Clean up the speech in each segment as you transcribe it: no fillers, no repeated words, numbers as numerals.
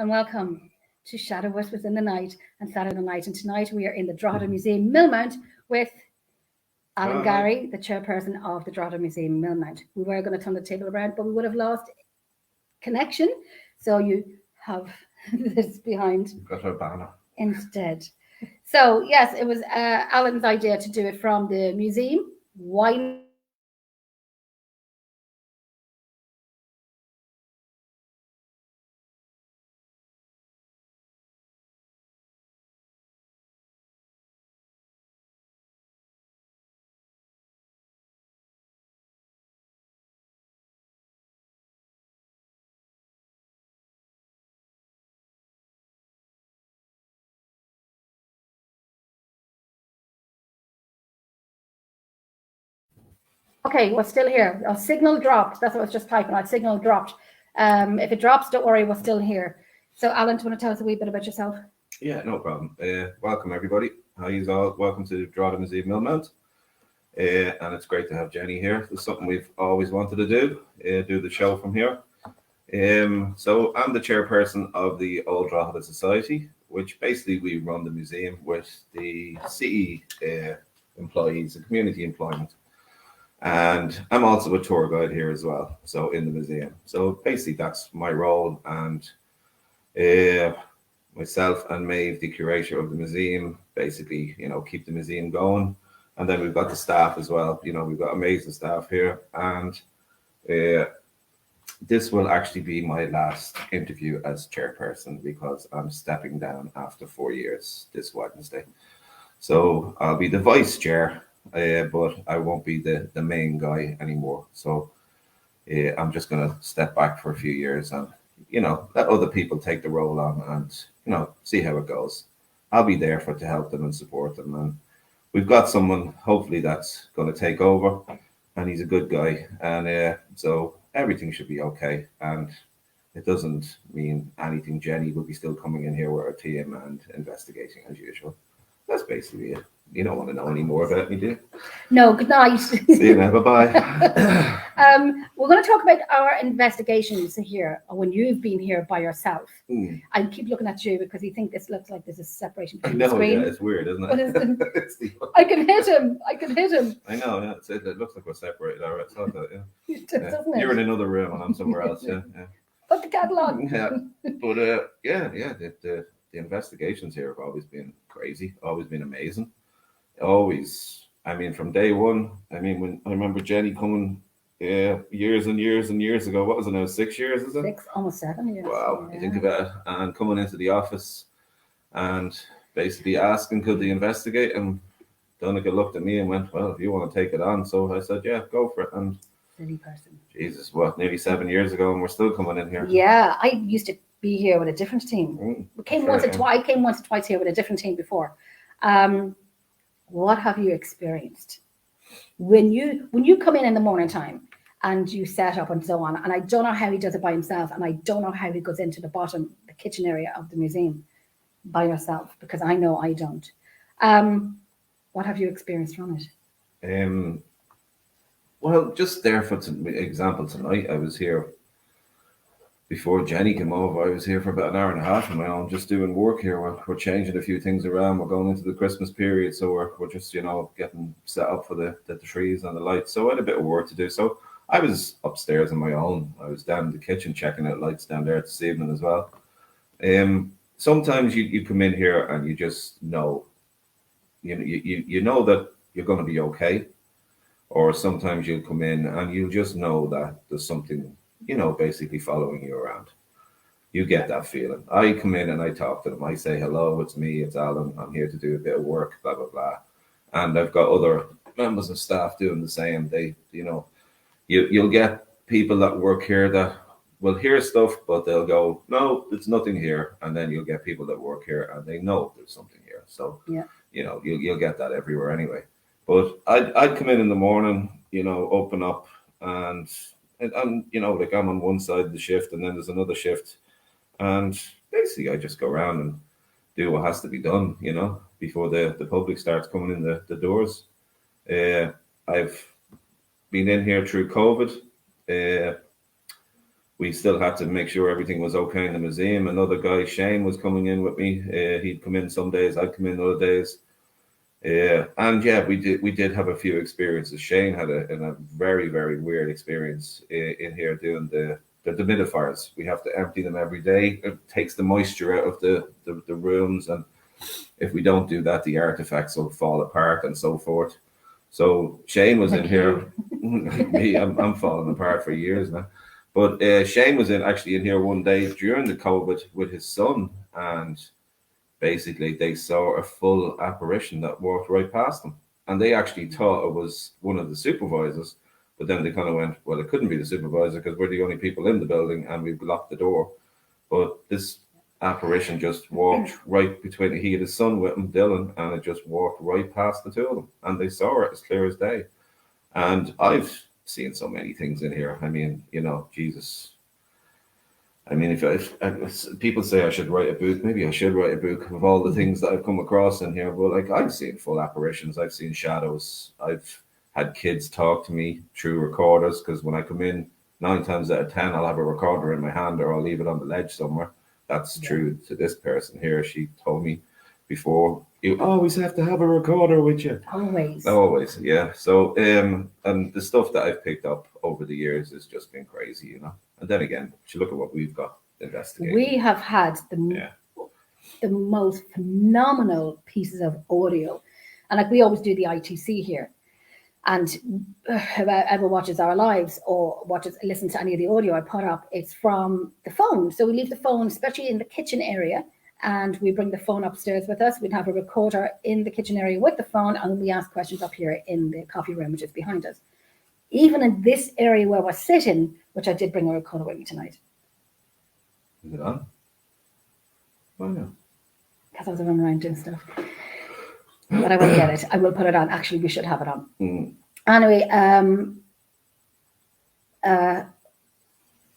and welcome to Shadow Us Within the Night and Saturday Night. And tonight we are in the Drogheda Museum Millmount with Alan Gary, the chairperson of the Drogheda Museum Millmount. We were going to turn the table around, but we would have lost connection. So you have this behind. We've got our banner. Instead. So, yes, it was Alan's idea to do it from the museum. Why Okay, we're still here. Our signal dropped. That's what I was just typing. Our signal dropped. If it drops, don't worry, we're still here. So, Alan, do you want to tell us a wee bit about yourself? Yeah, no problem. Welcome, everybody. How you all? Welcome to Drogheda Museum Millmount. And it's great to have Jenny here. It's something we've always wanted to do the show from here. So I'm the chairperson of the Old Drogheda Society, which basically we run the museum with the CE employees, the community employment. And I'm also a tour guide here as well, so in the museum. So basically that's my role, and myself and Maeve, the curator of the museum, basically, keep the museum going. And then we've got the staff as well. We've got amazing staff here. And this will actually be my last interview as chairperson because I'm stepping down after 4 years this Wednesday. So I'll be the vice chair, but I won't be the main guy anymore. So I'm just going to step back for a few years and, let other people take the role on and, see how it goes. I'll be there to help them and support them. And we've got someone, hopefully, that's going to take over, and he's a good guy. And so everything should be okay. And it doesn't mean anything. Jenny will be still coming in here with our team and investigating as usual. That's basically it. You don't want to know any more about me, do you? No, good night. See you now. Bye-bye. We're going to talk about our investigations here when you've been here by yourself. I keep looking at you because you think this looks like there's a separation between the screen. Yeah, it's weird, isn't it? I can hit him. I know, yeah. It looks like we're separated. All right, it's not that, yeah. Doesn't it? You're in another room and I'm somewhere else, yeah. Put the catalogue. Yeah, but the investigations here have always been crazy, always been amazing. Always, from day one. When I remember Jenny coming years and years and years ago. What was it now? 6 years, is it? 6, almost 7 years. Wow, yeah. You think about it. And coming into the office and basically asking, could they investigate? And Donegal looked at me and went, well, if you want to take it on. So I said, yeah, go for it. And silly person. Jesus, nearly 7 years ago, and we're still coming in here. Yeah, I used to be here with a different team. We came once or twice here with a different team before. What have you experienced when you come in the morning time and you set up and so on? And I don't know how he does it by himself, and I don't know how he goes into the kitchen area of the museum by yourself, because I know I don't. What have you experienced from it? Well, just there for example, tonight I was here. Before Jenny came over, I was here for about an hour and a half on my own, just doing work here. We're changing a few things around. We're going into the Christmas period, so we're just getting set up for the trees and the lights. So I had a bit of work to do. So I was upstairs on my own. I was down in the kitchen checking out lights down there this evening as well. Sometimes you come in here and you just know, you know that you're going to be okay, or sometimes you'll come in and you just know that there's something, basically following you around. You get that feeling. I come in and I talk to them. I say, hello, it's me, it's Alan. I'm here to do a bit of work, blah, blah, blah. And I've got other members of staff doing the same. They, you'll get people that work here that will hear stuff, but they'll go, no, it's nothing here. And then you'll get people that work here and they know there's something here. So, yeah, you'll get that everywhere anyway. But I'd come in the morning, open up and like I'm on one side of the shift and then there's another shift. And basically I just go around and do what has to be done, before the public starts coming in the doors. I've been in here through COVID. we still had to make sure everything was okay in the museum. Another guy, Shane, was coming in with me. He'd come in some days, I'd come in other days. And yeah, we did have a few experiences. Shane had a very, very weird experience in here doing the dehumidifiers. We have to empty them every day. It takes the moisture out of the rooms, and if we don't do that, the artifacts will fall apart and so forth. So Shane was in here. Me, I'm falling apart for years now. But Shane was actually in here one day during the COVID with his son, and basically they saw a full apparition that walked right past them, and they actually thought it was one of the supervisors. But then they kind of went, well, it couldn't be the supervisor because we're the only people in the building and we've locked the door. But this apparition just walked right between, he had his son with him, Dylan, and it just walked right past the two of them, and they saw it as clear as day. And I've seen so many things in here. I mean, you know, Jesus. I mean, if people say I should write a book, maybe I should write a book of all the things that I've come across in here. But like, I've seen full apparitions, I've seen shadows, I've had kids talk to me through recorders, because when I come in, 9 times out of 10, I'll have a recorder in my hand or I'll leave it on the ledge somewhere. That's true to this person here. She told me before, you always have to have a recorder with you. Always, yeah. So, and the stuff that I've picked up over the years has just been crazy, you know. And then again, if you look at what we've got investigating. We have had the most phenomenal pieces of audio. And like, we always do the ITC here. And whoever watches our lives or listens to any of the audio I put up, it's from the phone. So we leave the phone, especially in the kitchen area, and we bring the phone upstairs with us. We'd have a recorder in the kitchen area with the phone, and we ask questions up here in the coffee room, which is behind us. Even in this area where we're sitting, which I did bring a recorder with me tonight. Is it on? Oh, no. Because I was running around doing stuff. But I will get it. I will put it on. Actually, we should have it on. Anyway,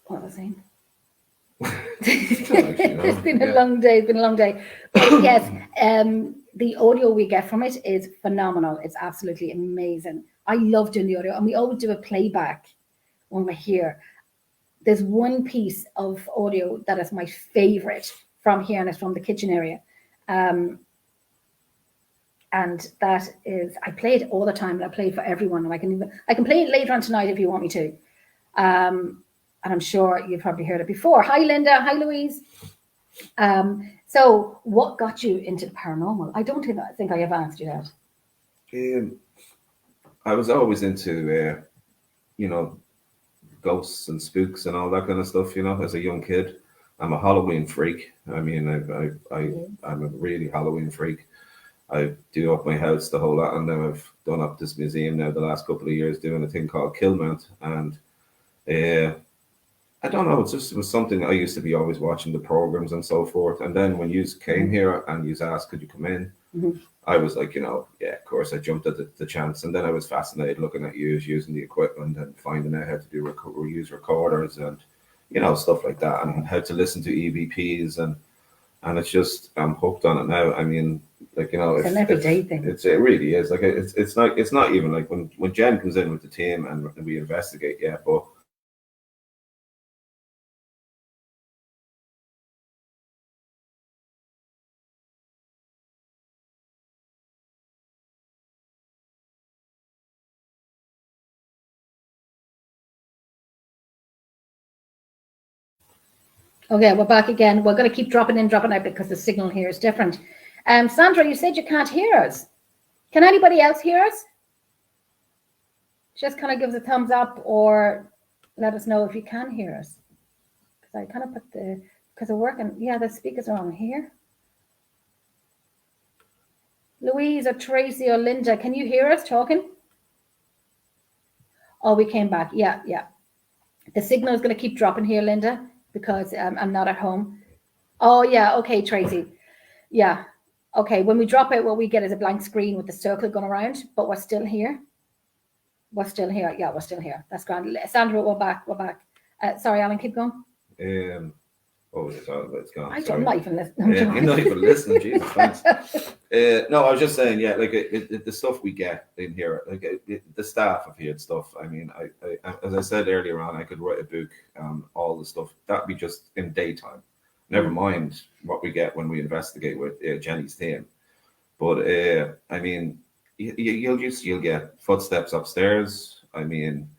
what was I saying? It's been a long day. It's been a long day. But yes, the audio we get from it is phenomenal. It's absolutely amazing. I love doing the audio, and we always do a playback when we're here. There's one piece of audio that is my favorite from here, and it's from the kitchen area. And that is, I play it all the time, and I play it for everyone. And I can play it later on tonight if you want me to. And I'm sure you've probably heard it before. Hi, Linda. Hi, Louise. So what got you into the paranormal? I don't think I have asked you that. I was always into, you know, ghosts and spooks and all that kind of stuff, you know, as a young kid. I'm a Halloween freak. I mean, I'm a really Halloween freak. I do up my house the whole lot, and now I've done up this museum now the last couple of years doing a thing called Killmount. And I don't know, it was something I used to be always watching the programs and so forth. And then when you came here and you asked, could you come in? I was like, you know, yeah, of course. I jumped at the chance. And then I was fascinated looking at you using the equipment and finding out how to use recorders and, you know, stuff like that, and how to listen to EVPs. And it's just, I'm hooked on it now. I mean, like, you know, it's an everyday thing. It really is. Like, it's not even like when Jen comes in with the team and we investigate, yeah, but okay, we're back again. We're going to keep dropping in, dropping out because the signal here is different. Sandra, you said you can't hear us. Can anybody else hear us? Just kind of give us a thumbs up or let us know if you can hear us. Because I kind of put because we're working. Yeah, the speakers are on here. Louise or Tracy or Linda, can you hear us talking? Oh, we came back. Yeah. The signal is going to keep dropping here, Linda, because I'm not at home. Oh, yeah. Okay, Tracy. Yeah. Okay, when we drop out, what we get is a blank screen with the circle going around, but we're still here. We're still here. Yeah, we're still here. That's grand. Sandra, we're back. Sorry, Alan, keep going. What was it all about? It's gone. I'm not even listening. You're not even listening. Jesus, thanks. No, I was just saying, yeah, like the stuff we get in here, like the staff have here stuff. I mean, I, as I said earlier on, I could write a book on all the stuff. That'd be just in daytime. Never mind what we get when we investigate with Jenny's team. But I mean, you'll get footsteps upstairs. I mean,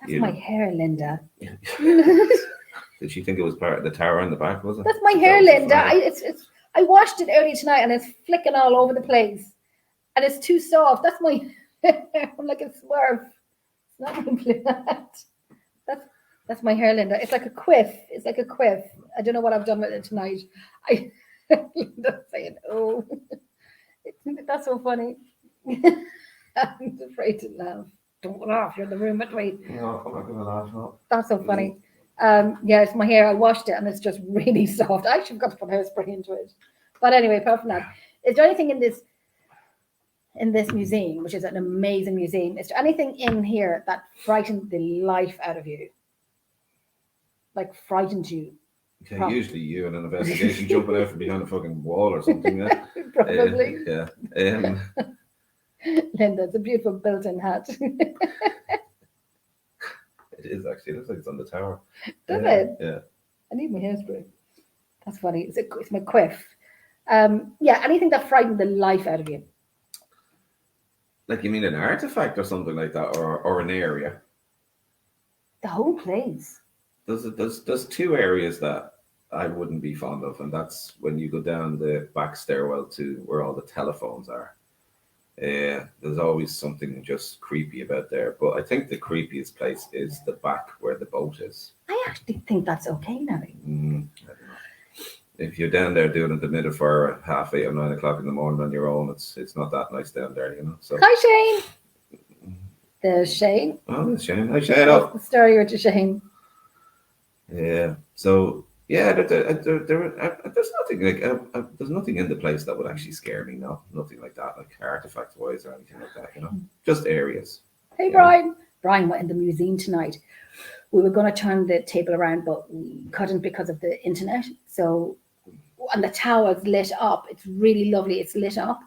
That's my hair, Linda. did she think it was part of the tower in the back? Was it? That's my hair, Linda. I washed it early tonight, and it's flicking all over the place, and it's too soft. That's my hair. I'm like a swerve. It's not even flat. That's my hair, Linda. It's like a quiff. It's like a quiff. I don't know what I've done with it tonight. Linda's saying, "Oh, that's so funny." I'm afraid to laugh. Don't laugh. You're in the room with me. No, I'm not gonna laugh. No. That's so funny. Yeah, it's my hair. I washed it and it's just really soft. I actually forgot to put hairspray into it. But anyway, apart from that, is there anything in this museum, which is an amazing museum, is there anything in here that frightened the life out of you? Like frightened you? Yeah, usually you in an investigation jumping out from behind a fucking wall or something. Yeah. Probably. Yeah. Linda, it's a beautiful built-in hat. It is actually. It looks like it's on the tower. Does it? Yeah. I need my hairspray. That's funny. It's my quiff. Yeah, anything that frightened the life out of you. Like, you mean an artifact or something like that, or an area? The whole place. There's two areas that I wouldn't be fond of, and that's when you go down the back stairwell to where all the telephones are. There's always something just creepy about there, but I think the creepiest place is the back where the boat is. I actually think that's okay now. I don't know. If you're down there doing it the minute for 8:30 or 9 o'clock in the morning on your own, it's not that nice down there, you know. So hi, Shane. There's Shane. Oh, there's Shane. Hi, Shane. What's the story with Shane? Yeah. So yeah, there's nothing like there's nothing in the place that would actually scare me. No, nothing like that, like artifact wise or anything like that. You know, just areas. Hey, Brian. Brian went in the museum tonight. We were going to turn the table around, but we couldn't because of the internet. So, and the tower's lit up. It's really lovely. It's lit up.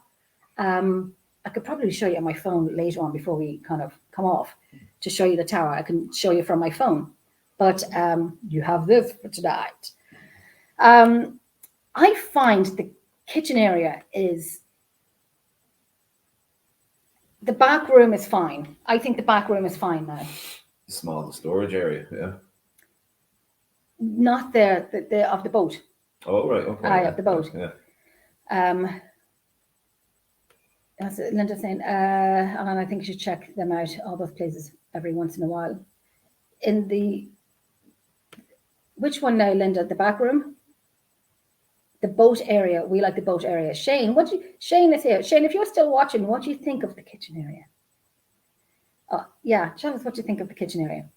I could probably show you on my phone later on before we kind of come off to show you the tower. I can show you from my phone. But you have this for tonight. I find the kitchen area is, the back room is fine. I think the back room is fine now. Small storage area, yeah. Not there, the of the boat. Oh, right, okay. Of the boat. Yeah. That's Linda saying, and I think you should check them out, all those places, every once in a while. In the, which one now, Linda? The back room? The boat area. We like the boat area. Shane, Shane is here. Shane, if you're still watching, what do you think of the kitchen area? Oh, yeah, tell us what you think of the kitchen area.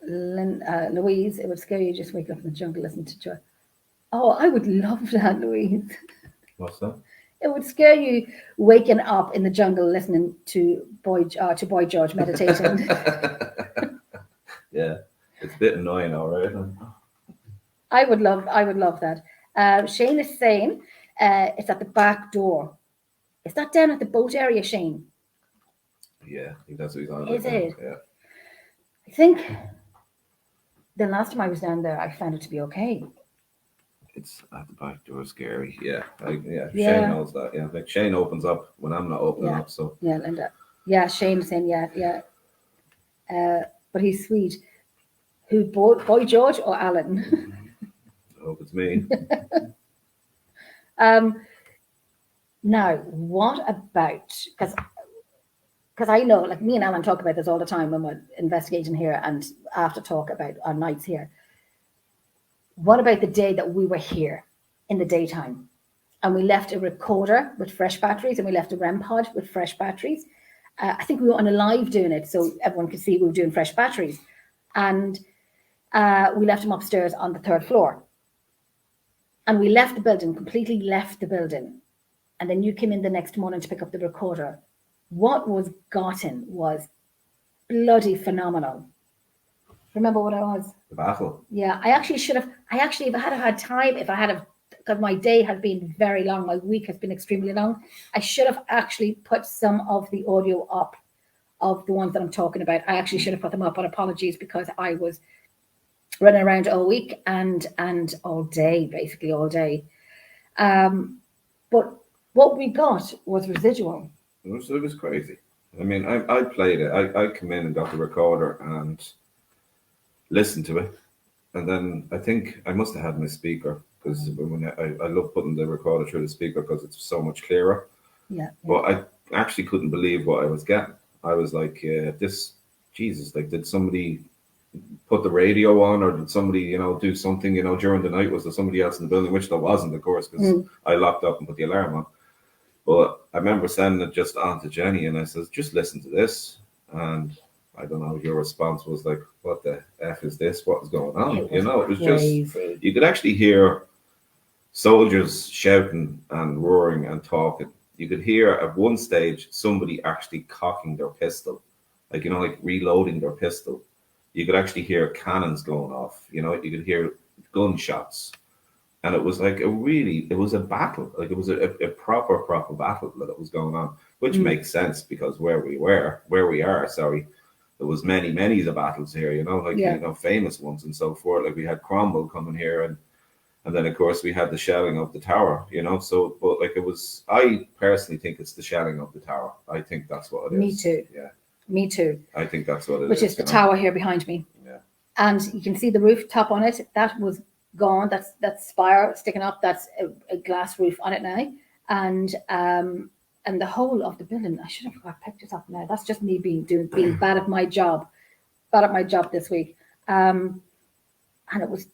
Louise, it would scare you just wake up in the jungle, listen to Joy. Oh, I would love that, Louise. What's that? It would scare you waking up in the jungle listening to Boy George meditating. Yeah, it's a bit annoying, all right. I would love that. Shane is saying it's at the back door. Is that down at the boat area, Shane? Yeah, I think that's what he's on. Is it? Yeah. I think the last time I was down there, I found it to be okay. It's at the back door, scary. Yeah, Yeah. Shane knows that. Yeah, like Shane opens up when I'm not opening up. So yeah, Linda. Yeah, Shane saying yeah. But he's sweet. Who, Boy George or Alan? I hope it's me. Now, what about, because I know, like me and Alan talk about this all the time when we're investigating here and after talk about our nights here. What about the day that we were here in the daytime and we left a recorder with fresh batteries and we left a REM pod with fresh batteries? I think we were on a live doing it so everyone could see we were doing fresh batteries. And we left them upstairs on the 3rd floor. And we left the building, completely left the building. And then you came in the next morning to pick up the recorder. What was gotten was bloody phenomenal. Remember what I was? The battle. Yeah, I actually, if I had had time, if I had because my day has been very long. My week has been extremely long. I should have actually put some of the audio up of the ones that I'm talking about. I actually should have put them up, but apologies, because I was running around all week and all day, basically all day. But what we got was residual. It was crazy. I mean, I played it. I come in and got the recorder and listened to it. And then I think I must have had my speaker, because when I love putting the recorder through the speaker because it's so much clearer. Yeah. But I actually couldn't believe what I was getting. I was like, this, Jesus, like, did somebody put the radio on, or did somebody, do something, during the night? Was there somebody else in the building? Which there wasn't, of course, because I locked up and put the alarm on. But I remember sending it just on to Jenny, and I says, just listen to this. And I don't know, your response was like, what the F is this? What is going on? It was crazy. Just, you could actually hear soldiers shouting and roaring and talking. You could hear at one stage somebody actually cocking their pistol, like, like reloading their pistol. You could actually hear cannons going off, you could hear gunshots. And it was like it was a battle. Like, it was a proper battle that was going on, which makes sense, because where we are, there was many the battles here, famous ones and so forth. Like, we had Cromwell coming here, and then of course we had the shelling of the tower, so, but like, I personally think it's the shelling of the tower. I think that's what it is. Me too. Yeah. Me too. I think that's what it is. Which is the tower here behind me. Yeah. And you can see the rooftop on it. That was gone. That's spire sticking up. That's a glass roof on it now. And the whole of the building, I should have got pictures up now. That's just me being bad at my job. Bad at my job this week. And it was,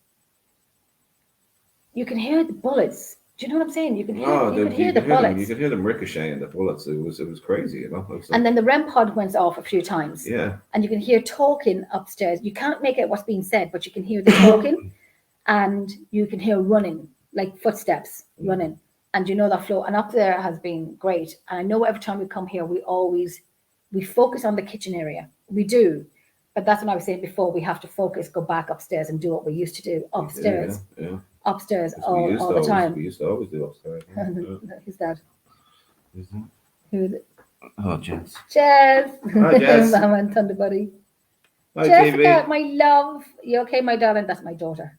you can hear the bullets. Do you know what I'm saying? You could hear the bullets. You could hear them ricocheting the bullets. It was crazy, And then the REM pod went off a few times. Yeah. And you can hear talking upstairs. You can't make out what's being said, but you can hear the talking, and you can hear running, like footsteps running. And that flow. And up there has been great. And I know every time we come here, we focus on the kitchen area. We do. But that's what I was saying before. We have to focus, go back upstairs and do what we used to do upstairs. Yeah. Upstairs all the time. We used to always do upstairs. Yeah. Who's that? Who's that? Who is it? Oh, Jess. Jess. Hi, Jess. Mama and Thunder Buddy. Hi, Jessica, TV. my love. You okay, my darling? That's my daughter.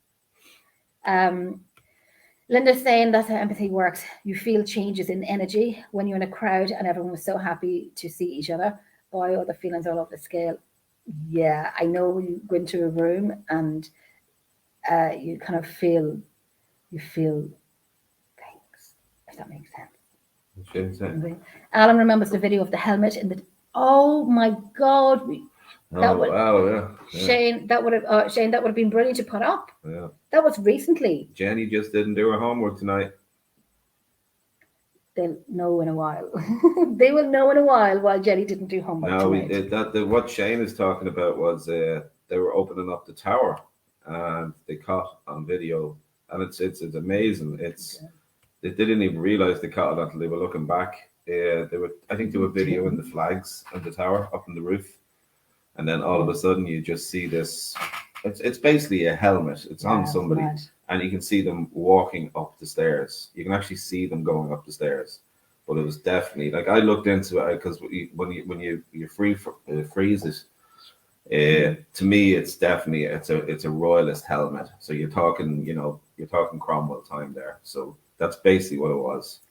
Linda's saying that's how empathy works. You feel changes in energy when you're in a crowd and everyone is so happy to see each other. Boy, all the feelings all over the scale. Yeah, I know when you go into a room and you kind of feel things, if that makes sense. Alan remembers the video of the helmet in the. Oh my God! Shane, that would have been brilliant to put up. Yeah. That was recently. Jenny just didn't do her homework tonight. They'll know in a while. They will know in a while Jenny didn't do homework tonight. What Shane is talking about was they were opening up the tower, and they caught on video, and it's amazing. They didn't even realize they caught it until they were looking back. I think they were videoing the flags of the tower up on the roof, and then all of a sudden you just see this. It's basically a helmet. It's on somebody, and you can see them walking up the stairs. You can actually see them going up the stairs. But it was definitely, like, I looked into it because when you freeze it, to me it's definitely it's a royalist helmet. So you're talking Cromwell time there. So that's basically what it was.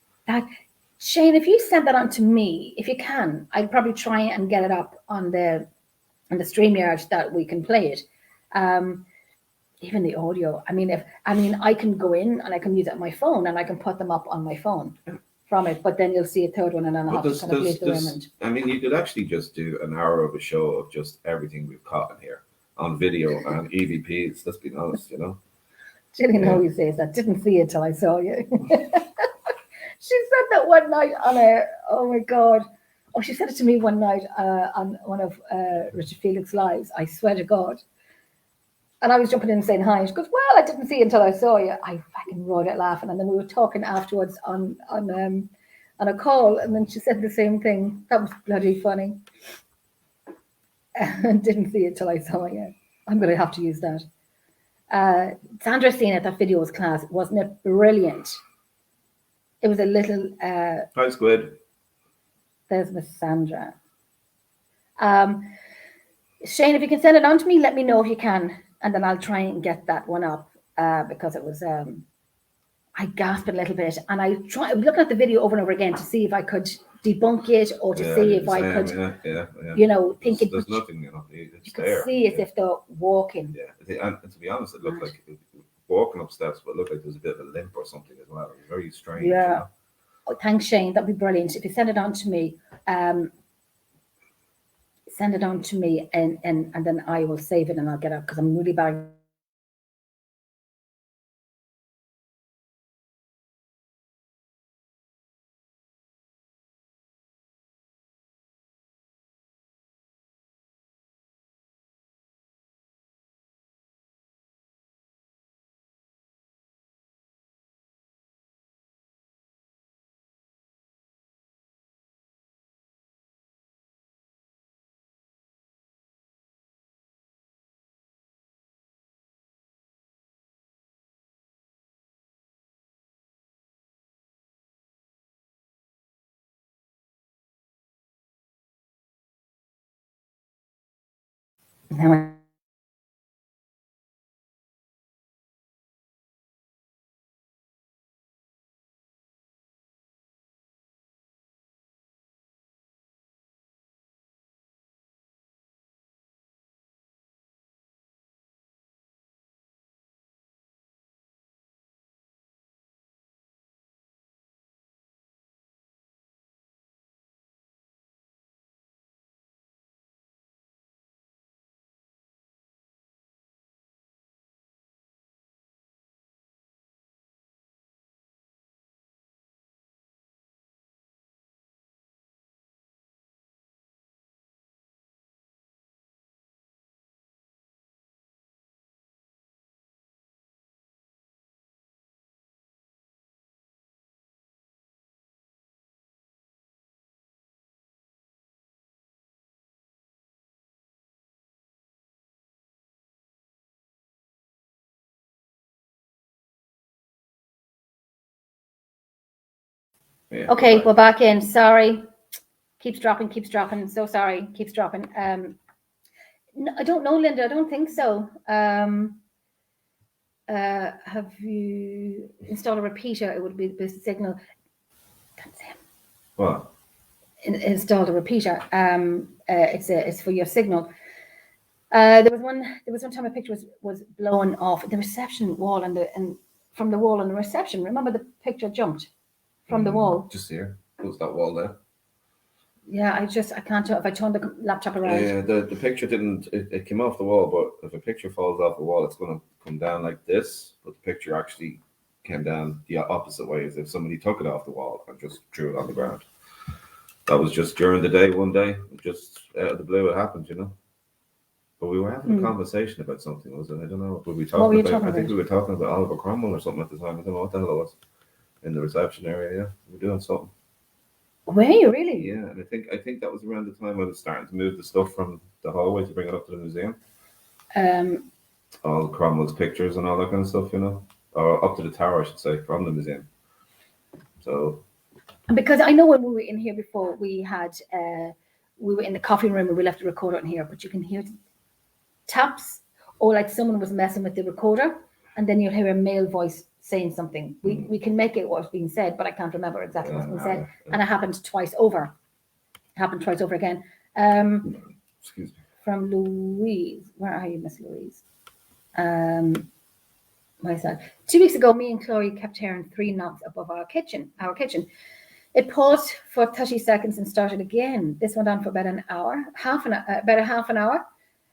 Shane, if you send that on to me, if you can, I'd probably try and get it up on the StreamYard that we can play it. Even the audio. I mean, I can go in and I can use it on my phone and I can put them up on my phone from it, but then you'll see a third one and then I'll have to kind of leave the room. I mean, you could actually just do an hour of a show of just everything we've caught in here on video and EVPs. Let's be honest, Gillian always says that. Didn't see it till I saw you. She said that one night on oh my God. Oh, she said it to me one night on one of Richard Felix Lives. I swear to God. And I was jumping in and saying hi. She goes, well, I didn't see you until I saw you. I fucking roared out laughing. And then we were talking afterwards on a call. And then she said the same thing. That was bloody funny. And didn't see it till I saw you. I'm going to have to use that. Sandra seen it. That video was class. Wasn't it brilliant? It was a little. Hi, Squid. There's Miss Sandra. Shane, if you can send it on to me, let me know if you can, and then I'll try and get that one up because it was. I gasped a little bit, and I was looking at the video over and over again to see if I could debunk it or to see if I could, you know, think it. There's nothing, you know. It's you could there. see as if they're walking. Yeah, and to be honest, it looked like walking up steps, but it looked like there was a bit of a limp or something as well. It was very strange. Yeah. You know? Oh, thanks, Shane. That'd be brilliant. If you send it on to me, and then I will save it and I'll get it because I'm really bad. Yeah, Okay, we're back in. Sorry. Keeps dropping. So sorry. Keeps dropping. No, I don't know, Linda. I don't think so. Have you installed a repeater? It would be the signal. That's him. What? Installed a repeater. It's for your signal. There was one time a picture was blown off the reception wall and from the wall on the reception. Remember the picture jumped from the wall. Just here. What's that wall there? Yeah, I can't tell if I turn the laptop around. Yeah, the picture didn't. It came off the wall, but if a picture falls off the wall, it's going to come down like this. But the picture actually came down the opposite way, as if somebody took it off the wall and just threw it on the ground. That was just during the day. One day, just out of the blue, it happened. You know. But we were having a conversation about something, was it? I don't know. Were we talking about? I think we were talking about Oliver Cromwell or something at the time. I don't know what the hell it was. In the reception area, yeah, we were doing something. Were you really? Yeah, and I think that was around the time I was starting to move the stuff from the hallway to bring it up to the museum. All Cromwell's pictures and all that kind of stuff, you know, or up to the tower, I should say, from the museum. So, because I know when we were in here before, we were in the coffee room and we left the recorder in here, but you can hear taps or like someone was messing with the recorder, and then you'll hear a male voice saying something. We can make it what's being said, but I can't remember exactly what's been said. And it happened twice over. Again. Excuse me. From Louise. Where are you, Miss Louise? My side. 2 weeks ago, me and Chloe kept hearing 3 knocks above our kitchen. It paused for 30 seconds and started again. This went on for about an hour, about a half an hour.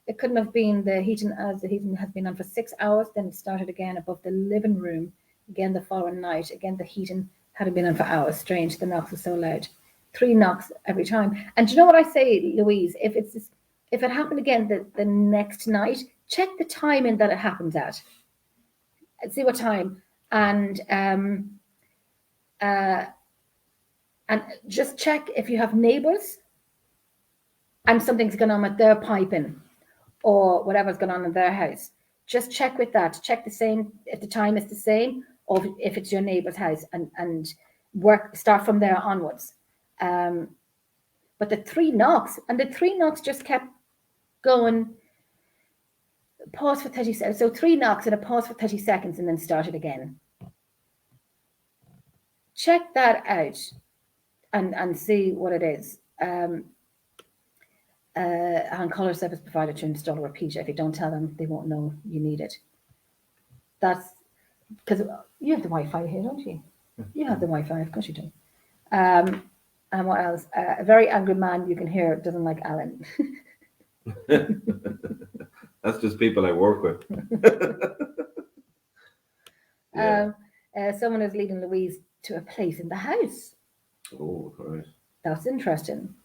It couldn't have been the heating, as the heating has been on for 6 hours. Then it started again above the living room. Again the following night. Again the heating hadn't been on for hours. Strange. The knocks were so loud. 3 knocks every time. And do you know what I say, Louise? If it happened again the next night, check the timing that it happens at. See what time, and just check if you have neighbors and something's going on with their piping or whatever's going on in their house. just check with that. Check the same if the time is the same, or if it's your neighbour's house, and start from there onwards. But the three knocks just kept going. Pause for 30 seconds. So 3 knocks and a pause for 30 seconds, and then start it again. Check that out and see what it is. And Colour Service provided to install a repeater. If you don't tell them, they won't know you need it. That's because you have the Wi-Fi here, don't you? You have the Wi-Fi, of course you do. And what else? A very angry man you can hear doesn't like Alan. That's just people I work with. Someone is leading Louise to a place in the house. Oh, right. That's interesting.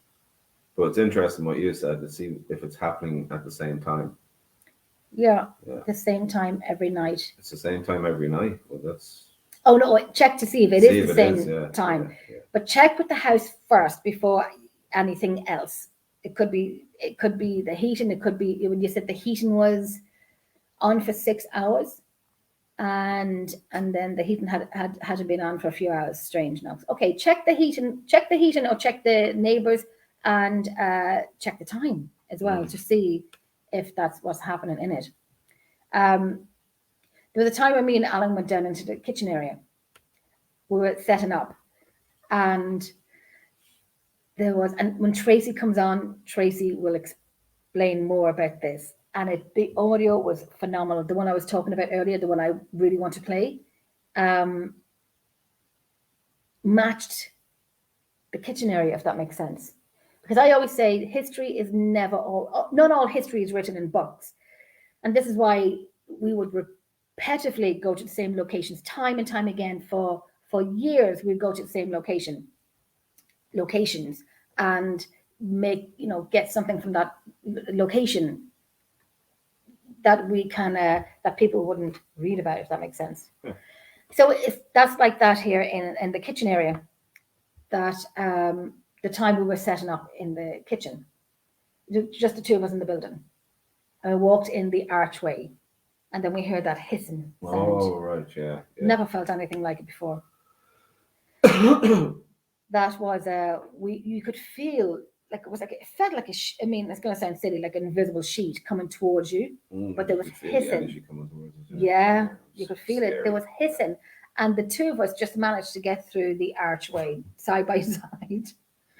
But it's interesting what you said, to see if it's happening at the same time. Yeah, the same time every night. It's the same time every night. Well, that's... Oh, no, check to see if it is the same time. Yeah. But check with the house first before anything else. It could be the heating. It could be when you said the heating was on for 6 hours, and then the heating hadn't been on for a few hours. Strange enough. Okay, check the heating, or check the neighbours, and check the time as well to see if that's what's happening in it. There was a time when me and Alan went down into the kitchen area. We were setting up, and when Tracy comes on, Tracy will explain more about this. And the audio was phenomenal. The one I was talking about earlier, the one I really want to play, matched the kitchen area, if that makes sense. Because I always say history is not all history is written in books. And this is why we would repetitively go to the same locations time and time again. For years, we'd go to the same locations and get something from that location that we that people wouldn't read about, if that makes sense. Yeah. So that's like that here in the kitchen area, that the time we were setting up in the kitchen, just the two of us in the building. I walked in the archway, and then we heard that hissing sound. Oh, right, yeah. Never felt anything like it before. That was you could feel like it felt like it's going to sound silly, like an invisible sheet coming towards you, but there was hissing. Yeah, you could feel it. There was hissing, and the two of us just managed to get through the archway side by side,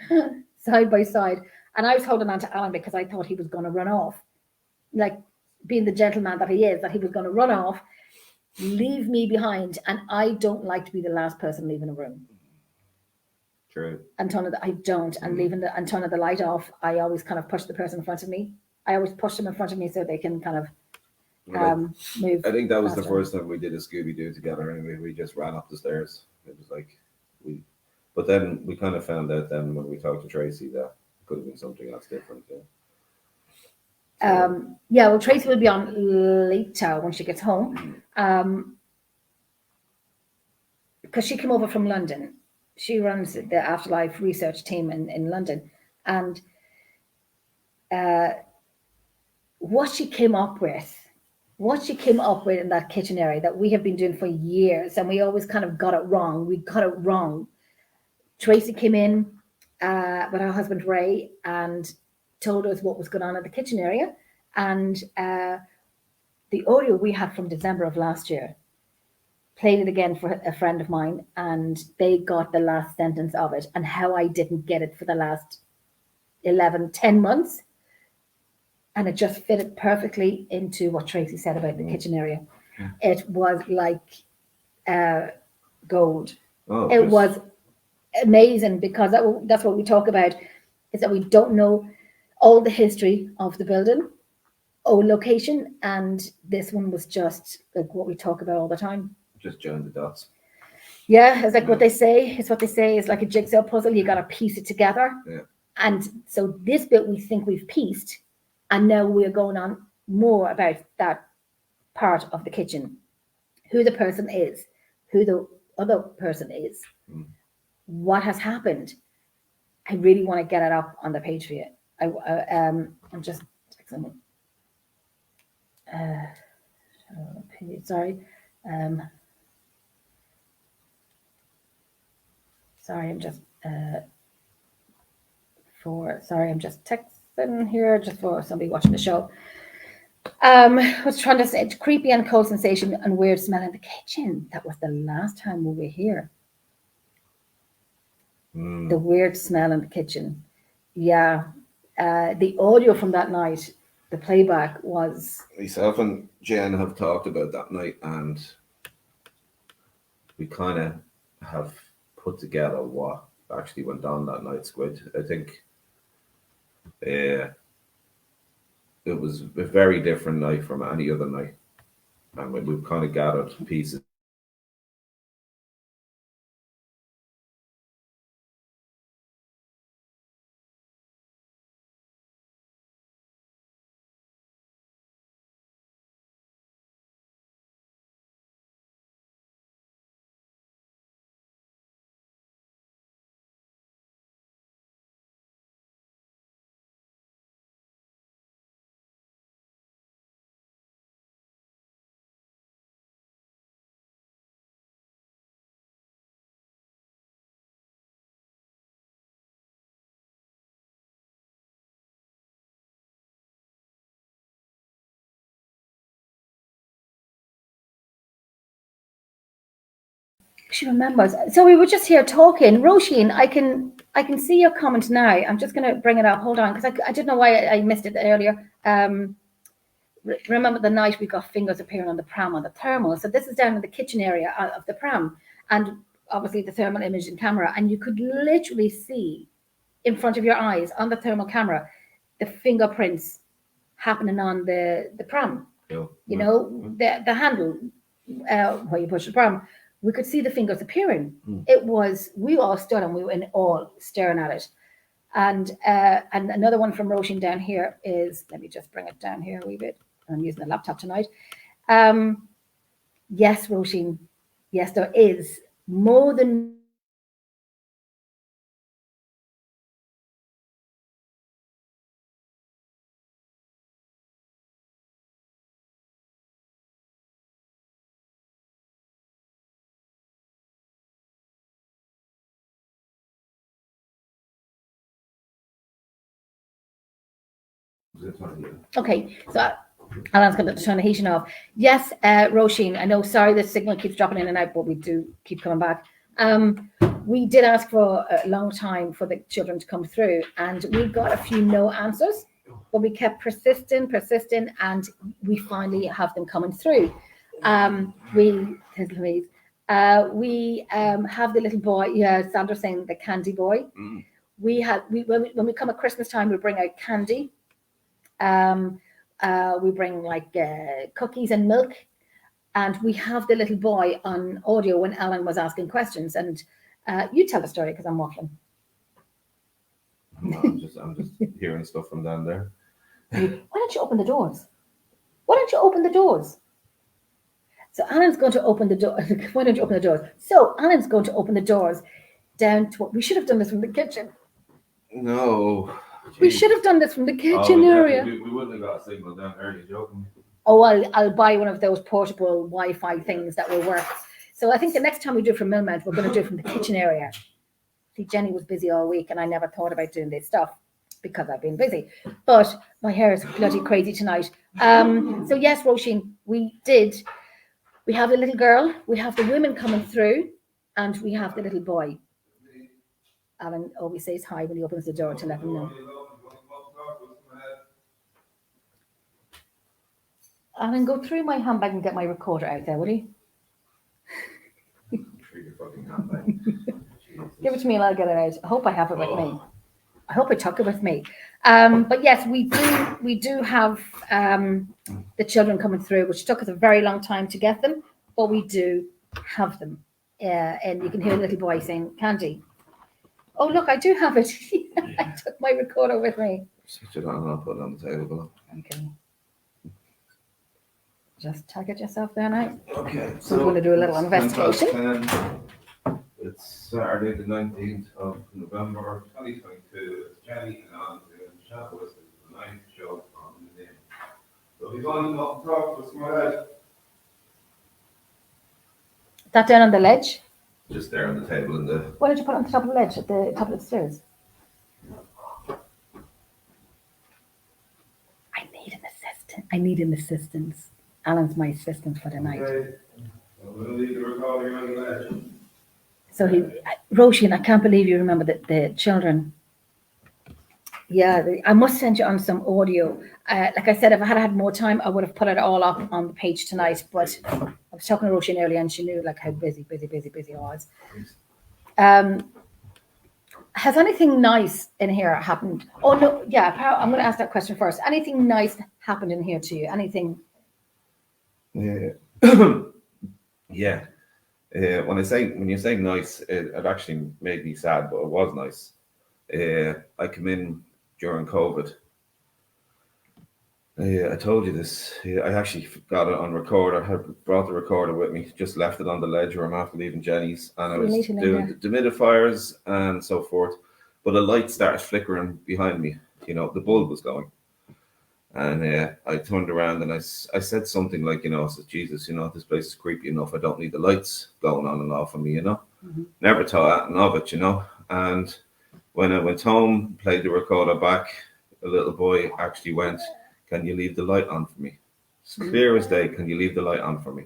and I was holding on to Alan because I thought he was going to run off, like being the gentleman that he is, that he was going to run off, leave me behind, and I don't like to be the last person leaving a room. True. And turning I don't, and leaving and turning the light off, I always kind of push the person in front of me. I always push them in front of me so they can kind of move. I think that was the first time we did a Scooby-Doo together, and we just ran up the stairs. It was like but then we kind of found out then when we talked to Tracy that it could have been something else different. Yeah. Well, Tracy will be on later when she gets home, because she came over from London. She runs the Afterlife research team in London, and what she came up with in that kitchen area that we have been doing for years, and we always kind of got it wrong. We got it wrong. Tracy came in with her husband Ray and told us what was going on in the kitchen area, and the audio we had from December of last year, played it again for a friend of mine, and they got the last sentence of it, and how I didn't get it for the last 10 months. And it just fitted perfectly into what Tracy said about the kitchen area. Yeah. It was like gold. It was amazing, because that's what we talk about, is that we don't know all the history of the building or location. And this one was just like what we talk about all the time. Just join the dots. Yeah, it's like what they say. It's what they say. It's like a jigsaw puzzle. You got to piece it together. Yeah. And so this bit we think we've pieced, and now we're going on more about that part of the kitchen. Who the person is, who the other person is, what has happened. I really want to get it up on the page for you. I'm just Sorry. Sorry, I'm just I'm just texting here just for somebody watching the show. I was trying to say creepy and cold sensation and weird smell in the kitchen. That was the last time we were here. The weird smell in the kitchen. Yeah. The audio from that night, the playback was. Myself and Jen have talked about that night, and we kind of have put together what actually went on that night, Squid. I think it was a very different night from any other night. And we've kind of gathered pieces. She remembers. So we were just here talking. Roisin, I can see your comment now. I'm just going to bring it up. Hold on, because I didn't know why I missed it earlier. Remember the night we got fingers appearing on the pram on the thermal. So this is down in the kitchen area of the pram, and obviously the thermal imaging camera, and you could literally see in front of your eyes on the thermal camera the fingerprints happening on the pram. Yeah. You know, the handle where you push the pram. We could see the fingers appearing. It was, we all stood and we were all staring at it. And another one from Roisin down here is, let me just bring it down here a wee bit. I'm using the laptop tonight. Yes, Roisin, yes, there is more than okay, so Alan's going to turn the heating off. Yes, Roisin, I know, sorry, the signal keeps dropping in and out, but we do keep coming back. We did ask for a long time for the children to come through, and we got a few no answers, but we kept persisting, and we finally have them coming through. There's Louise. We have the little boy, yeah, Sandra's saying the candy boy. When we come at Christmas time, we bring out candy. We bring like cookies and milk, and we have the little boy on audio when Alan was asking questions. And you tell the story because I'm waffling. No, I'm just hearing stuff from down there. Why don't you open the doors? Why don't you open the doors? So Alan's going to open the door. Why don't you open the doors? So Alan's going to open the doors down to what we should have done this from the kitchen. No. We should have done this from the kitchen area. We wouldn't have got a signal down there. You're joking. Oh, I'll buy one of those portable Wi-Fi things that will work. So I think the next time we do it from Millmount, we're going to do it from the kitchen area. See, Jenny was busy all week, and I never thought about doing this stuff because I've been busy. But my hair is bloody crazy tonight. So yes, Roisin, we have the little girl, we have the women coming through, and we have the little boy. Alan always says hi when he opens the door to let them know. Alan, go through my handbag and get my recorder out there, will you? Give it to me and I'll get it out. I hope I have it with me. I hope I took it with me. But yes, we do have the children coming through, which took us a very long time to get them, but we do have them. And you can hear a little boy saying, Candy. Oh, look, I do have it. I took my recorder with me. Switch it on and I'll put it on the table. Okay. Just tag it yourself there now. Okay. So we're going to do a little investigation. It's Saturday, the 19th of November 2022. It's Jenny and Alan doing Shadows, the 9th show on the name. So he's on to talk to us. Go ahead. That down on the ledge? Just there on the table in the. Why did you put it on the top of the ledge at the top of the stairs? I need an assistant. I need an assistant. Alan's my assistant for the night. Okay. Well, we'll leave the recording on the ledge. So Roisin, I can't believe you remember the children. Yeah, I must send you on some audio. Like I said, if I had had more time, I would have put it all up on the page tonight. But I was talking to Roisin earlier, and she knew like how busy I was. Has anything nice in here happened? Oh no, yeah. I'm going to ask that question first. Anything nice happened in here to you? Anything? Yeah. Yeah. When you say nice, it actually made me sad, but it was nice. I came in during COVID. I told you this. I actually got it on recorder. I brought the recorder with me. Just left it on the ledge room after leaving Jenny's, and I was doing the dehumidifiers and so forth. But a light started flickering behind me. You know, the bulb was going, and I turned around and I said something like, I said, Jesus, this place is creepy enough. I don't need the lights going on and off on me. Mm-hmm. Never thought of it. And when I went home, played the recorder back, a little boy actually went, can you leave the light on for me? It's clear as day. Can you leave the light on for me?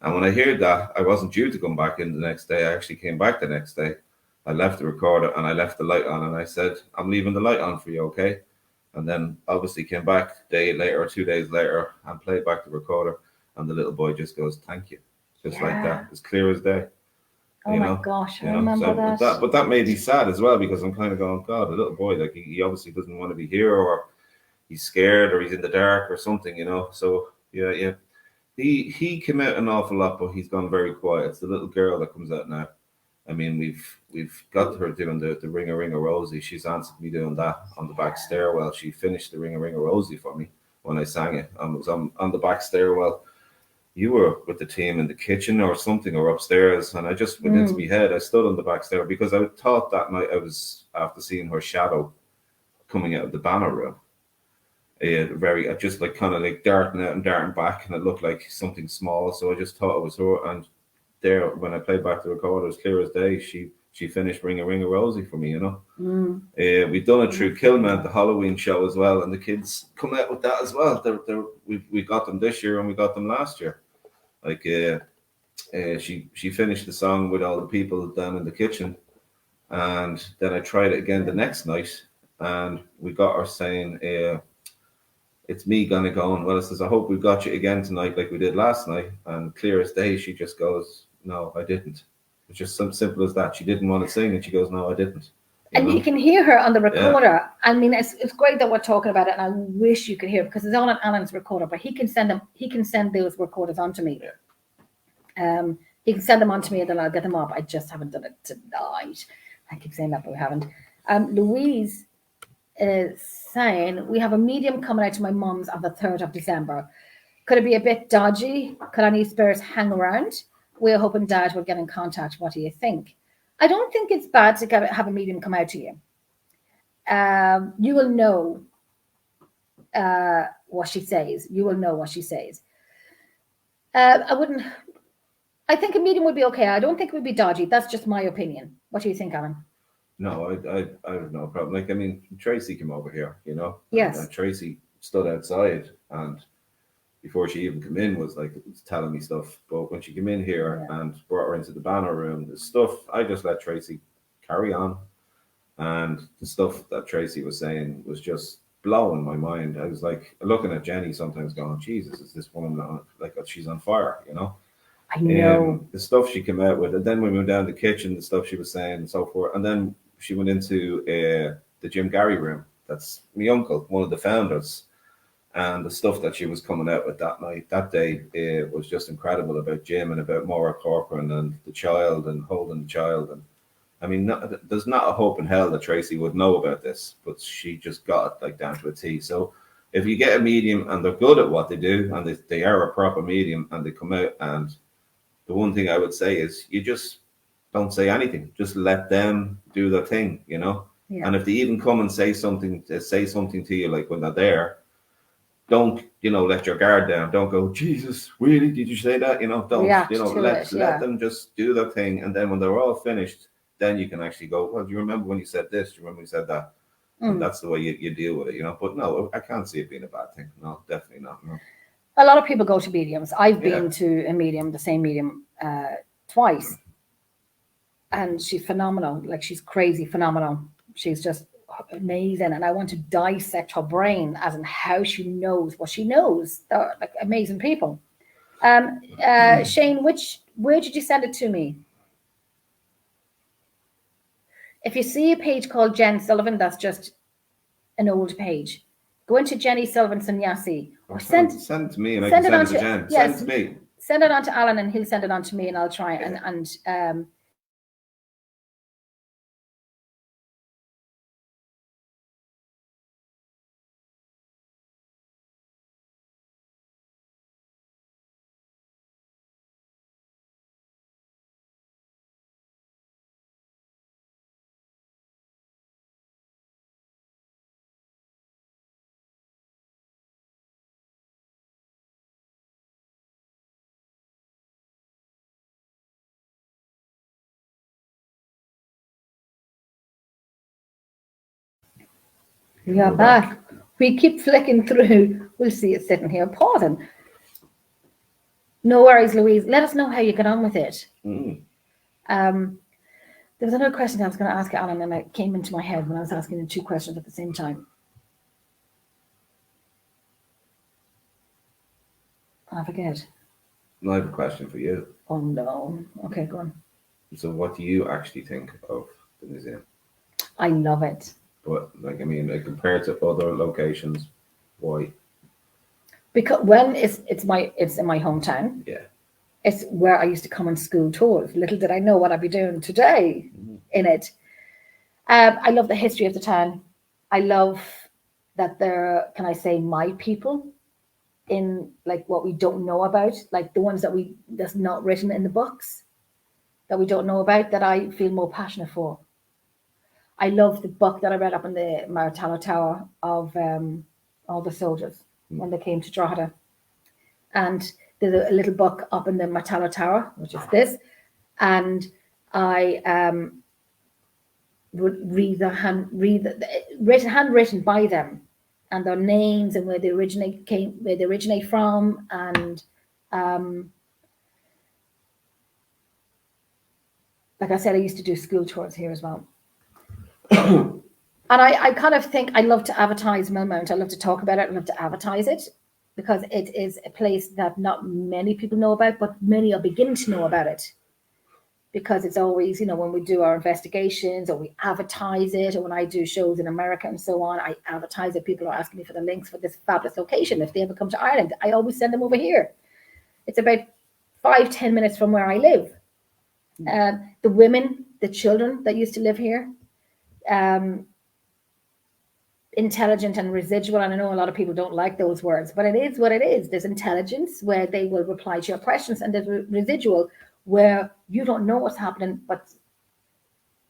And when I heard that, I wasn't due to come back in the next day. I actually came back the next day. I left the recorder and I left the light on, and I said, I'm leaving the light on for you, okay? And then obviously came back a day later or 2 days later and played back the recorder, and the little boy just goes, thank you. Just like that. As clear as day. Oh my gosh, I remember that. But that made me sad as well, because I'm kind of going, God, a little boy, like he obviously doesn't want to be here, or he's scared, or he's in the dark or something, So yeah. He came out an awful lot, but he's gone very quiet. It's the little girl that comes out now. I mean, we've got her doing the Ring a Ring a Rosie. She's answered me doing that on the back stairwell. She finished the Ring a Ring a Rosie for me when I sang it. I was on the back stairwell. You were with the team in the kitchen or something, or upstairs, and I just went into my head. I stood on the back stair because I thought that night I was after seeing her shadow coming out of the banner room. Just like kind of like darting out and darting back, and it looked like something small. So I just thought it was her. And there, when I played back the recorder, it was clear as day. She finished Ring a Ring a Rosie for me, We've done it through Kilman, the Halloween show as well, and the kids come out with that as well. We got them this year and we got them last year. Like she finished the song with all the people down in the kitchen, and then I tried it again the next night, and we got her saying, it's me gonna go on. Well, it says, I hope we got you again tonight like we did last night. And clear as day, she just goes, no, I didn't. It's just something simple as that. She didn't want to sing, and she goes, no, I didn't. You can hear her on the recorder. Yeah. I mean, it's great that we're talking about it, and I wish you could hear it, because it's all on Alan's recorder, but he can send those recorders on to me. Yeah. He can send them on to me, and then I'll get them up. I just haven't done it tonight. I keep saying that, but we haven't. Louise is saying, we have a medium coming out to my mum's on the 3rd of December. Could it be a bit dodgy? Could any spirits hang around? We're hoping Dad will get in contact. What do you think? I don't think it's bad to have a medium come out to you. You will know what she says. You will know what she says. I think a medium would be okay. I don't think it would be dodgy. That's just my opinion. What do you think, Alan? No, I have no problem. Like, I mean, Tracy came over here, Yes. And Tracy stood outside, and before she even came in was telling me stuff. But when she came in here and brought her into the banner room, the stuff, I just let Tracy carry on. And the stuff that Tracy was saying was just blowing my mind. I was like looking at Jenny sometimes going, Jesus, is this woman like she's on fire, I know. The stuff she came out with. And then when we went down the kitchen, the stuff she was saying and so forth. And then she went into the Jim Gary room. That's my uncle, one of the founders. And the stuff that she was coming out with that day, was just incredible about Jim and about Maura Corcoran and the child and holding the child. And I mean, there's not a hope in hell that Tracy would know about this, but she just got it down to a T. So if you get a medium and they're good at what they do, and they are a proper medium, and they come out, and the one thing I would say is you just don't say anything. Just let them do their thing, Yeah. And if they even come and say something to you, like when they're there, don't, let your guard down. Don't go, Jesus, really? Did you say that? Don't, React to let it, yeah. them just do their thing. And then when they're all finished, then you can actually go, well, do you remember when you said this? Do you remember when you said that? And that's the way you deal with it, But no, I can't see it being a bad thing. No, definitely not. No. A lot of people go to mediums. I've been to a medium, the same medium, twice. And she's phenomenal. Like, she's crazy phenomenal. She's just amazing. And I want to dissect her brain as in how she knows what she knows. They're like amazing people. Shane, where did you send it to me? If you see a page called Jen Sullivan, that's just an old page. Go into Jenny Sullivan Sannyasi, or send it to me, and I can send it to Jen. Yes, send it to me. Send it on to Alan, and he'll send it on to me, and I'll try and we are back. We keep flicking through. We'll see it sitting here pausing. No worries, Louise. Let us know how you get on with it. There was another question I was going to ask Alan, and it came into my head when I was asking him two questions at the same time. I forget. I have a question for you. Oh no. Okay, go on. So what do you actually think of the museum? I love it. But compared to other locations, why? Because it's in my hometown. Yeah. It's where I used to come on school tours. Little did I know what I'd be doing today in it. I love the history of the town. I love that there, can I say, my people in like what we don't know about, like the ones that's not written in the books that we don't know about, that I feel more passionate for. I love the book that I read up in the Martello Tower of all the soldiers when they came to Drogheda. And there's a little book up in the Martello Tower, which is this. And I would read handwritten by them, and their names and where they originate from. And like I said, I used to do school tours here as well. And I kind of think I love to advertise Millmount. I love to talk about it. I love to advertise it because it is a place that not many people know about, but many are beginning to know about it. Because it's always, when we do our investigations or we advertise it, or when I do shows in America and so on, I advertise it. People are asking me for the links for this fabulous location. If they ever come to Ireland, I always send them over here. It's about 5-10 minutes from where I live. The women, the children that used to live here, intelligent and residual, and I know a lot of people don't like those words, but it is what it is. There's intelligence where they will reply to your questions, and there's residual where you don't know what's happening, but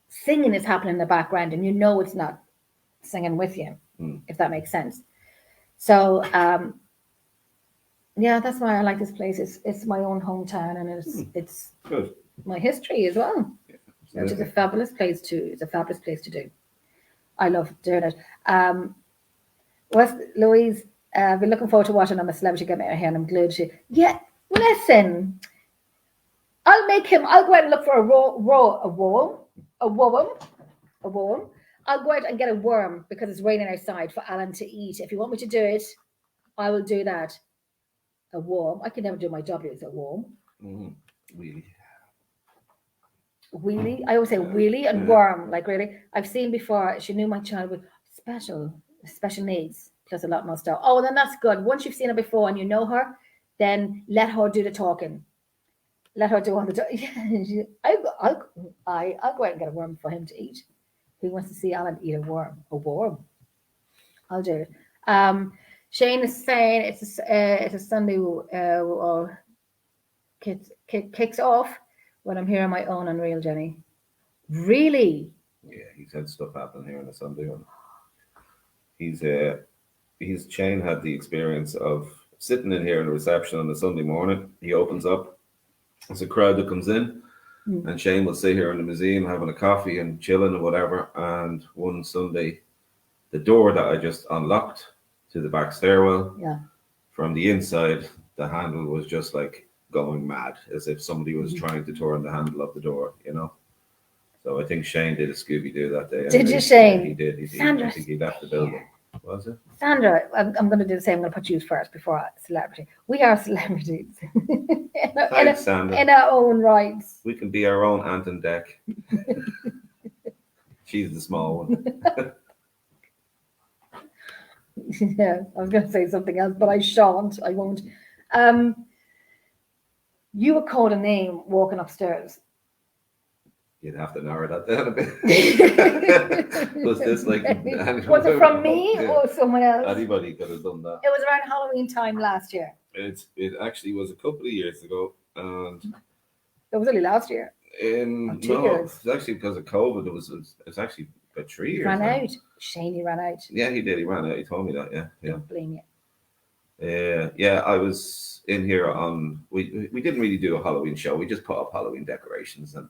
singing is happening in the background, and it's not singing with you, if that makes sense. So that's why I like this place. It's my own hometown, and it's good. My history as well, which is a fabulous place to do. I love doing it. Louise, I've been looking forward to watching I'm a Celebrity get my hair, and I'm glued to. Yeah, listen, I'll go out and look for a worm. I'll go out and get a worm because it's raining outside for Alan to eat. If you want me to do it, I will do that. A worm. I can never do my W as a worm. Wheelie. I always say wheelie and worm. Like, really, I've seen before. She knew my child with special needs plus a lot more stuff. Oh, then that's good. Once you've seen her before and you know her, then let her do the talking. Let her do all the talking. I'll go out and get a worm for him to eat. He wants to see Alan eat a worm. I'll do it. Shane is saying it's a Sunday or kicks off when I'm here on my own and real, Jenny. Really? Yeah, he's had stuff happen here on a Sunday. He's Shane had the experience of sitting in here in the reception on a Sunday morning. He opens up, there's a crowd that comes in, and Shane will sit here in the museum having a coffee and chilling or whatever. And one Sunday, the door that I just unlocked to the back stairwell, from the inside, the handle was just like going mad, as if somebody was trying to turn the handle of the door, you know. So I think Shane did a Scooby-Doo that day. Did you, Shane? He did. Sandra, I think he left the building. Was it? Sandra, I'm going to do the same. I'm going to put you first before celebrity. We are celebrities Thanks, Sandra. in our own rights. We can be our own Ant and Dec. She's the small one. Yeah, I was going to say something else, but I shan't. I won't. You were called a name walking upstairs. You'd have to narrow that down a bit. Was this like? Was it from me Yeah. or someone else? Anybody could have done that. It was around Halloween time last year. It actually was a couple of years ago, and It was only last year. no, 2 years. it's actually because of COVID. It's actually about 3 years. Ran now. out. Shane, he ran out. Yeah, he did. He ran out. He told me that. Yeah. Don't blame you. Yeah. I was in here on. We didn't really do a Halloween show. We just put up Halloween decorations, and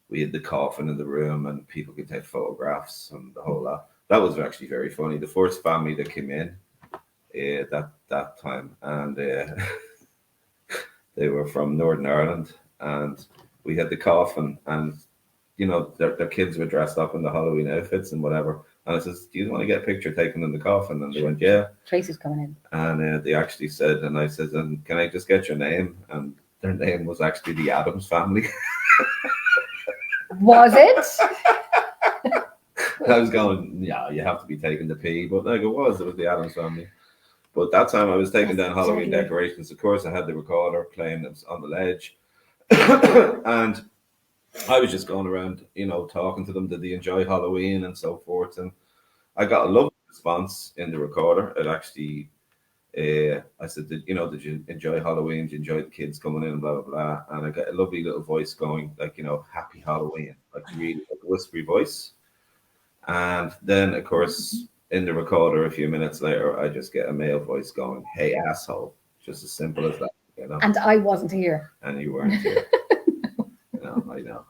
we had the coffin in the room, and people could take photographs and the whole lot. That was actually very funny. The first family that came in that time, and they were from Northern Ireland, and we had the coffin, and you know their kids were dressed up in the Halloween outfits and whatever. And I says, "Do you want to get a picture taken in the coffin?" And they went, "Yeah." Tracy's coming in. And they actually said, and I said, "And can I just get your name?" And their name was actually the Addams Family. Was it? I was going, yeah, you have to be taking the P, but like it was the Addams Family. But that time I was taking down Halloween decorations. Of course, I had the recorder playing on the ledge, and I was just going around, you know, talking to them. Did they enjoy Halloween and so forth? And I got a lovely response in the recorder. It actually, I said, did you enjoy Halloween? Did you enjoy the kids coming in and blah, blah, blah? And I got a lovely little voice going, like, you know, happy Halloween, like really like a whispery voice. And then, of course, in the recorder a few minutes later, I just get a male voice going, "Hey, asshole." Just as simple as that, you know. And I wasn't here. And you weren't here. No, I know.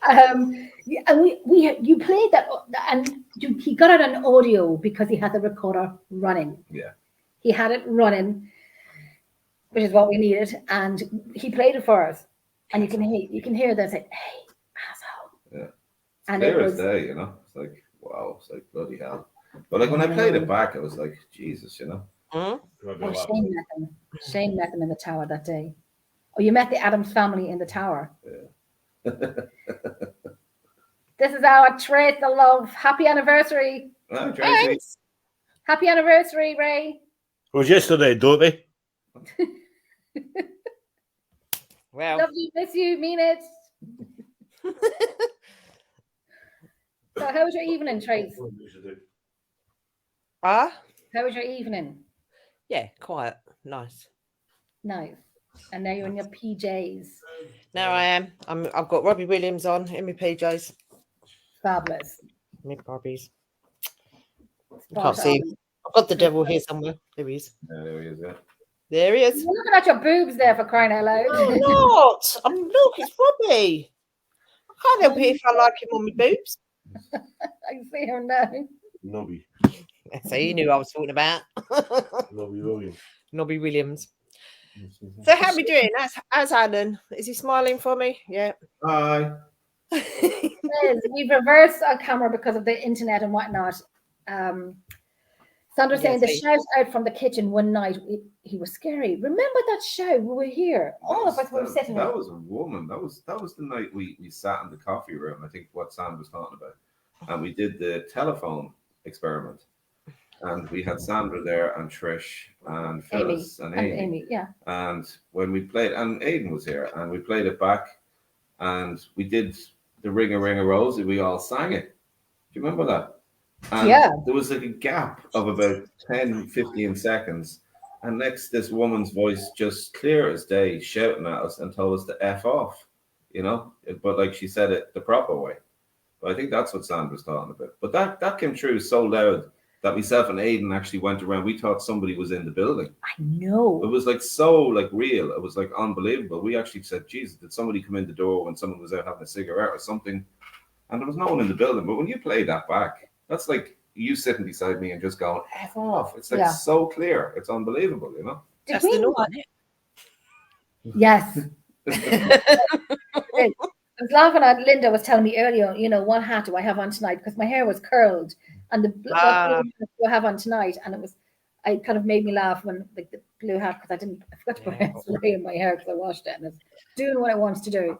And you played that, and he got it on audio because he had the recorder running. Yeah. He had it running, which is what we needed, and he played it for us. And you can hear them say, "Hey, asshole." Yeah. And Clear it as was day, you know. It's like, wow, it's like bloody hell. But like when I played it back, I was like, Jesus, you know. Oh, Shane met them in the tower that day. Oh, you met the Addams family in the tower. Yeah. This is our trait of love. Happy anniversary. Oh, Tracy. Thanks. Happy anniversary, Ray. It was yesterday, don't they? Well, Love you, miss you, mean it. So how was your evening, Trace? ah, How was your evening? yeah, quiet, nice. Nice. And now you're in your PJs. Now I am. I've got Robbie Williams on in my PJs. Fabulous. My Barbies. Spot Can't see on. him. I've got the devil here somewhere. There he is. Yeah, there he is, yeah. There he is. You're looking at your boobs there for crying out loud. I'm not. Look, it's Robbie. I can't help it if I like him on my boobs. I see him now. Nobby. So you knew I was talking about. Nobby Williams. Nobby Williams. So how are we doing? How's Alan? Is he smiling for me? Yeah. Hi. Yes, we've reversed our camera because of the internet and whatnot. Sandra's saying the shout out from the kitchen one night, he was scary. Remember that shout? We were here. All of us were sitting That there. was a woman. That was the night we sat in the coffee room. I think what Sam was talking about. And we did the telephone experiment. And we had Sandra there and Trish and Phyllis and Amy. Yeah. And when we played, and Aidan was here, and we played it back, and we did the Ring a Rosie. We all sang it. Do you remember that? And Yeah. there was like a gap of about 10, 15 seconds. And next, this woman's voice, just clear as day, shouting at us and told us to F off, you know? But like she said it the proper way. But I think that's what Sandra's talking about. But that came through so loud that myself and Aidan actually went around. We thought somebody was in the building. I know. It was like so like real. It was like unbelievable. We actually said, "Jesus, did somebody come in the door when someone was out having a cigarette or something?" And there was no one in the building. But when you play that back, that's like you sitting beside me and just going, "F off." It's like so clear. It's unbelievable, you know. Did That's we the norm. not? Yes. I was laughing at Linda was telling me earlier, you know, what hat do I have on tonight? Because my hair was curled and the blue hat I have on tonight. And it kind of made me laugh when like the blue hat, because I forgot to put spray in my hair because I washed it and it's doing what I wanted to do.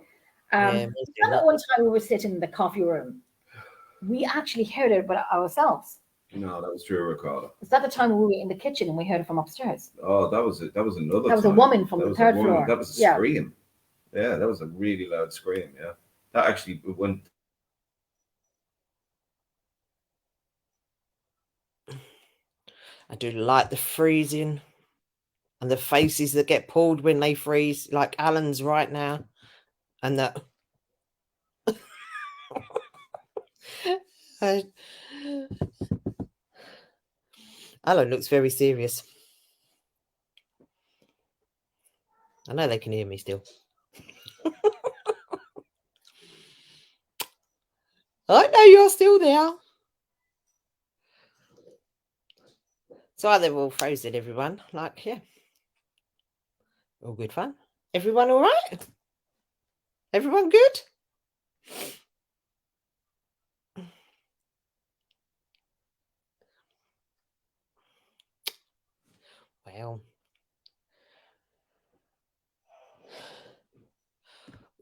That one time we were sitting in the coffee room, we actually heard it by ourselves. No, that was true, recall. Is that the time we were in the kitchen and we heard it from upstairs? Oh, that was it. That was another. That was a woman from the third floor. That was a scream. Yeah, that was a really loud scream. Yeah, that actually went. I do like the freezing and the faces that get pulled when they freeze, like Alan's right now, and that. Alan looks very serious. I know they can hear me still. I know you're still there. So they're all frozen, everyone. Like, yeah. All good fun. Everyone all right? Everyone good? Well.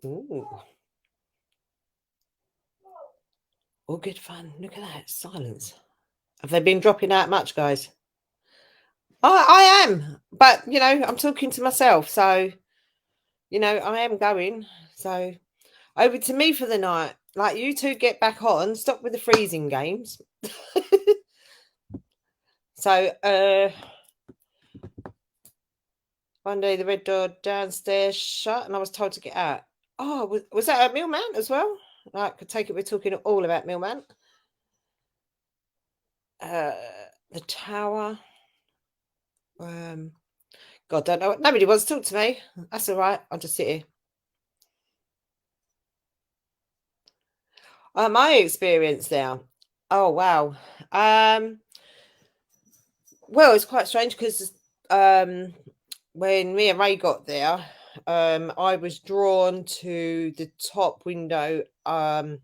Ooh. All good fun. Look at that. Silence. Have they been dropping out much, guys? I am. But, you know, I'm talking to myself. So, you know, I am going. So, over to me for the night. Like, you two get back on. Stop with the freezing games. So, one day the red door downstairs shut and I was told to get out. Oh, was that a Millman as well? I could take it we're talking all about Millman. The tower. God, don't know. Nobody wants to talk to me. That's all right. I'll just sit here. My experience there. Oh, wow. Well, it's quite strange because when me and Ray got there, I was drawn to the top window, the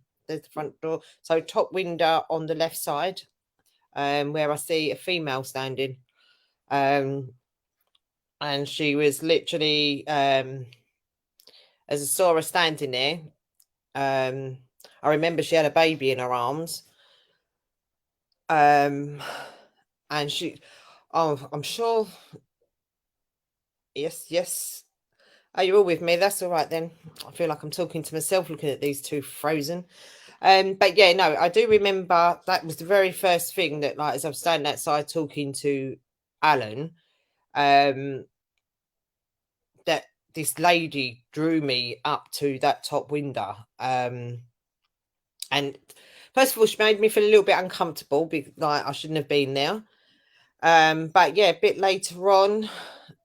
front door. So top window on the left side, where I see a female standing. And she was literally, as I saw her standing there, I remember she had a baby in her arms. And she, I'm sure. Yes. Are you all with me? That's all right then. I feel like I'm talking to myself looking at these two frozen. But yeah, no, I do remember that was the very first thing that, like, as I was standing outside talking to Alan, that this lady drew me up to that top window. And first of all, she made me feel a little bit uncomfortable because, like, I shouldn't have been there. But yeah, a bit later on.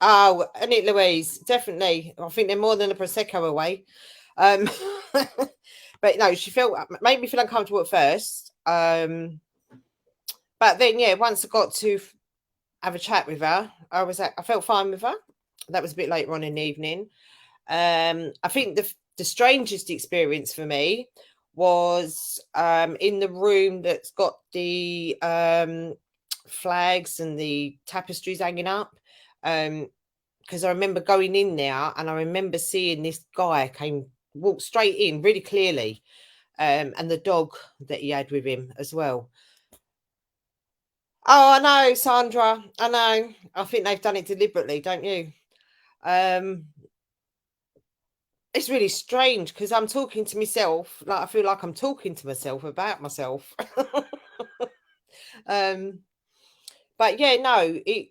Oh, Annette Louise, definitely. I think they're more than a Prosecco away. But no, made me feel uncomfortable at first. But then, yeah, once I got to have a chat with her, I felt fine with her. That was a bit later on in the evening. I think the strangest experience for me was in the room that's got the flags and the tapestries hanging up. Because I remember going in there and I remember seeing this guy walk straight in really clearly, and the dog that he had with him as well. Oh, I know, Sandra. I know. I think they've done it deliberately, don't you? It's really strange because I'm talking to myself. Like, I feel like I'm talking to myself about myself. But yeah, no, it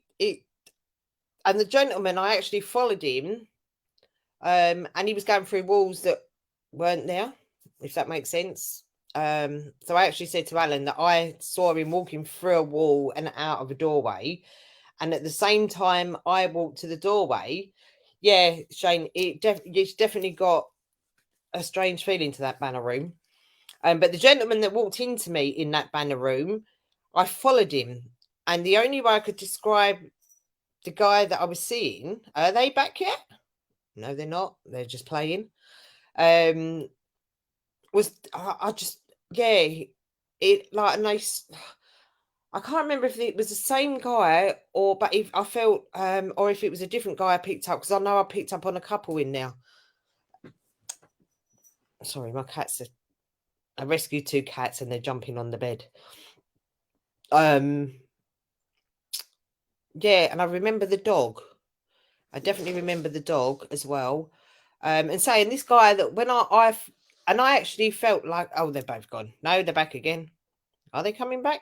and the gentleman, I actually followed him, and he was going through walls that weren't there, if that makes sense. So I actually said to Alan that I saw him walking through a wall and out of a doorway. And at the same time I walked to the doorway. Yeah, Shane, it's definitely got a strange feeling to that banner room. But the gentleman that walked into me in that banner room, I followed him. And the only way I could describe the guy that I was seeing, are they back yet? No, they're not. They're just playing. Was I just, yeah, it like a nice, I can't remember if it was the same guy or, but if I felt, or if it was a different guy I picked up, because I know I picked up on a couple in there. Sorry, my cats are, I rescued 2 cats and they're jumping on the bed. Yeah, and I remember the dog. I definitely remember the dog as well. And saying this guy that when I actually felt like, oh, they're both gone. No, they're back again. Are they coming back?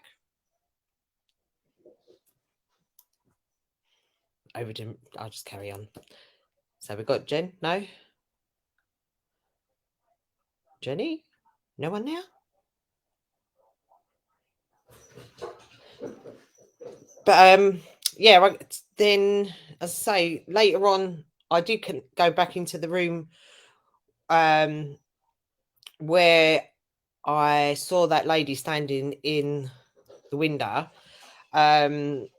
Over to, I'll just carry on. So we got Jen. No. Jenny? No one there? But yeah, then as I say, later on, I did go back into the room where I saw that lady standing in the window. And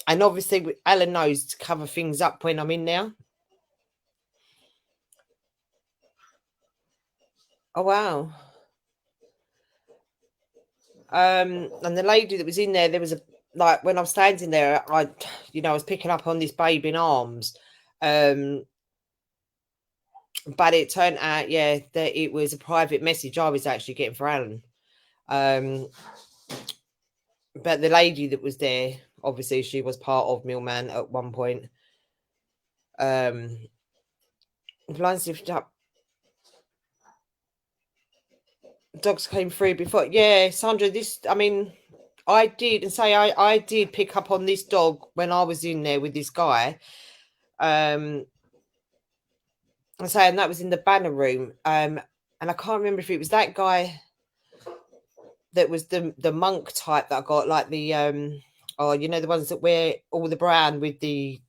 obviously Alan knows to cover things up when I'm in there. Oh, wow. And the lady that was in there was a, like, when I was standing there, I was picking up on this baby in arms. But it turned out, yeah, that it was a private message I was actually getting for Alan. But the lady that was there, obviously she was part of Millman at one point. Blinds lifted up. Dogs came through before. Yeah, Sandra, I mean, I did pick up on this dog when I was in there with this guy. And that was in the banner room. And I can't remember if it was that guy that was the monk type that I got, like the the ones that wear all the brown with the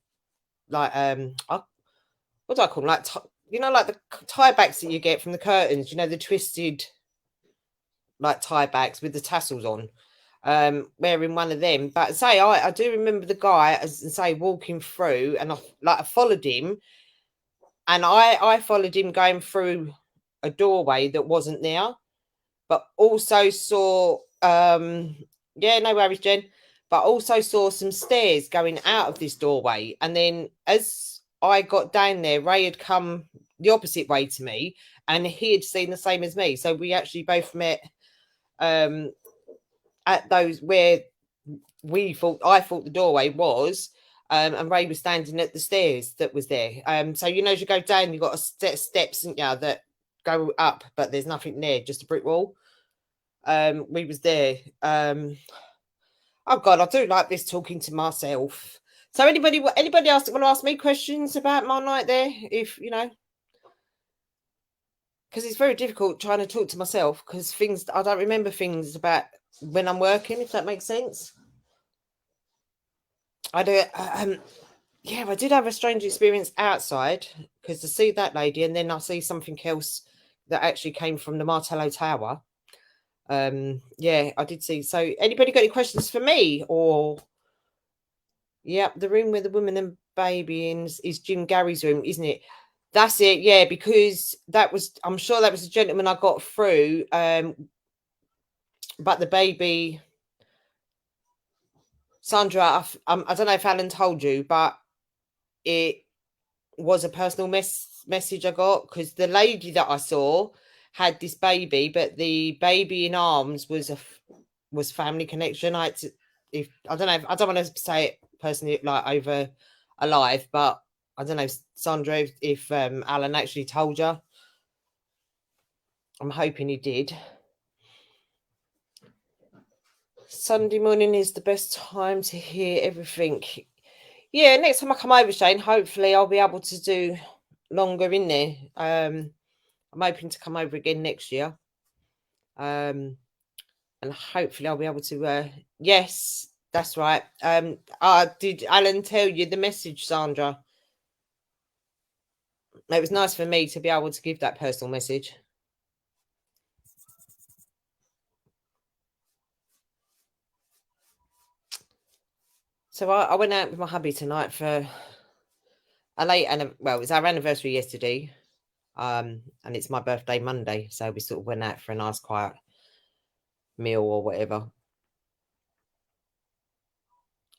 like what do I call them? Like like the tie backs that you get from the curtains, the twisted like tie backs with the tassels on. Wearing one of them. But I do remember the guy, as say, walking through, and I followed him, and I followed him going through a doorway that wasn't there, but also saw yeah, no worries, Jen, but also saw some stairs going out of this doorway. And then as I got down there, Ray had come the opposite way to me, and he had seen the same as me. So we actually both met at those where I thought the doorway was, and Ray was standing at the stairs that was there. So as you go down, you've got a set of steps, and that go up, but there's nothing there, just a brick wall. We was there. Oh God, I do like this talking to myself. So anybody else that want to ask me questions about my night there? If because it's very difficult trying to talk to myself, because I don't remember things about when I'm working, if that makes sense. I do. Yeah, I did have a strange experience outside, because to see that lady, and then I see something else that actually came from the Martello Tower. Yeah, I did see. So anybody got any questions for me? Or yeah, the room where the woman and baby is Jim Gary's room, isn't it? That's it. Yeah, because I'm sure that was the gentleman I got through. But the baby, Sandra, I don't know if Alan told you, but it was a personal message I got, because the lady that I saw had this baby, but the baby in arms was family connection. I don't want to say it personally, like over alive, but I don't know, Sandra, if Alan actually told you. I'm hoping he did. Sunday morning is the best time to hear everything. Yeah, next time I come over, Shane, hopefully I'll be able to do longer in there. I'm hoping to come over again next year. And hopefully I'll be able to. Yes, that's right. Did Alan tell you the message, Sandra? It was nice for me to be able to give that personal message. So I went out with my hubby tonight for a late, and well, it was our anniversary yesterday, and it's my birthday Monday, so we sort of went out for a nice quiet meal or whatever.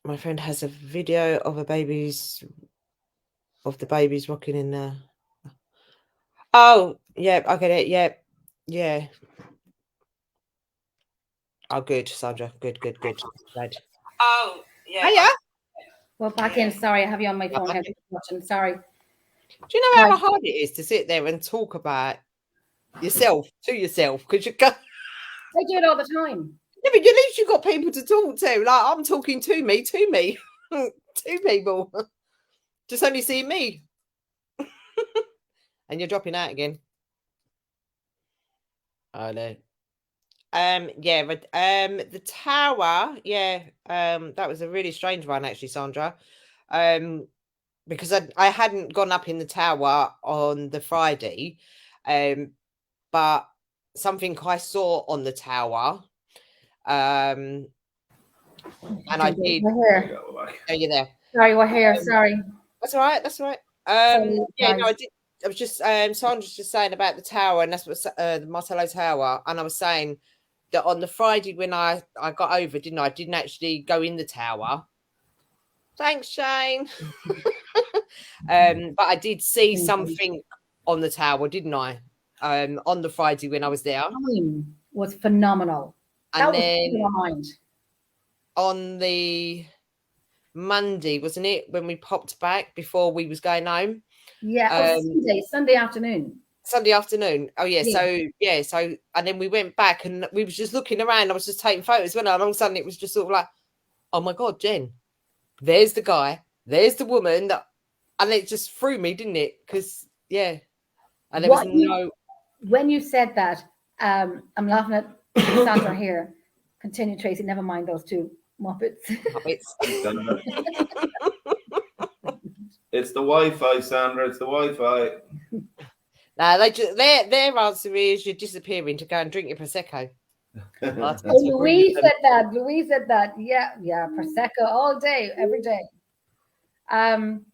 My friend has a video of the babies rocking in there. Oh, yeah, I get it. Yeah, yeah. Oh, good, Sandra. Good. Glad. Oh, yeah. Hiya. Well, back in. Sorry, I have you on my phone. Okay. I have you watching. Sorry. Do you know how hard it is to sit there and talk about yourself to yourself? Because you go. I do it all the time. Yeah, but at least you've got people to talk to. Like I'm talking to me, two people. Just only see me. And you're dropping out again. I know. Yeah, but the tower, yeah, that was a really strange one actually, Sandra. Because I hadn't gone up in the tower on the Friday, but something I saw on the tower, and I did. We're here. Are you there? Sorry, we're here. Sorry. That's all right. That's all right. Yeah, no, I did. I was just Sandra's just saying about the tower, and that's what the Martello Tower, and I was saying that on the Friday when I got over, didn't I? I didn't actually go in the tower. Thanks, Shane. But I did see something on the tower, didn't I? On the Friday when I was there. Time was phenomenal. And that then was my mind. On the Monday, wasn't it, when we popped back before we was going home? Yeah, Sunday afternoon. Sunday afternoon. Oh yeah. So and then we went back and we was just looking around. I was just taking photos when all of a sudden it was just sort of like, oh my God, Jen, there's the guy, there's the woman, and it just threw me, didn't it? Because yeah, and there was no. When you said that, I'm laughing at Sandra here. Continue, Tracy. Never mind those two Muppets. It's the Wi-Fi, Sandra. It's the Wi-Fi. Nah, their answer is you're disappearing to go and drink your prosecco. Louise said that. Louise said that. Yeah, prosecco all day, every day. I'm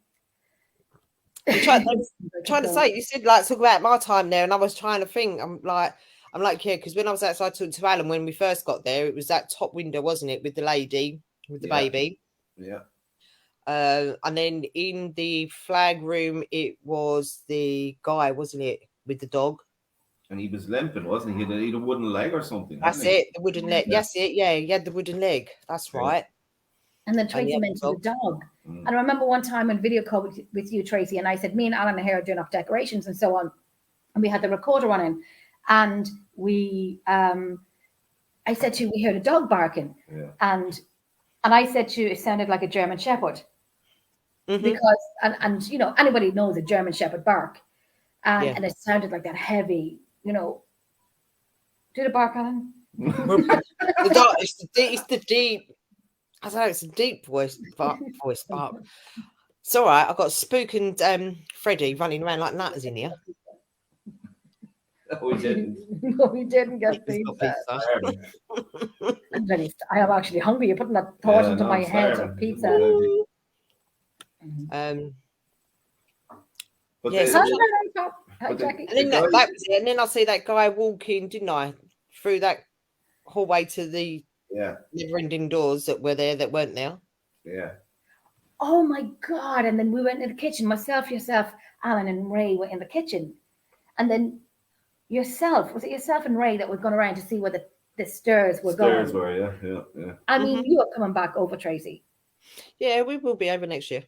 trying to say, you said like talk about my time there, and I was trying to think. I'm like, yeah, because when I was outside talking to Alan when we first got there, it was that top window, wasn't it, with the lady with the baby? Yeah. And then in the flag room, it was the guy, wasn't it, with the dog? And he was limping, wasn't he? He had a wooden leg or something. That's it, the wooden leg. Yeah. That's it, yeah. He had the wooden leg. That's right. And then Tracy mentioned the dog. And I remember one time on video call with you, Tracy, and I said, me and Alan are here doing up decorations and so on. And we had the recorder running. And I said to you, we heard a dog barking. Yeah. And I said to you, it sounded like a German Shepherd. Mm-hmm. Because, and you know, anybody knows a German Shepherd bark. And it sounded like that heavy, you know. Did it bark, Alan? The dog, it's the deep, I don't know, it's a deep voice bark. It's all right. I've got Spook and Freddie running around like nutters in here. No, we didn't. No, we didn't get pizza. I am actually hungry. You're putting that thought into my head of pizza. But yes. And then that was it. And then I see that guy walking, didn't I, through that hallway to the never-ending doors that were there that weren't there. Yeah. Oh my God! And then we went in the kitchen. Myself, yourself, Alan, and Ray were in the kitchen, and then was it yourself and Ray that were going around to see where the stairs were going? Stairs were, yeah. I mean, you are coming back over, Tracy. Yeah, we will be over next year.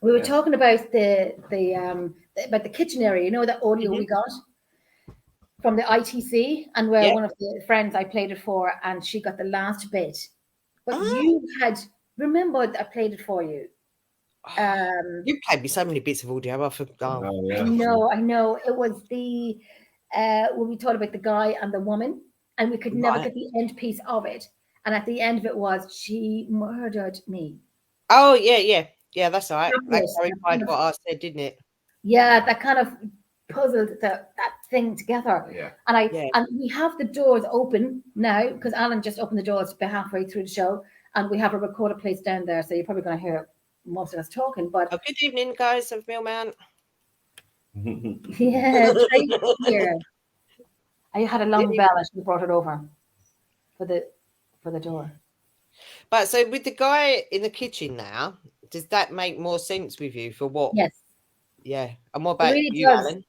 We were talking about the kitchen area. You know, that audio we got from the ITC, and where one of the friends I played it for, and she got the last bit. But you had remembered I played it for you. You played me so many bits of audio. I forgot. I know. It was the when we talked about the guy and the woman, and we could never Right. get the end piece of it. And at the end of it was, she murdered me. Oh yeah. That's all right. That That was- clarified what I said, didn't it? Yeah, that kind of puzzled that thing together. Yeah. And Yeah. and we have the doors open now because Alan just opened the doors about halfway through the show, and we have a recorder place down there, so you're probably going to hear most of us talking. But Oh, good evening, guys of Millman. yeah, Tracy's here. I had a long bell and she brought it over for the door. But so with the guy in the kitchen now, does that make more sense with you for what? Yes, Yeah. And what about really you, does. Alan?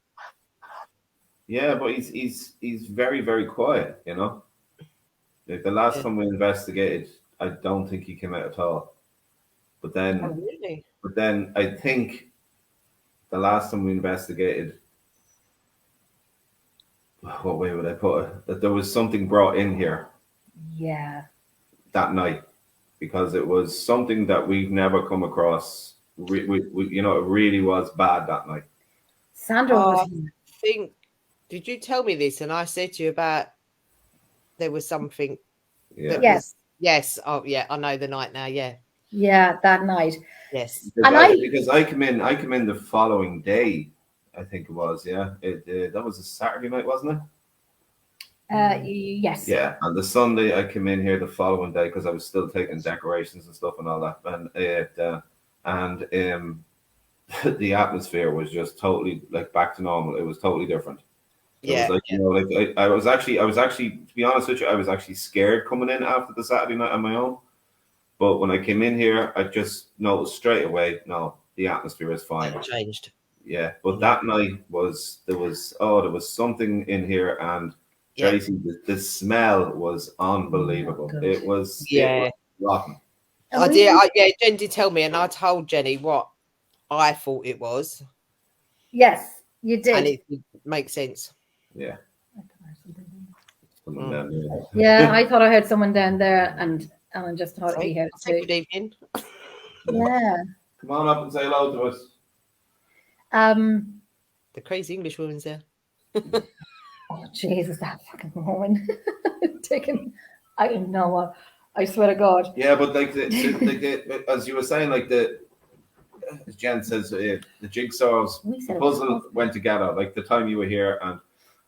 Yeah, but he's very, very quiet, you know. Like the last Yeah. time we investigated, I don't think he came out at all. But then Oh, really? I think the last time we investigated, what way would I put it? That there was something brought in here Yeah. that night because it was something that we've never come across. We you know, it really was bad that night. Sandra Oh, was here. Did you tell me this? And I said to you about there was something. Yeah. that Yes. was- yes. Oh, yeah. I know the night now. Yeah. Yeah, that night. Yes. Because I come in the following day, I think it was. Yeah, that was a Saturday night, wasn't it? Yes. Yeah, and the Sunday I came in here the following day because I was still taking decorations and stuff and all that, and the atmosphere was just totally like back to normal. It was totally different. It Yeah. was like, you know, like I was actually to be honest with you, I was actually scared coming in after the Saturday night on my own. But when I came in here, I just noticed straight away, no, the atmosphere is fine. It changed. Yeah, but that night there was something in here, and Yeah. Tracy, the smell was unbelievable. Oh, It was Yeah. rotten. And I we- did. Jen did tell me, and I told Jenny what I thought it was, Yes, you did. and it makes sense. Yeah. Mm. Yeah, I thought I heard someone down there, and Alan just thought he heard Say it good too. evening. Yeah. Come on up and say hello to us. The crazy English woman's there. Oh Jesus, that fucking woman taking. I don't know what. I swear to God. Yeah, but as you were saying, like as Jen says, the jigsaws, We the said it was puzzle went together. Like the time you were here, and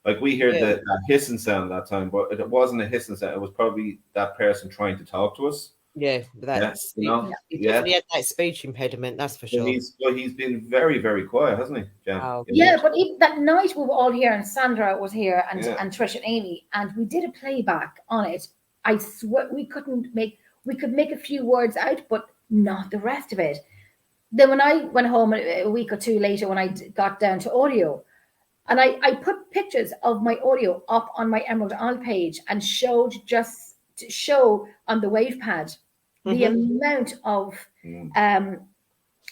like we heard Yeah. that hissing sound that time, but it wasn't a hissing sound. It was probably that person trying to talk to us. Yeah, that's you know, he yeah. definitely had that speech impediment. That's for So sure. he's been very, very quiet, hasn't he, Jen? Oh, Yeah, but even that night we were all here, and Sandra was here, and Yeah. and Trish and Amy, and we did a playback on it. I swear we could make a few words out, but not the rest of it. Then when I went home a week or two later, when I got down to audio, and I put pictures of my audio up on my Emerald Isle page and showed just to show on the WavePad the amount of Mm.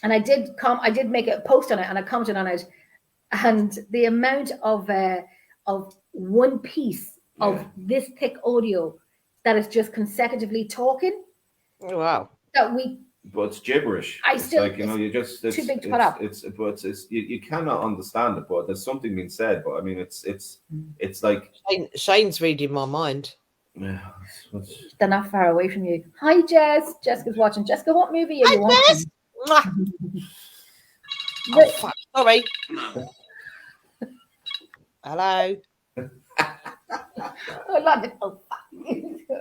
and I did make a post on it and I commented on it, and the amount of one piece of Yeah. this thick audio that is just consecutively talking Oh, wow. that we But it's gibberish. I It's still- like, you know, you just it's, too big to it's, put up. It's you cannot understand it, but there's something being said. But I mean, it's like Shane's reading my mind. yeah, they're not far away from you. Hi Jess. Jessica's watching. Jessica, what movie are you watching? Mwah. Oh, The- fuck. Sorry. Hello. Oh, London. Oh, fuck.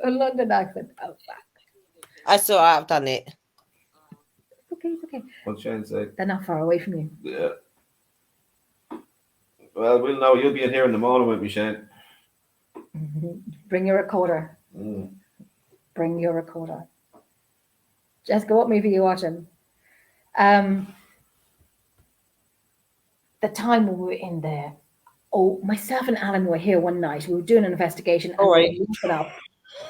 A London accent. Oh, fuck. That's all right. I've done it. Okay, it's okay. what's Shane say? They're not far away from you. Yeah. Well, we'll know. You'll be in here in the morning with me, Shane. Bring your recorder. Mm. Bring your recorder. Jessica, what movie are you watching? The time we were in there. Oh, myself and Alan were here one night. We were doing an investigation. And All right. we looked it up.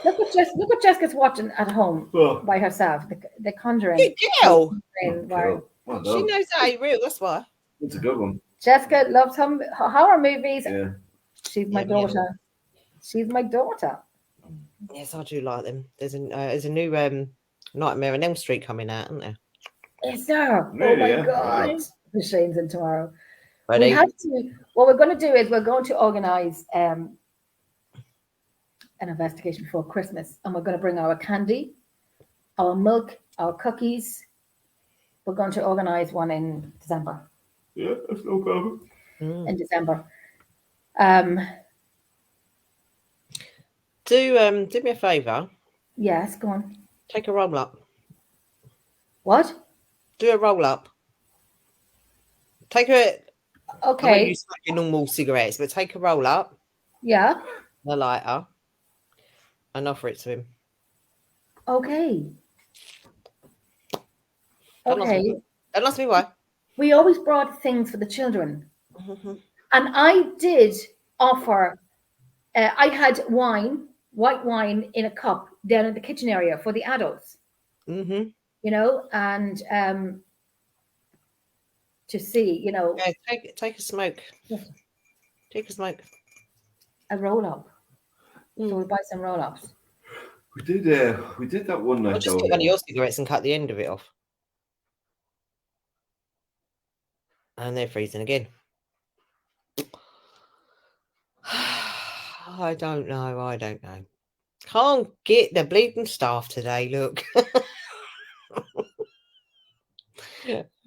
Look what Jessica's watching at home Oh, by herself. The Conjuring. Good girl. Wow. well She done. knows that ain't real. That's why. It's a good one. Jessica loves horror movies. Yeah. She's my Yeah, daughter. She's my daughter. Yes, I do like them. There's a new Nightmare on Elm Street coming out, isn't there? Is there? Really, Oh my yeah? God. Wow. The Shane's in tomorrow. Ready? We have to. What we're going to do is we're going to organise an investigation before Christmas, and we're going to bring our candy, our milk, our cookies. We're going to organize one in December. Yeah, that's no problem. Mm. In December. Do me a favour. Yes, go on. Take a roll up. What? Do a roll up. Take a. I know Okay. you smoke your normal cigarettes, but take a roll up, Yeah. a lighter, and offer it to him. Okay. Don't ask me- Okay. Don't ask me why. We always brought things for the children. Mhm. And I did offer, I had wine, white wine in a cup down in the kitchen area for the adults, Mhm. you know, and to see, you know, Yeah, take a smoke. Take a smoke. a roll up. Mm. So we buy some roll ups. We did that one night. I'll just though, get one of your cigarettes and cut the end of it off. And they're freezing again. I don't know. Can't get the bleeding staff today, look.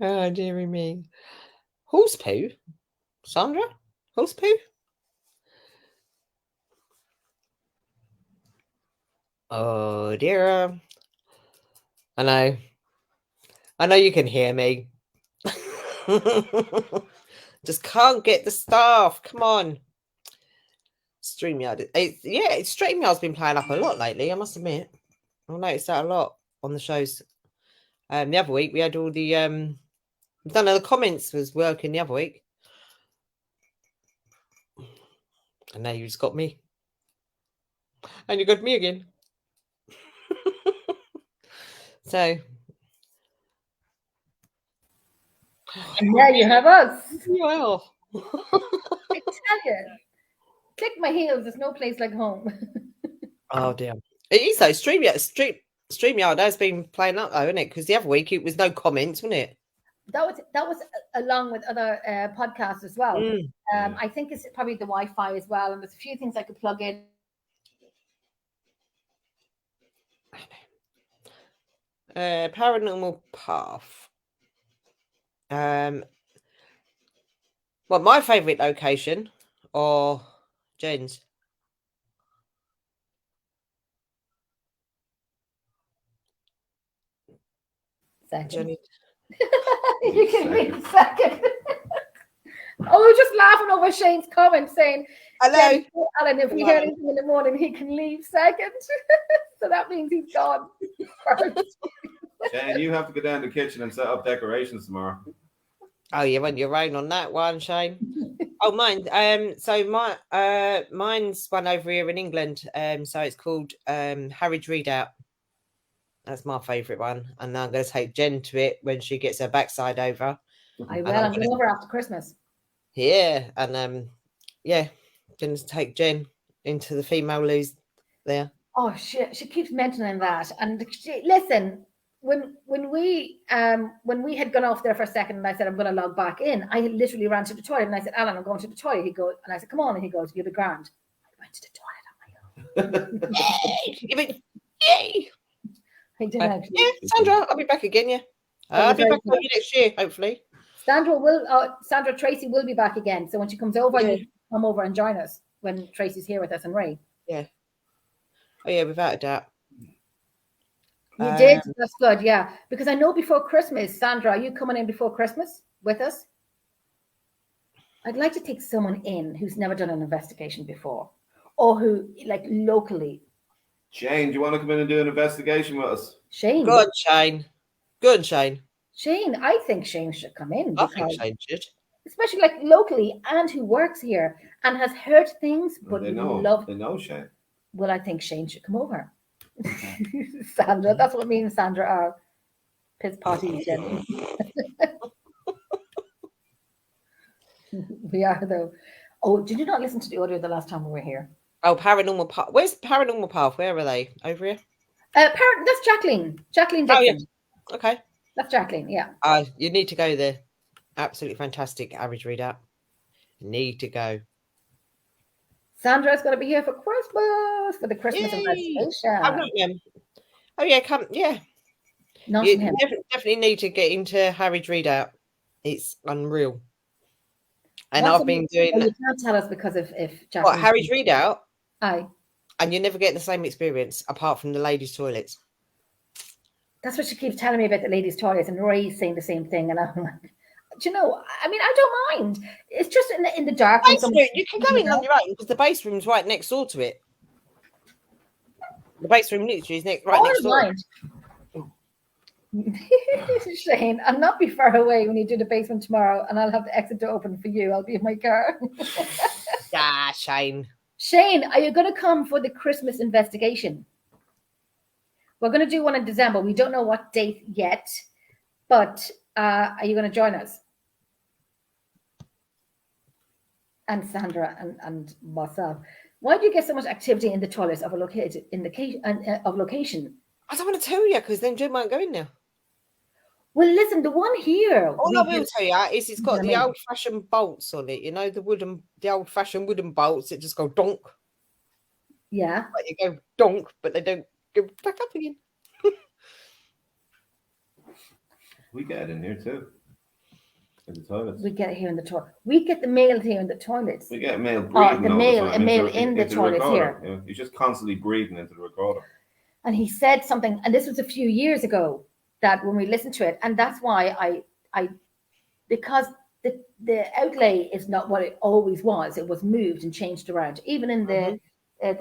Oh, dearie me. Horse poo? Sandra? Horse poo? Oh, dear. I know you can hear me. Just can't get the staff. Come on. StreamYard. StreamYard's been playing up a lot lately, I must admit. I've noticed that a lot on the shows. The other week we had all the I don't know, the comments was working the other week. And now you just got me. And you got me again. So And there you have us. well. I tell you, click my heels. There's no place like home. Oh dear. It is though. StreamYard has been playing up though, isn't it? Because the other week it was no comments, wasn't it? That was along with other podcasts as well. Mm. I think it's probably the Wi-Fi as well, and there's a few things I could plug in. Paranormal Path. Well, my favourite location or Jen's? Second. Jenny. You can read second. Oh, we're just laughing over Shane's comment saying, Hello. Alan, if we hear anything in the morning, he can leave second. So that means he's gone first. Shane, you have to go down to the kitchen and set up decorations tomorrow. Oh, you're on your own on that one, Shane. Oh, mine. So mine's one over here in England. So it's called Harwich Readout. That's my favourite one, and I'm going to take Jen to it when she gets her backside over. I will. I'm going over after Christmas. Yeah, and going to take Jen into the female loos there. Oh shit! She keeps mentioning that. And listen, when we had gone off there for a second, and I said I'm going to log back in, I literally ran to the toilet, and I said, Alan, I'm going to the toilet. He goes, and I said, come on, and he goes, you'll be grand. I went to the toilet on my own. Yay! Yay! I did actually. Yeah, Sandra, I'll be back again. Yeah, I'll be back next year, hopefully. Sandra Tracy will be back again. So when she comes over, Yeah. you come over and join us when Tracy's here with us and Ray. Yeah. Oh yeah, without a doubt. You did? That's good, yeah. Because I know before Christmas, Sandra, are you coming in before Christmas with us? I'd like to take someone in who's never done an investigation before, or who, like, locally. Shane, do you want to come in and do an investigation with us? Shane. Good, Shane. Good, Shane. Shane, I think Shane should come in. I think Shane should. Especially like locally, and who works here and has heard things, but They know Shane. Well, I think Shane should come over. Sandra, that's what me and Sandra are. Piss potty. We are though. Oh, did you not listen to the audio the last time we were here? Oh, Paranormal Path. Where's Paranormal Path? Where are they? Over here? That's Jacqueline. Jacqueline Dixon. Oh, yeah. Okay. That's Jacqueline, yeah. You need to go there. Absolutely fantastic average readout. Need to go. Sandra's going to be here for Christmas, for the Christmas Yay! investigation. I'm not them. Oh yeah, come yeah. Not You him. definitely need to get into Harry's readout. It's unreal. And What's I've been doing you can't tell us because of if Jack. what Harry's readout, Aye. and you never get the same experience apart from the ladies' toilets. That's what she keeps telling me about the ladies' toilets, and Roy's saying the same thing. And I'm like, do you know? I mean, I don't mind. It's just in the dark. When Basement, you can go in on your own because the base room's right next door to it. The base room literally is right next door. Mind. Shane, I'll not be far away when you do the basement tomorrow, and I'll have the exit door open for you. I'll be in my car. Ah, Shane. Shane, are you going to come for the Christmas investigation? We're going to do one in December. We don't know what date yet, but are you going to join us? And Sandra and myself. Why do you get so much activity in the toilets of a location location? I don't want to tell you because then Jim won't go in there. Well, listen, the one here. All I will tell you is it's got the old-fashioned bolts on it. You know, the old-fashioned wooden bolts that just go donk. Yeah. Like you go donk, but they don't go back up again. We get it in here too. In the toilets. We get it here in the toilet. We get the mail here in the toilets. We get mail Oh, breathing. the all mail, time a mail into in the into toilets recorder. here. Yeah, you're just constantly breathing into the recorder. And he said something, and this was a few years ago, that when we listened to it, and that's why I because the outlay is not what it always was. It was moved and changed around, even in the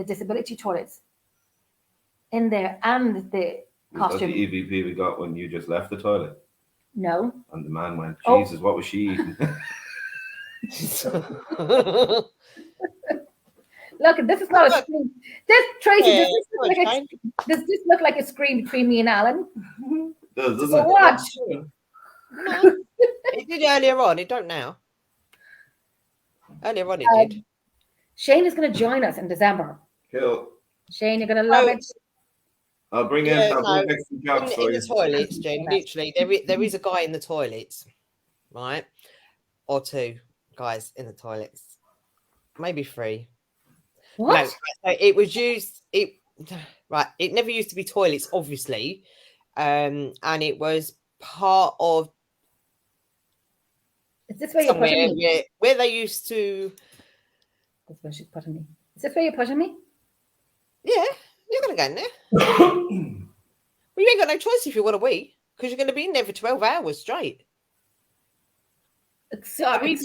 disability toilets, in there, and the Was that costume. the EVP we got when you just left the toilet? No. And the man went, Oh. Jesus, what was she eating? Look, this is not a screen. This Tracy, Yeah, does this look like a screen between me and Alan? Doesn't So it? what? No, it did earlier on. It don't now. Earlier on, it did. Shane is going to join us in December. Cool. Shane, you're going to love Oh, it. I'll bring Yeah, I'll no. bring extra jobs for In you. the toilets, Jen, literally, there is a guy in the toilets, right? Or two guys in the toilets, maybe three. What? No, so it was used. It never used to be toilets, obviously, and it was part of Is this where you're somewhere putting me? where they used to. That's where she's putting me. Is this where you're putting me? Yeah, you're gonna go in there. Well, you ain't got no choice if you want to wee, because you're going to be in there for 12 hours straight. Sorry, we do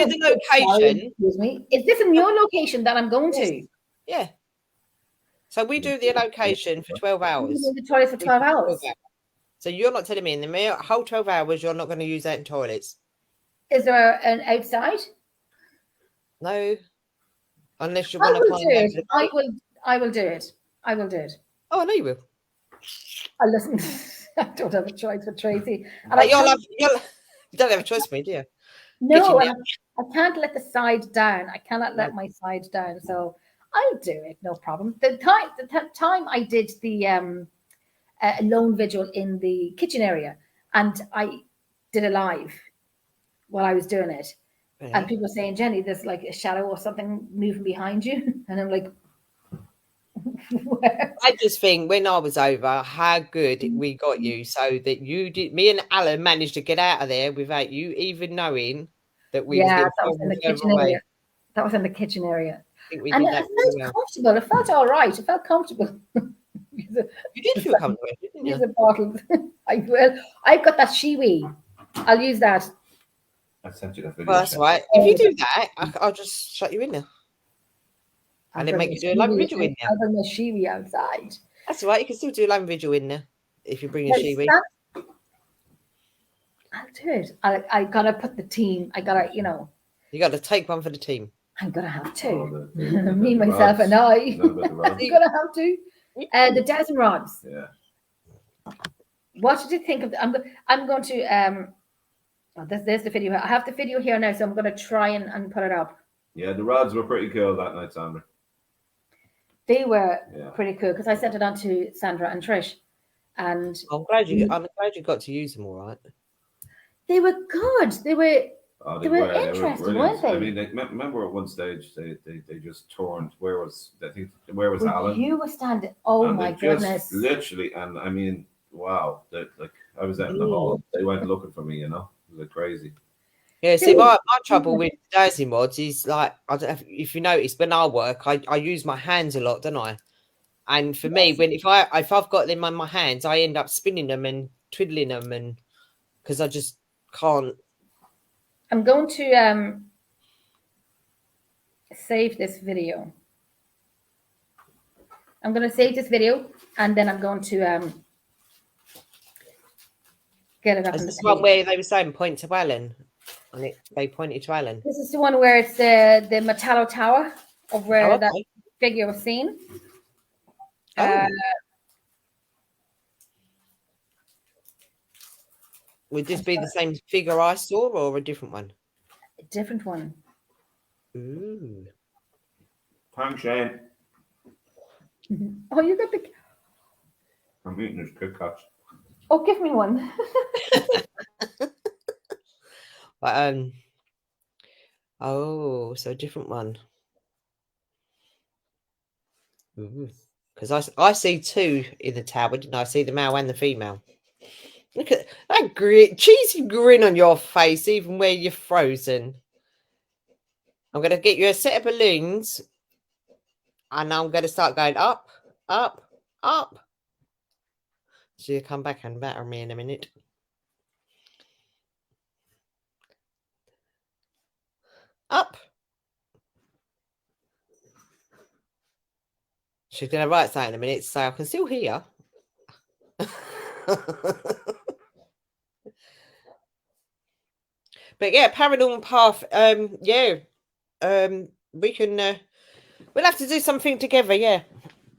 the location. Excuse me. Is this in your location that I'm going to? Yeah. So we do the location for 12 hours. In the toilet for 12 hours. So you're not telling me in the whole 12 hours you're not going to use that in toilets? Is there an outside? No. Unless you I want to will do find it. out. I will do it. I will do it. Oh, I know you will. I listen. I don't have a choice with Tracy. And But I you don't have a choice, me, do you? no, kitchen, I can't let the side down. I cannot let my side down. So I'll do it. No problem. The time I did the lone vigil in the kitchen area, and I did a live while I was doing it. Yeah. And people were saying, Jenny, there's like a shadow or something moving behind you. And I'm like, where? I just think when I was over, how good we got you so that you did. Me and Alan managed to get out of there without you even knowing that we. Yeah, that was in the kitchen area. That was in the kitchen area. I think we And did it that felt really well. comfortable. It felt all right. It felt comfortable. You did feel comfortable, didn't Use you? a bottle. I will. I've got that Shiwi. I'll use that. I sent you that video. Well, that's right. If you do that, I'll just shut you in there. I'll And then bring make my you do a live Shiwi- vigil in there. I'll bring my Shiwi outside. That's right. You can still do a live vigil in there if you bring your Yes, shiwi. I'll do it. I gotta put the team. I gotta, You got to take one for the team. I'm gonna have to. Oh, Me, myself, and I. No, about the rods. I'm gonna have to. The dozen rods. Yeah. What did you think of? I'm going to. There's the video. I have the video here now, so I'm going to try and put it up. Yeah, the rods were pretty cool that night, Sandra. They were Yeah. pretty cool because I sent it on to Sandra and Trish, and I'm glad you got to use them all right. they were good. They were Oh, They were interesting, brilliant. weren't they? I mean, remember at one stage they just turned. Where was Well, Alan? you were standing. Oh And my they just goodness! literally, and I mean, wow! Like I was out in the hall. They went looking for me. It was like crazy. Yeah, see, my trouble with Daisy mods is like, I don't know if you notice, when I work, I use my hands a lot, don't I? And for me, if I've got them on my hands, I end up spinning them and twiddling them, and because I just can't. I'm going to save this video. I'm going to save this video, and then I'm going to get it up. Is on this the one page. where they were saying point to Alan, and they pointed to Alan? This is the one where it's the Metallo Tower of where Oh, that okay. figure was seen. Oh. Would this be the same figure I saw, or a different one? A different one. Ooh. Thanks, Shane. Oh, you got the. I'm eating his Kit Kats. Oh, give me one. But oh, so a different one. Because I see two in the tower, didn't I? I see the male and the female. Look at that cheesy grin on your face, even where you're frozen. I'm going to get you a set of balloons, and I'm going to start going up, up, up. So you come back and batter me in a minute. Up. She's going to write something in a minute, so I can still hear. But yeah, Paranormal Path. We can. We'll have to do something together. Yeah,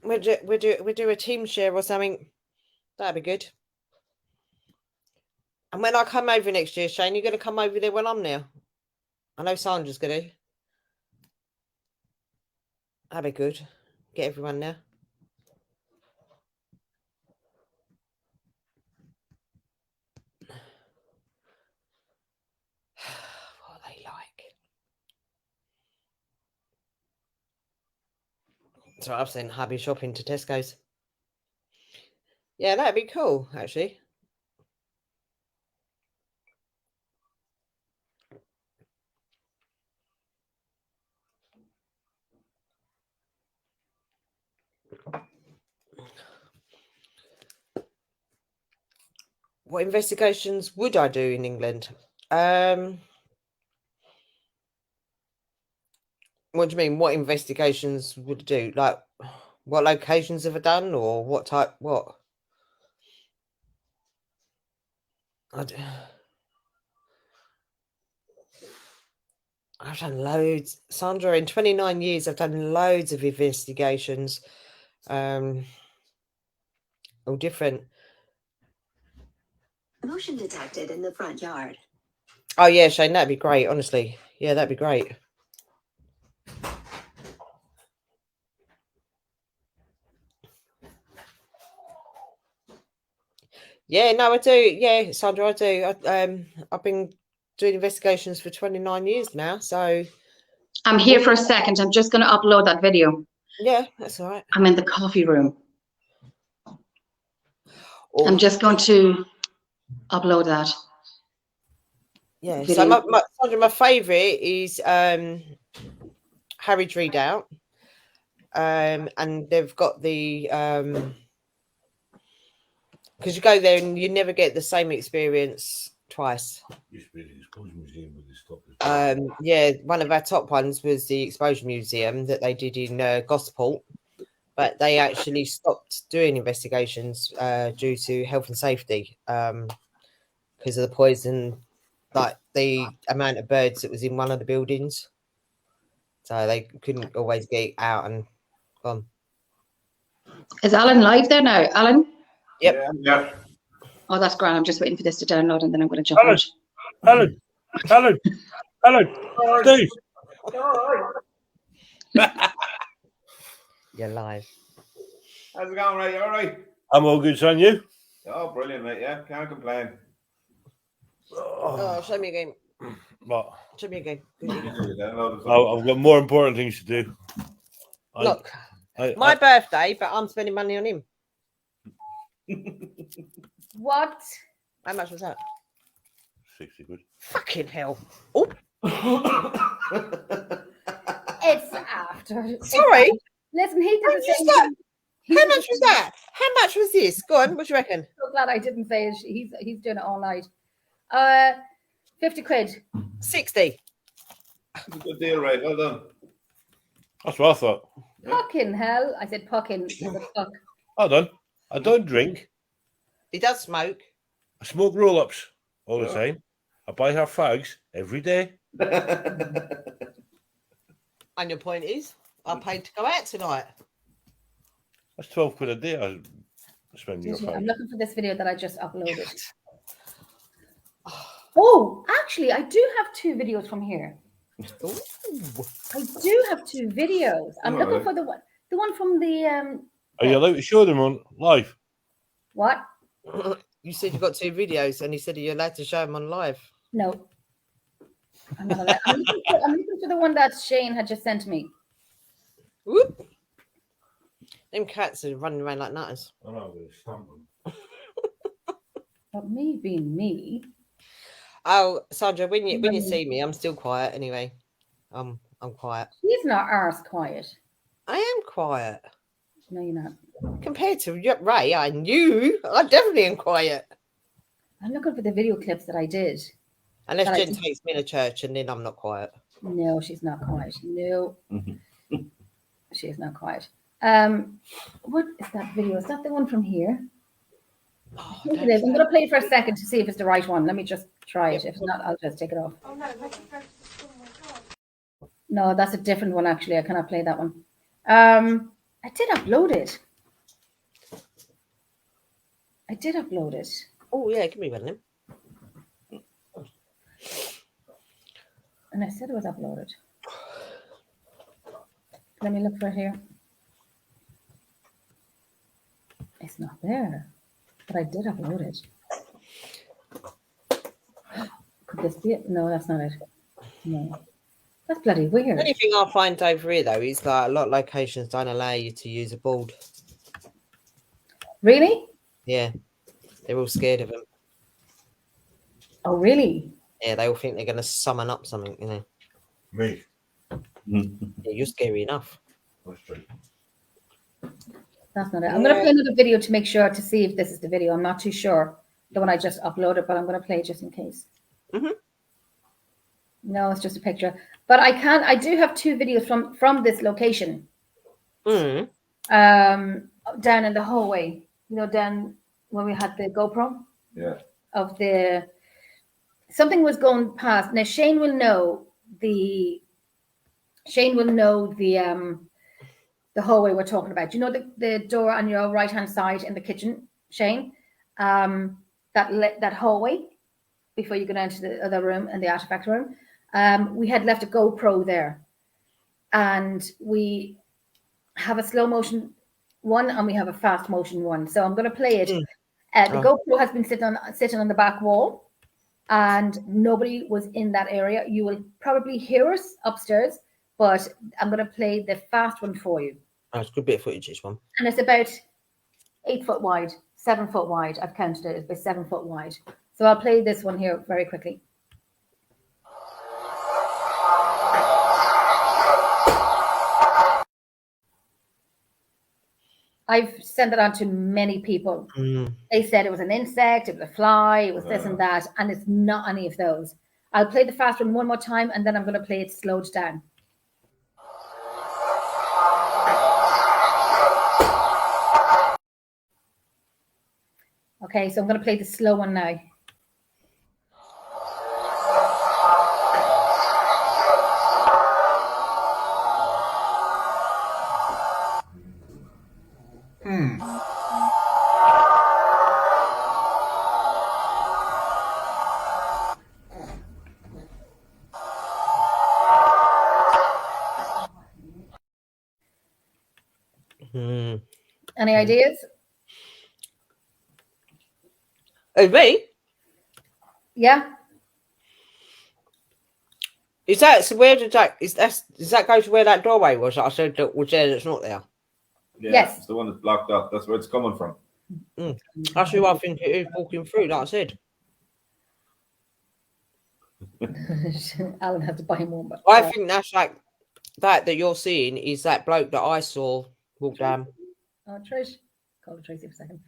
we'll do a team share or something. That'd be good. And when I come over next year, Shane, you're going to come over there when I'm there. I know Sandra's going to. That'd be good. Get everyone there. What are they like? So I've seen hubby shopping to Tesco's. Yeah, that'd be cool, actually. What investigations would I do in England? What do you mean? What investigations would I do? Like, what locations have I done, or what type? What? I've done loads, Sandra. In 29 years, I've done loads of investigations. All different. Motion detected in the front yard. Oh yeah, Shane, that'd be great. Honestly, yeah, that'd be great. Yeah, no, I do. Yeah, Sandra, I do. I've been doing investigations for 29 years now, so I'm here for a second. I'm just going to upload that video. yeah, that's all right. I'm in the coffee room. Or, I'm just going to upload that. yeah. video. So Sandra, my favourite is Harry Readout, and they've got the because you go there and you never get the same experience twice. Yeah, one of our top ones was the Exposure Museum that they did in Gosport, but they actually stopped doing investigations due to health and safety because of the poison, like the amount of birds that was in one of the buildings. So they couldn't always get out and gone. Is Alan live there now? Alan? Yep. Yeah. Oh, that's grand. I'm just waiting for this to download and then I'm going to jump Alan. out. Alan, Steve. You're live. How's it going, Ray? You all right? I'm all good, son. You? Oh, brilliant, mate. Yeah, can't complain. Oh, show me again. But Should be a good. I've got more important things to do. Look, I, my birthday, but I'm spending money on him. What? How much was that? 60 quid. Fucking hell. Oh, It's after. sorry. Listen, he did How the you same start- thing. He How did the much was same- that? How much was this? Go on. What do you reckon? So glad I didn't say it. He's doing it all night. 50 quid. 60. It's a good deal, right? Well done. That's what I thought. Fucking hell. I said pucking. What the fuck? Hold on. I don't drink. He does smoke. I smoke roll-ups all the Yeah. time. I buy her fags every day. And your point is, I paid to go out tonight. That's 12 quid a day I spend your Did you? I'm fags. looking for this video that I just uploaded. Oh, actually, I do have 2 videos from here. Ooh. I do have 2 videos. I'm looking Alright. for the one from the Are you allowed to show them on live? what? You said you got 2 videos, and he said you're allowed to show them on live. No. I'm not allowed. I'm looking for the one that Shane had just sent me. Whoop. Them cats are running around like nutters. I know, I'm going to stamp them. But me being me. Oh, Sandra, when you see me, I'm still quiet anyway. I'm quiet. He's not arse quiet. I am quiet. No, you're not. Compared to Ray, I definitely am quiet. I'm looking for the video clips that I did. Unless But I Jen takes me to church, and then I'm not quiet. No, she's not quiet. No, Mhm. she is not quiet. What is that video? Is that the one from here? Oh, I think it is. I'm going to play it for a second to see if it's the right one. Let me just try it. If it's not, I'll just take it off. No, that's a different one, actually. I cannot play that one. I did upload it. Oh, yeah, give me one then. And I said it was uploaded. Let me look for it here. It's not there. But I did upload it. Could this be it? No, that's not it. No. That's bloody The weird. only thing I find over here, though, is like a lot of locations don't allow you to use a board. Really? Yeah. They're all scared of them. Oh, really? Yeah, they all think they're going to summon up something, you know. Me. Yeah, you're scary enough. That's true. That's not it. I'm going to play another video to make sure to see if this is the video. I'm not too sure. The one I just uploaded, but I'm going to play it just in case. Mhm. No, it's just a picture. But I do have 2 videos from this location. Mm. Down in the hallway, down when we had the GoPro Yeah. of something was going past. Now Shane will know the hallway we're talking about. You know the door on your right hand side in the kitchen, Shane? That hallway before you go down to the other room in the artifact room. We had left a GoPro there, and we have a slow motion one and we have a fast motion one. So I'm going to play it. The GoPro has been sitting on the back wall, and nobody was in that area. You will probably hear us upstairs, but I'm going to play the fast one for you. Oh, it's a good bit of footage, this one. And it's about 8 foot wide, 7 foot wide. I've counted it. It's about 7 foot wide. So I'll play this one here very quickly. I've sent it on to many people. Mm. They said it was an insect, it was a fly, it was this and that, and it's not any of those. I'll play the fast one more time, and then I'm going to play it slowed down. Okay, so I'm going to play the slow one now. Mm. Any ideas? Oh, me? Yeah? Is that so? Where did that does that go to where that doorway was? That I said that was there. That's not there. Yeah, Yes. it's the one that's blocked up. That's where it's coming from. That's who I think it is walking through. Like I said, Alan had to buy him one, but I think that's like that you're seeing is that bloke that I saw walk down. Trish, call Tracy for a second.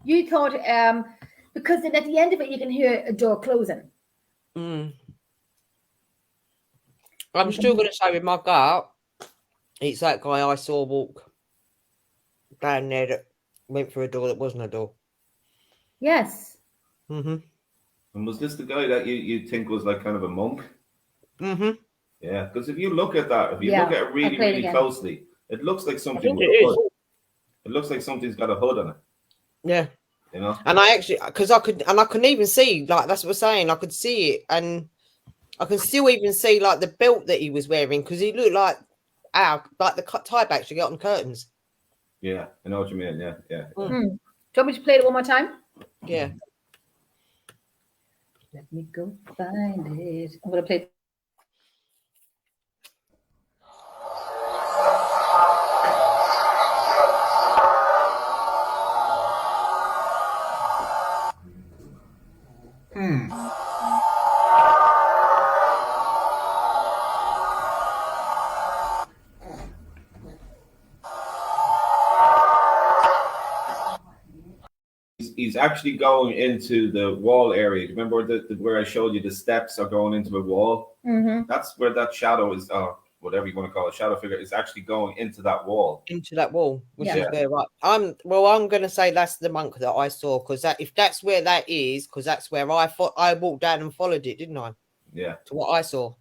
You thought because then at the end of it you can hear a door closing. I'm still going to say with my gut, it's that guy I saw walk down there that went through a door that wasn't a door. Yes. And was this the guy that you think was like kind of a monk? Yeah, because if you look at that, if you look at it really, really closely, it looks like something with a hood. It looks like something's got a hood on it. Yeah. You know? And I actually, because I couldn't even see, like, that's what I'm saying, I could see it, and I can still even see, like, the belt that he was wearing, because he looked like the tie backs you get on curtains. Yeah, I know what you mean. Yeah. Do you want me to play it one more time? Yeah. Let me go find it. I'm going to play. He's actually going into the wall area. Remember where I showed you the steps are going into a wall? That's where that shadow is, whatever you want to call it, shadow figure is actually going into that wall. Into that wall, which Yeah. is where I'm going to say that's the monk that I saw, because if that's where that is, because that's where I walked down and followed it, didn't I? Yeah. To what I saw.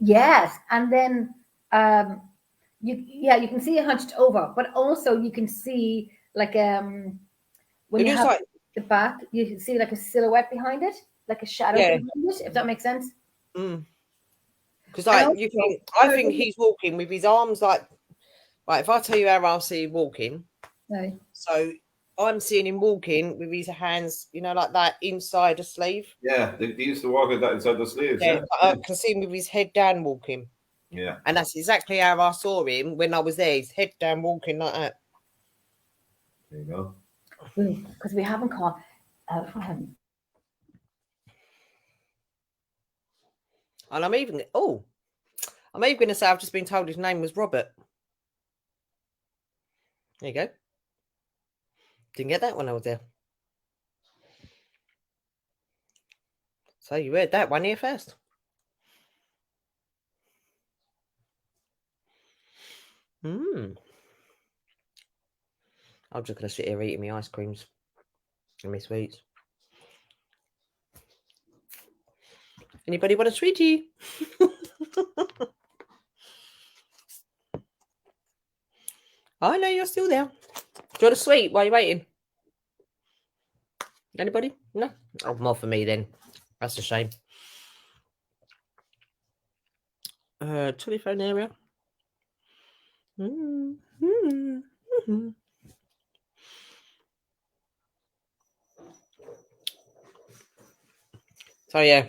Yes, and then you can see it hunched over, but also you can see like when It you is have like- the back, you can see like a silhouette behind it, like a shadow behind it, if that makes sense. Because I think he's walking with his arms like if I tell you how I see him walking, No. so I'm seeing him walking with his hands, like that inside a sleeve. Yeah, they used to walk with that inside the sleeves. Yeah, I can see him with his head down walking. Yeah. And that's exactly how I saw him when I was there. His head down walking like that. There you go. Because we haven't caught. And I'm even going to say I've just been told his name was Robert. There you go. Didn't get that when I was there. So you heard that one here first. I'm just going to sit here eating my ice creams and my sweets. Anybody want a sweetie? I know you're still there. Do you want a sweet while you're waiting? Anybody? No? Oh, more for me then. That's a shame. Telephone area. So yeah,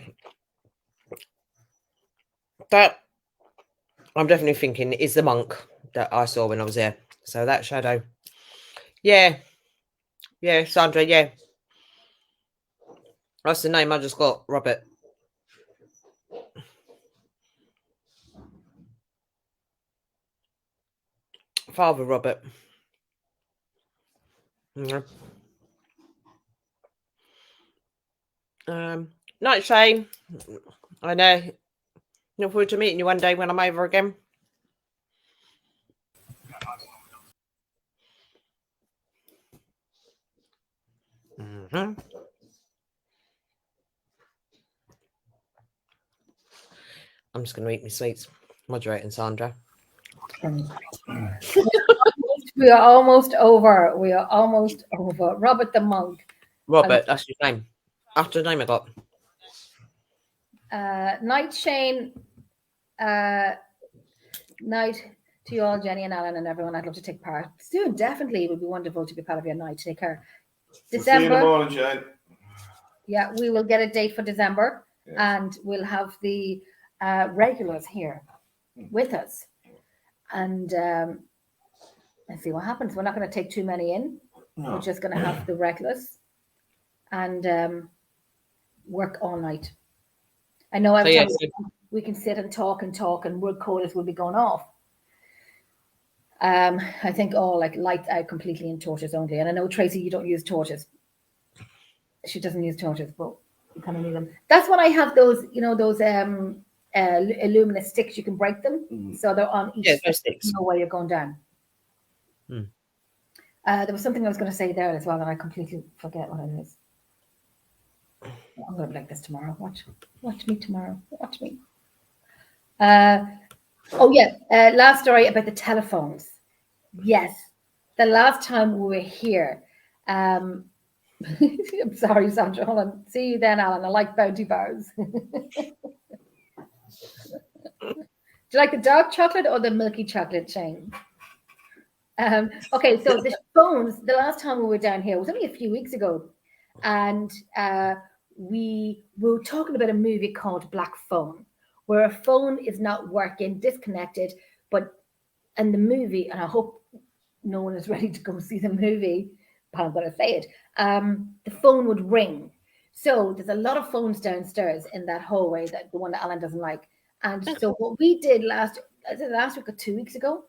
that I'm definitely thinking is the monk that I saw when I was there. So that shadow, yeah, Sandra, yeah, that's the name I just got, Robert. Father Robert. Night, Shane. I know. Look forward to meeting you one day when I'm over again. I'm just going to eat my sweets. Moderating Sandra. We are almost over. Robert the monk. Robert, that's his name. After the name I got. Night, Shane. Night to you all, Jenny and Alan and everyone. I'd love to take part. Soon, definitely, it would be wonderful to be part of your night. Take care. We'll see you in the December. morning, Shane. Yeah, we will get a date for December. and we'll have the regulars here with us, and see what happens. We're not going to take too many in. No. We're just going to have the regulars and work all night. I know every time we can sit and talk, and word coders will be going off. I think all like lights out completely in torches only. And I know, Tracy, you don't use torches. She doesn't use torches, but you kind of need them. That's when I have those, those luminous sticks. You can break them, so they're on each stick. You know where you're going down. There was something I was going to say there as well, and I completely forget what it is. I'm going to be like this tomorrow. Watch me tomorrow. Watch me. Last story about the telephones. Yes, the last time we were here. I'm sorry, Sandra. Hold on. See you then, Alan. I like bounty bars. Do you like the dark chocolate or the milky chocolate, Shane? Okay, so the phones, the last time we were down here was only a few weeks ago. And we were talking about a movie called Black Phone, where a phone is not working, disconnected, and the movie, and I hope no one is ready to go see the movie, but I'm going to say it, the phone would ring. So there's a lot of phones downstairs in that hallway, the one that Alan doesn't like. And so what we did last week or 2 weeks ago,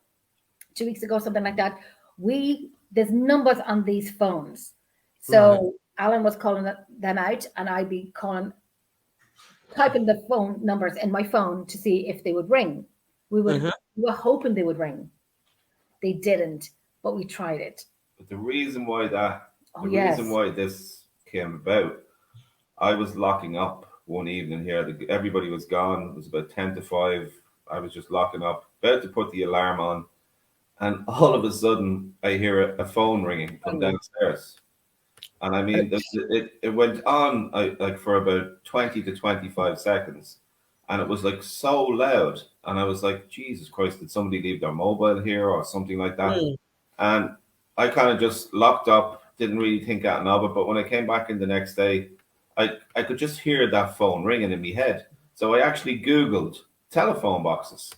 something like that, there's numbers on these phones. So Alan was calling them out, and I'd be typing the phone numbers in my phone to see if they would ring. We were hoping they would ring. They didn't, but we tried it. But the reason why this came about, I was locking up one evening here. Everybody was gone. It was about 10 to 5. I was just locking up, about to put the alarm on, and all of a sudden I hear a phone ringing from downstairs. And I mean, it went on like for about 20 to 25 seconds. And it was like so loud. And I was like, Jesus Christ, did somebody leave their mobile here or something like that? And I kind of just locked up, didn't really think out of it. But when I came back in the next day, I could just hear that phone ringing in my head. So I actually Googled telephone boxes,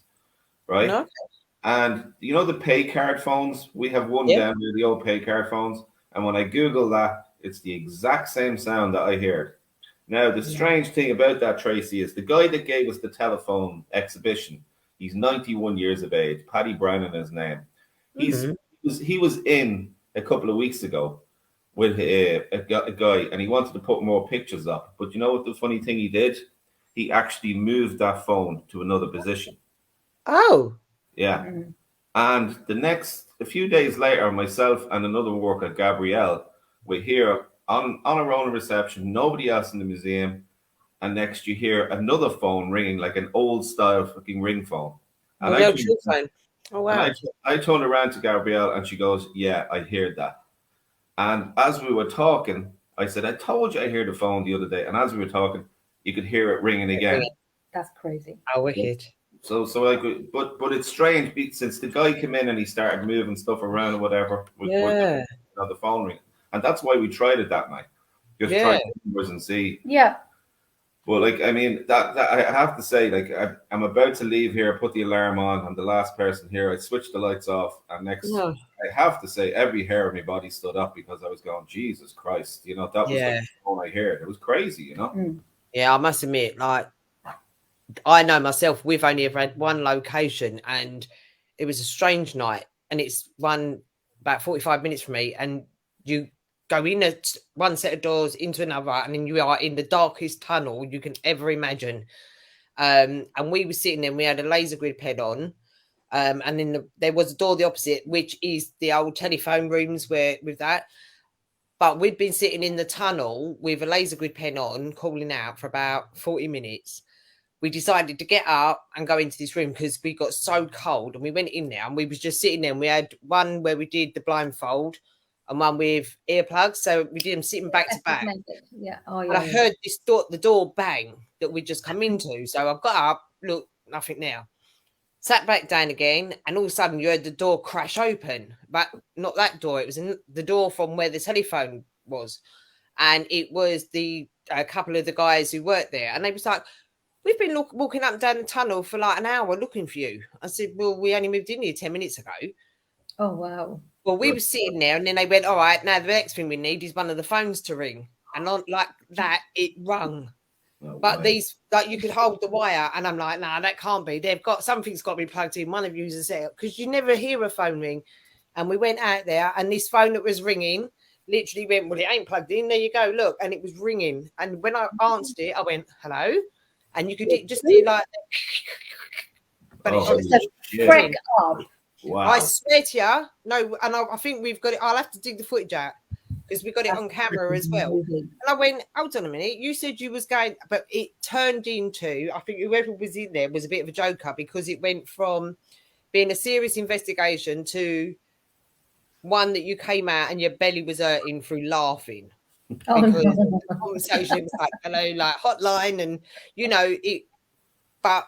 right? No. And you know the pay card phones? We have one down there, the old pay card phones. And when I Google that, it's the exact same sound that I heard. Now, the strange thing about that, Tracy, is the guy that gave us the telephone exhibition, he's 91 years of age. Paddy Brennan is his name. He was in a couple of weeks ago with a guy, and he wanted to put more pictures up. But you know what the funny thing he did? He actually moved that phone to another position. Oh. Yeah. And a few days later, myself and another worker, Gabrielle, we're here on our own reception, nobody else in the museum. And next you hear another phone ringing, like an old style fucking ring phone. And I turned around to Gabrielle and she goes, yeah, I heard that. And as we were talking, I said, I told you I heard the phone the other day. And as we were talking, you could hear it ringing again. That's crazy. How wicked. So like, but it's strange since the guy came in and he started moving stuff around or whatever. With the phone ring. And that's why we tried it that night. Just try numbers and see. Yeah. Well, like, I mean, that I have to say, like, I'm about to leave here, put the alarm on. I'm the last person here. I switched the lights off. And I have to say, every hair on my body stood up because I was going, Jesus Christ. You know, that was like the phone I heard. It was crazy, you know? Yeah, I must admit, like, I know myself, we've only ever had one location and it was a strange night. And it's about 45 minutes from me. And you go in at one set of doors into another, and then you are in the darkest tunnel you can ever imagine. And we were sitting there, and we had a laser grid pen on, and then there was a door the opposite, which is the old telephone rooms with that. But we'd been sitting in the tunnel with a laser grid pen on, calling out for about 40 minutes. We decided to get up and go into this room because we got so cold, and we went in there, and we was just sitting there, and we had one where we did the blindfold, and one with earplugs, so we did them sitting back to back. Yeah. And I heard the door bang that we'd just come into. So I got up, look, nothing now. Sat back down again, and all of a sudden you heard the door crash open. But not that door, it was the door from where the telephone was. and it was a couple of the guys who worked there, and they was like, "We've been walking up and down the tunnel for like an hour looking for you." I said, "Well, we only moved in here 10 minutes ago." Oh, wow. Well, we were sitting there, and then they went, "All right, now the next thing we need is one of the phones to ring." And on like that, it rung. No But way. these, like, you could hold the wire, and I'm like, "Nah, that can't be. They've got something's got to be plugged in. One of you's a set because you never hear a phone ring." And we went out there, and this phone that was ringing literally went, "Well, it ain't plugged in. There you go, look." And it was ringing. And when I answered it, I went, "Hello," and you could just do like, but it's Oh, just shit. Frick up. Wow. I swear to you, no, and I think we've got it. I'll have to dig the footage out because we got it on camera as well. And I went, "Hold on a minute, you said you was going," but it turned into, I think whoever was in there was a bit of a joker because it went from being a serious investigation to one that you came out and your belly was hurting through laughing. Oh, Because no. the conversation was like, "Hello," like hotline, and you know it. But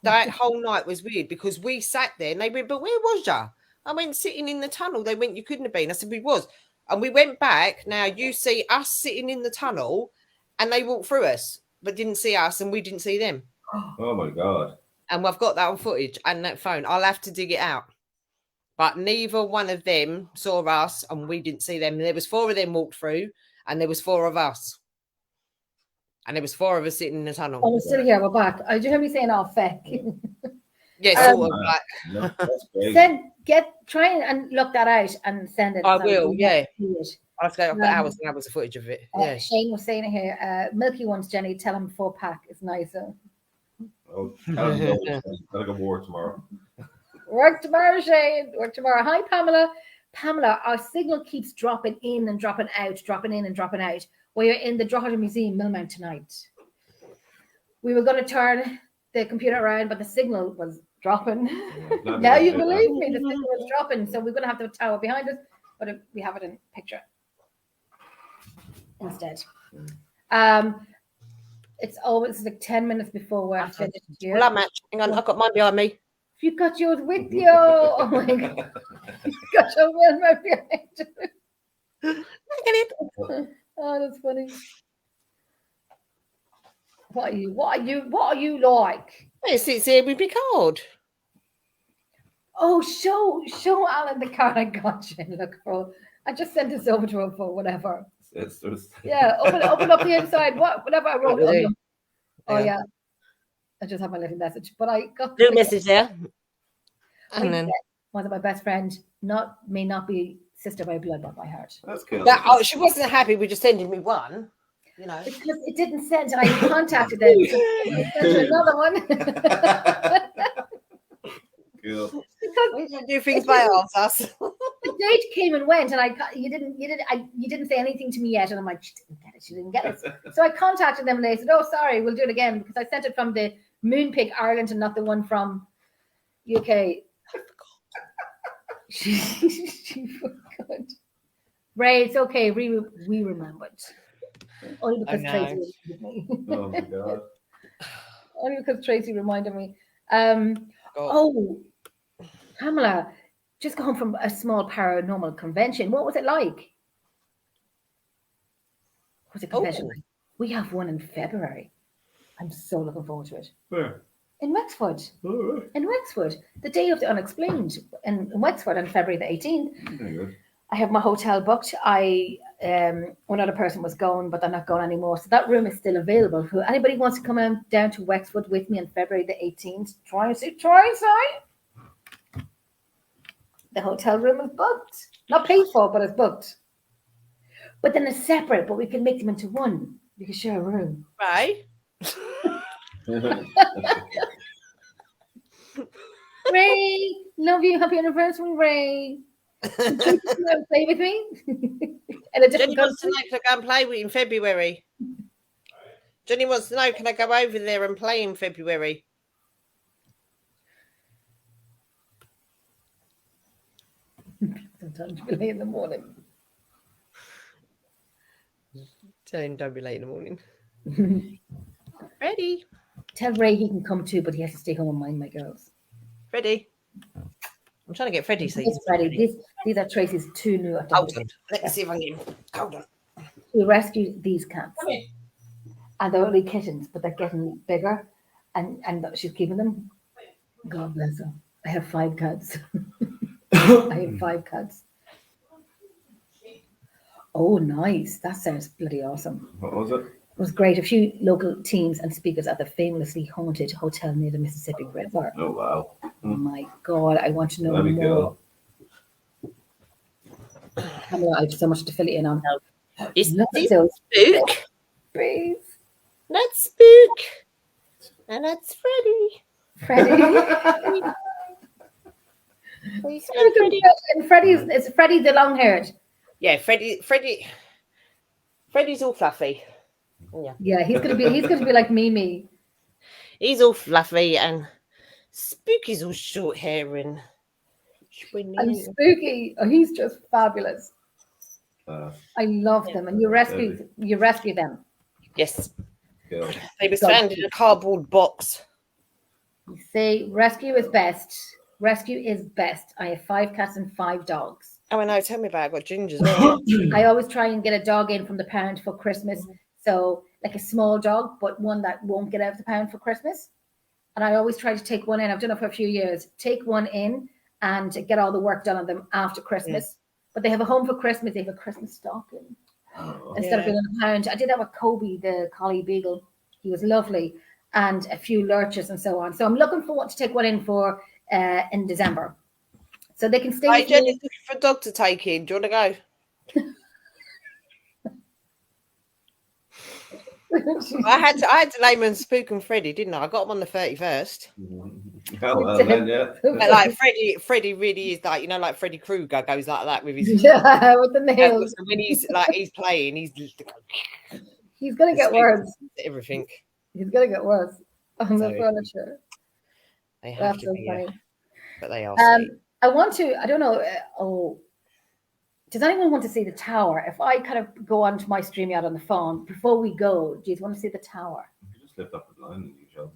that whole night was weird because we sat there and they went, "But where was ya?" I went, "Sitting in the tunnel." They went, "You couldn't have been." I said, "We was." And we went back. Now you see us sitting in the tunnel and they walked through us, but didn't see us and we didn't see them. Oh my God. And we've got that on footage and that phone. I'll have to dig it out. But neither one of them saw us and we didn't see them. There was 4 of them walked through and there was 4 of us. And there was 4 of us sitting in the tunnel. Oh, we're still here. We're back. Did you hear me saying, "Oh, feck"? Yeah, sort of like, No, that's great. Try and look that out and send it. I so will, can yeah. see it. I've got hours and hours of footage of it. Yeah. Shane was saying here, Milky Ones, Jenny, tell him 4-pack is nicer. Oh, gotta go work tomorrow. Work tomorrow, Shane. Work tomorrow. Hi, Pamela. Pamela, our signal keeps dropping in and dropping out, dropping in and dropping out. We're in the Drogheda Museum, Millmount tonight. We were going to turn the computer around, but the signal was dropping. Now you believe me, the signal was dropping. So we're going to have the tower behind us, but we have it in picture instead. It's always like 10 minutes before we're finished here. Well, match. Hang on, I've got mine behind me. You got yours with you. Oh my God. You got your one right behind you. Look at it. Oh, that's funny. What are you like? It sits here with my card. Oh, show Alan the card I got you. Look, I just sent this over to him for whatever. It's Yeah, open up the inside. Whatever I wrote. Really? Oh yeah. I just have my little message, but I got Little message there. And then was my best friend, may not be sister by blood, but by heart. That's cool. that, oh, she wasn't happy with just sending me one. You know. Because it didn't send, and I contacted them. So I sent another one. Cool. Because We don't do things by ourselves. the date came and went, and you didn't say anything to me yet, and I'm like, she didn't get it. So I contacted them, and they said, "Oh, sorry, we'll do it again," because I sent it from the Moonpig Ireland and not the one from UK. She forgot. Ray, it's okay. We remembered. Only because I know. Tracy reminded me. Oh my God. Only because Tracy reminded me. God. Oh, Pamela, just got home from a small paranormal convention. What was it like? What was a convention like? We have one in February. I'm so looking forward to it. Where? In Wexford. All right. In Wexford. The Day of the Unexplained in Wexford on February the 18th. Very good. I have my hotel booked. One other person was going, but they're not going anymore. So that room is still available. Who anybody wants to come down to Wexford with me on February the 18th? Try and see. The hotel room is booked. Not paid for, but it's booked. But then it's separate, but we can make them into one. We can share a room. Right. Ray, love you. Happy anniversary, Ray. Play with me. In a Jenny different wants to country. know, can I go and play with you in February? Jenny wants to know, can I go over there and play in February? Sometimes we're late in the morning. Tell him don't be late in the morning. Ready? Tell Ray he can come too, but he has to stay home and mind my girls. Ready? I'm trying to get Freddie seats. It's Freddie. These are Tracy's two new. Hold on. Let me see if I can get him. Hold on. She rescued these cats. And they're only kittens, but they're getting bigger. And she's keeping them. God bless her. I have 5 cats. I have 5 cats. Oh, nice. That sounds bloody awesome. What was it? It was great. A few local teams and speakers at the famously haunted hotel near the Mississippi River. Oh, wow. Oh my God, I want to know That'd be more. cool. I have so much to fill it in on. It's Look at this those spook. babies. That's Spook. And that's Freddie. Freddie. Please, Look at Freddie. And Freddie's, it's Freddie the long-haired. Yeah, Freddie's all fluffy. Yeah, he's gonna be like Mimi. He's all fluffy and Spooky's all short hair and And Spooky, oh, he's just fabulous. I love them. And you rescue them. yes, Cool. they were found in a cardboard box. You say rescue is best. Rescue is best. I have 5 cats and 5 dogs. Oh, I know. Tell me about it. I got Ginger as well. I always try and get a dog in from the pound for Christmas. So like a small dog, but one that won't get out of the pound for Christmas. And I always try to take one in. I've done it for a few years. Take one in and get all the work done on them after Christmas. But they have a home for Christmas. They have a Christmas stocking instead of being in a pound. I did that with Kobe, the collie beagle. He was lovely. And a few lurchers and so on. So I'm looking forward to take one in for in December. So they can stay Hi, with you. Jenny's looking for a dog to take in. Do you want to go? I had to name them Spook and Freddie, didn't I? I got them on the 31st. Well, then, yeah. But like Freddie really is like, you know, like Freddy Krueger goes like that with his Yeah, with the nails. so when he's playing, he's He's gonna get worse. everything. He's gonna get worse on the So- furniture. They have That's to so be, funny. but they are. Sweet. I want to. I don't know. Does anyone want to see the tower? If I kind of go onto my StreamYard on the phone before we go, do you want to see the tower? You just lift up the line and you show.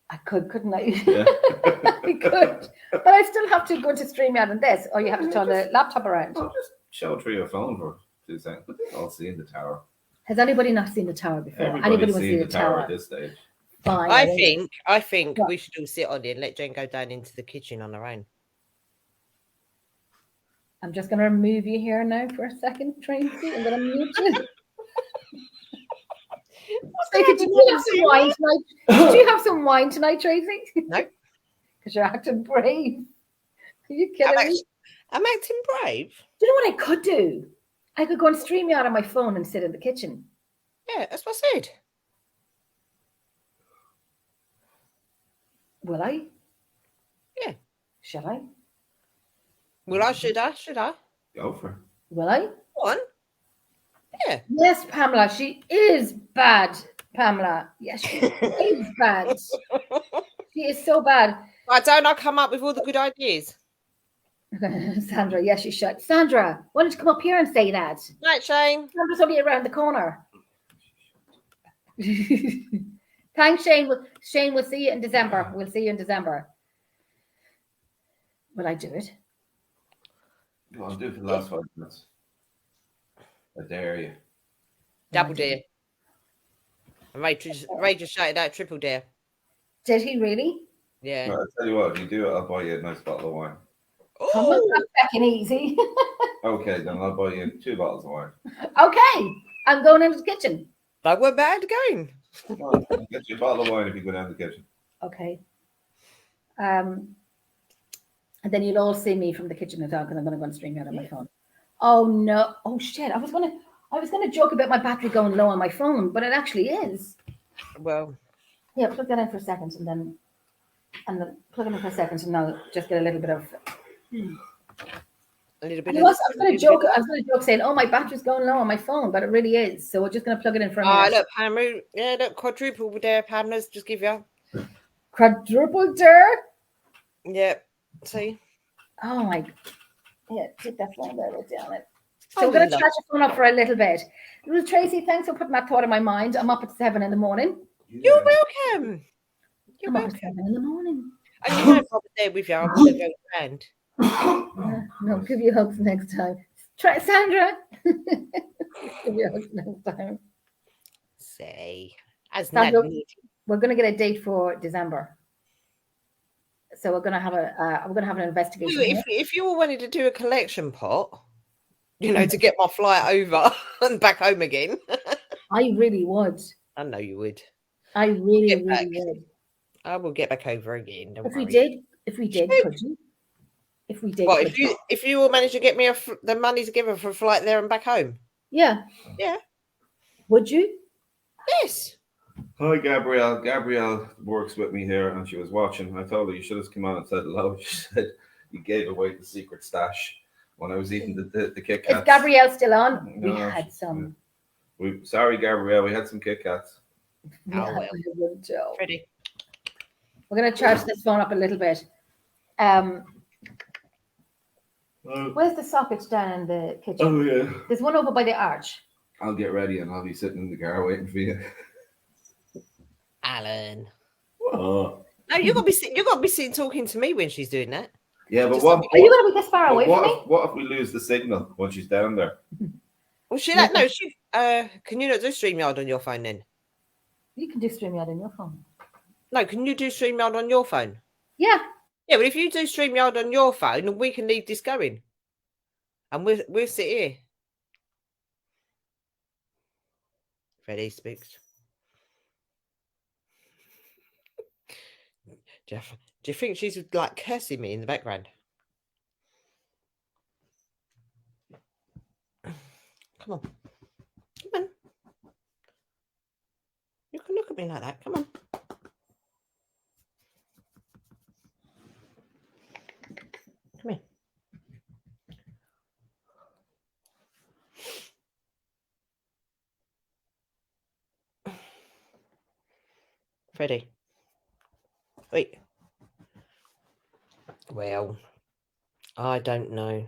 I could, couldn't I? Yeah. I could, but I still have to go to StreamYard and this, or you have to turn the laptop around. I'll just show it through your phone for 2 seconds. But they've all seen the tower. Has anybody not seen the tower before? Everybody's Anybody want to seen see the tower at tower? this stage. Fine. I think What? we should all sit on it and let Jen go down into the kitchen on her own. I'm just going to remove you here now for a second, Tracy. I'm going to mute you. Did you have some wine tonight? Did you have some wine tonight, Tracy? No. Because you're acting brave. Are you kidding me? I'm acting brave. Do you know what I could do? I could go and stream you out on my phone and sit in the kitchen. Yeah, that's what I said. Will I? Yeah. Shall I? Well, I should I? Go for it. Will I? Go on. Yeah. Yes, Pamela. She is bad, Pamela. Yes, she is bad. She is so bad. Why don't I come up with all the good ideas? Sandra, yes, you should. Sandra, why don't you come up here and say that? Right, Shane. Sandra's only around the corner. Thanks, Shane. Shane, we'll see you in December. We'll see you in December. Will I do it? Go on, do it for the last 5 minutes. I dare you. Double dare. And Ray just shouted out triple dare. Did he really? Yeah. Right, I'll tell you what, if you do it, I'll buy you a nice bottle of wine. Come on, Oh, that's fucking easy. Okay, then I'll buy you 2 bottles of wine. Okay, I'm going into the kitchen. that went bad again. Well, I'll get you a bottle of wine if you go down to the kitchen. Okay. And then you'll all see me from the kitchen as well because I'm going to go and stream out on my phone. Oh no! Oh shit! I was gonna joke about my battery going low on my phone, but it actually is. Well, Yeah, plug that in for a second, and then plug it in for a second, and I'll just get a little bit of. a little bit. I was going to joke saying, "Oh, my battery's going low on my phone," but it really is. So we're just going to plug it in for a Ah, minute. look, Pamela. Yeah, look, quadruple there, Pamela's just give you. Quadruple dir. Yeah. See. Oh my. Yeah, take that phone there, right down it. So Oh, we're going to love- charge your phone up for a little bit. Well, Tracy, thanks for putting that thought in my mind. I'm up at 7 in the morning. You're welcome. You're I'm up at welcome. 7 in the morning. And you know, Robert there with you. I'm going to go around. No, give you hugs next time. Try Sandra. Give you a hug next time. Say, as Sandra, Nad need. we're going to get a date for December. So we're going to have an investigation. here. If you all wanted to do a collection pot, to get my flight over and back home again, I really would. I know you would. I really, Get back. really would. I will get back over again. Don't If worry. we did, could you? If we did, Well, could you? if you all manage to get me the money together for a flight there and back home, Yeah. Yeah. Would you? yes. Hi, Gabrielle. Gabrielle works with me here, and she was watching. I told her you should have come on and said hello. She said you gave away the secret stash when I was eating the Kit Kats. Is Gabrielle still on? No, We had some. Sorry, Gabrielle. We had some Kit Kats. Oh, well. We would, Joe. Ready? We're going to charge this phone up a little bit. Where's the socket down in the kitchen? Oh yeah. There's one over by the arch. I'll get ready and I'll be sitting in the car waiting for you. Alan. Oh. No, you got to be sitting talking to me when she's doing that. Yeah, but Just what? Are you going to be this far away from me? What if we lose the signal when she's down there? Well, can you not do StreamYard on your phone then? You can do StreamYard on your phone. No, can you do StreamYard on your phone? Yeah. Yeah, but if you do StreamYard on your phone, we can leave this going. And we'll sit here. Freddie speaks. Jeff, do you think she's like cursing me in the background? Come on. Come on. You can look at me like that. Come on. Come here. Freddie. Wait. Well, I don't know.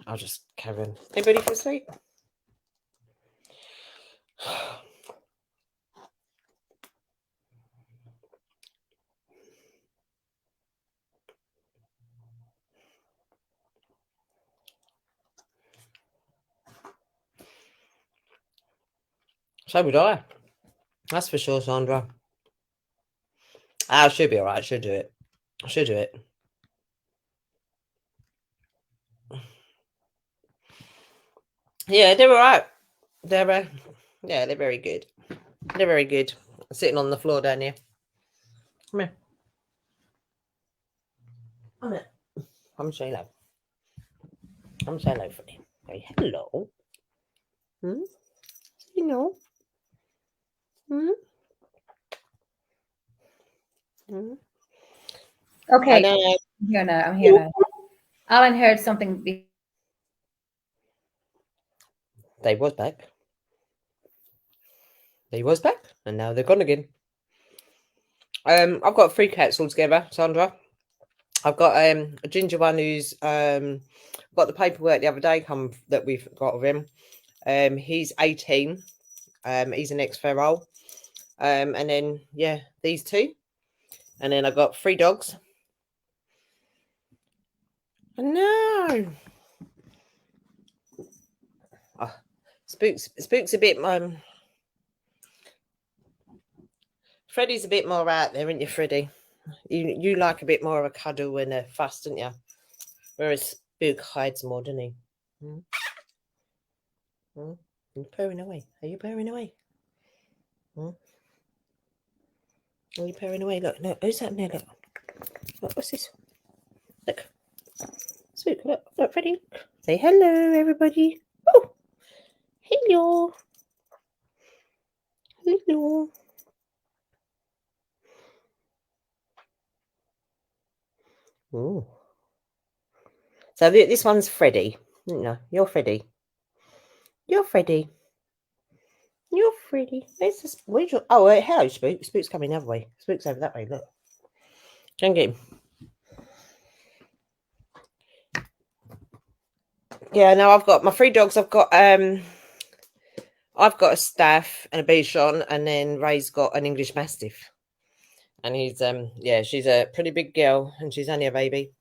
I'll just carry on. Anybody for sleep? So would I. That's for sure, Sandra. I should be all right. I should do it. Yeah, they're all right. They're very good. They're very good. Sitting on the floor down here. Come here. Come here. Come say hello. Come say hello for me. Say hello. You know. Okay. I'm here now. Alan heard something. They was back. And now they're gone again. I've got 3 cats altogether, Sandra. I've got a ginger one who's got the paperwork the other day that we've got of him. He's 18. He's an ex-feral. And then these 2. And then I've got 3 dogs. No. Oh, Spook's a bit Freddie's a bit more out there, isn't you, Freddie? You like a bit more of a cuddle and a fuss, don't you? Whereas Spook hides more, doesn't he? You're purring away. Are you purring away? Are you purring away? Look, who's that in there? Look, what's this? Look. Spook, look, Freddie. Look. Say hello, everybody. Oh, hello. Hello. Oh. So this one's Freddie. No, you're Freddie. You're Freddie. Where's this? Hello, Spook. Spook's coming the other way. Spook's over that way. Look. Try and get him. Yeah, no, I've got my 3 dogs. I've got a Staff and a Bichon, and then Ray's got an English Mastiff. And he's she's a pretty big girl, and she's only a baby.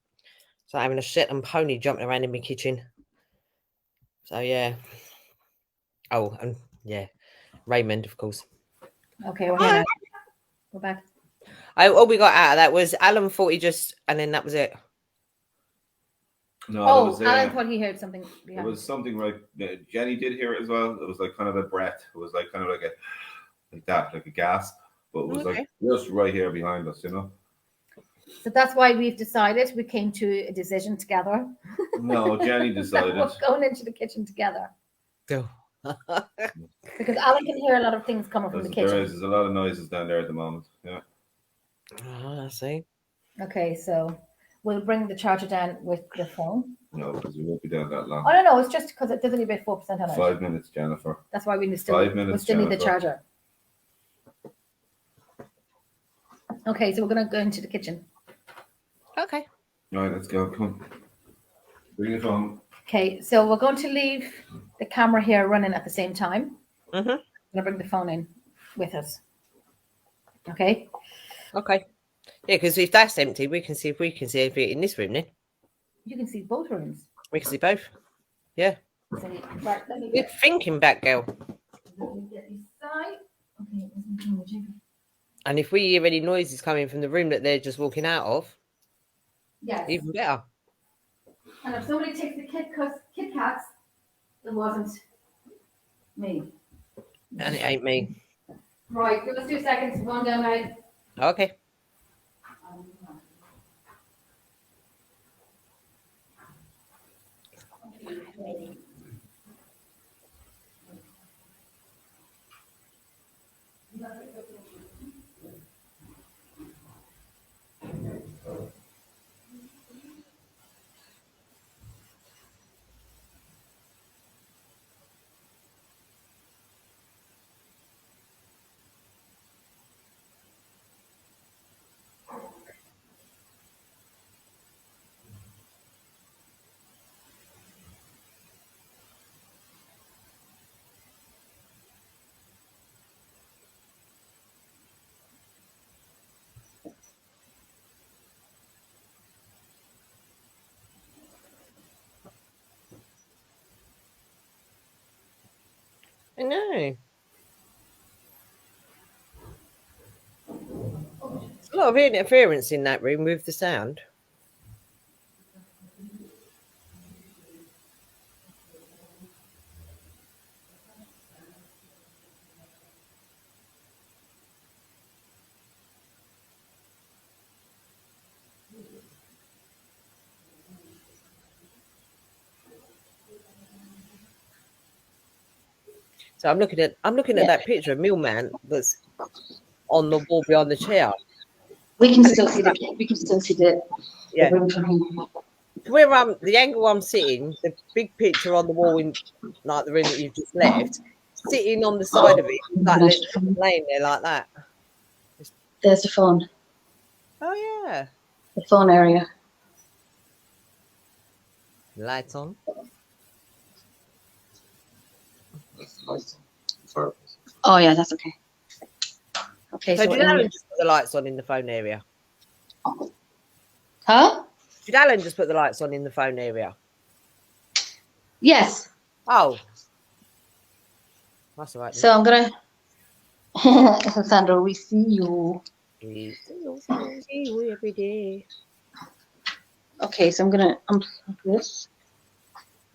It's like having a Shetland pony jumping around in my kitchen. So yeah. Oh, and yeah, Raymond, of course. Okay, we're here now. We're back. All we got out of that was Alan thought he just, and then that was it. No, Oh, there was, Alan thought he heard something it behind. was something like Jenny did hear it as well. It was like kind of a breath. It was like kind of like a gasp, but it was Okay. like just right here behind us, you know. So that's why we've decided, we came to a decision together. No, Jenny that decided. we're going into the kitchen together. Oh. Because Alan can hear a lot of things coming from the kitchen. There's a lot of noises down there at the moment. Yeah. Oh, I see. Okay, so we'll bring the charger down with the phone. No, because we won't be down that long. Oh, no, it's just because there's only about 4% on it. 5 minutes, Jennifer. That's why we still, 5 minutes, we still need the Jennifer. charger. Okay, so we're going to go into the kitchen. Okay. All right, let's go. Come on. Bring your phone. Okay, so we're going to leave the camera here running at the same time. Mhm. We're going to bring the phone in with us. Okay? Okay. Yeah, because if that's empty, we can see if we can see anything in this room then. You can see both rooms. We can see both. Yeah. So, right, let me Good thinking back, girl. get this side. Okay, where's my camera, Jacob? And if we hear any noises coming from the room that they're just walking out of, Yes. even better. And if somebody takes the Kit Kats, it wasn't me. And it ain't me. Right, give us 2 seconds. One down, right? Okay. I know. There's a lot of interference in that room with the sound. So I'm looking at that picture of Millman that's on the wall behind the chair. We can still see the Yeah. room from here. Where the angle I'm sitting, the big picture on the wall in like the room that you've just left, sitting on the side of it, like laying there like that. There's the phone, Oh yeah. the phone area. Lights on. Oh yeah, that's okay. Okay, So so did Alan just put the lights on in the phone area? huh? Did Alan just put the lights on in the phone area? Yes. Oh. That's all right. So I'm gonna. Sandra, we see you. We see you every day. Okay, so I'm gonna unplug this,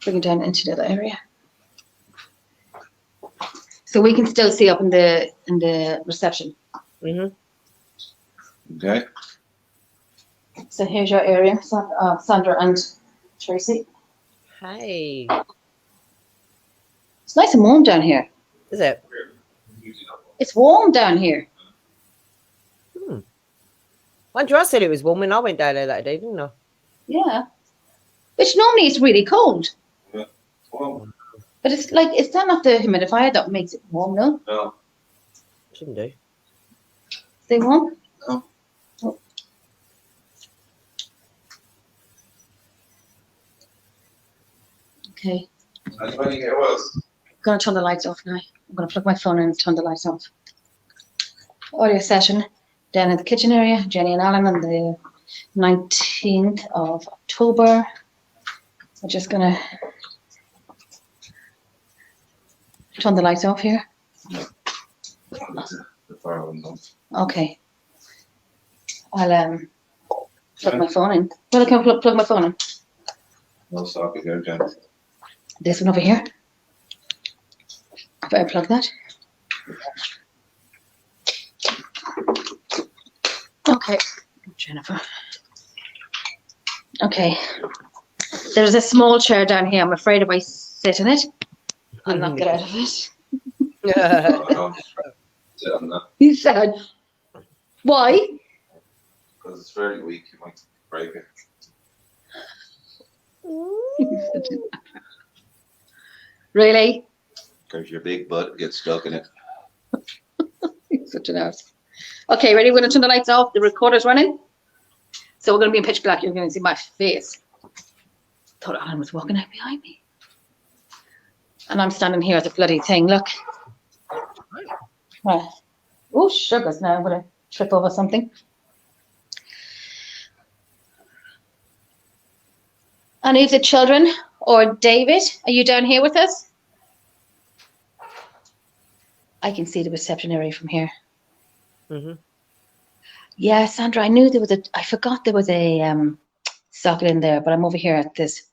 bring it down into the other area, so we can still see up in the reception. Mm-hmm. Okay. So here's your area, Sandra and Tracy. Hey. It's nice and warm down here. Is it? It's warm down here. Mind you, I said it was warm when I went down there that day, didn't I? Yeah. Which normally it's really cold. Yeah. Well, But it's like, it's not the humidifier that makes it warm, no? no. Shouldn't do. Stay warm? No. Oh. Okay. Anybody here was? I'm going to turn the lights off now. I'm going to plug my phone in and turn the lights off. Audio session down in the kitchen area. Jenny and Alan on the 19th. 18th of October. We're just gonna turn the lights off here. The fire window. Okay. I'll plug my phone in. Well, I can plug my phone in. No socket here, Jen. This one over here. If I plug that. Okay, Jennifer. Okay. There's a small chair down here. I'm afraid if I sit in it, I'll not get out of it. Sit on that He said, why? because it's very weak. You might break it. Really? Because your big butt gets stuck in it. He's such an ass. Okay, ready? We're going to turn the lights off. The recorder's running. So we're going to be in pitch black. You're going to see my face. Thought Alan was walking out behind me. And I'm standing here at the bloody thing. Look. Right. Oh, sugars now. I'm going to trip over something. Any of the children or David, are you down here with us? I can see the reception area from here. Mhm. Yeah, Sandra, I knew there was I forgot there was a socket in there, but I'm over here at this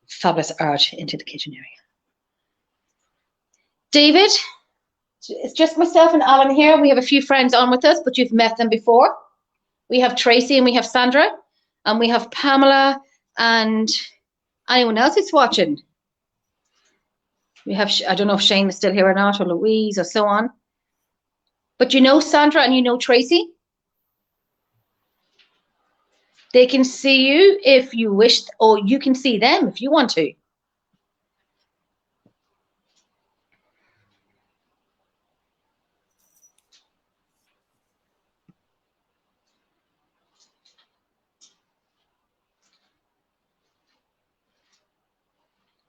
fabulous arch into the kitchen area. David, it's just myself and Alan here. We have a few friends on with us, but you've met them before. We have Tracy and we have Sandra, and we have Pamela and anyone else who's watching. We have, I don't know if Shane is still here or not, or Louise or so on. But you know Sandra and you know Tracy. They can see you if you wish, or you can see them if you want to.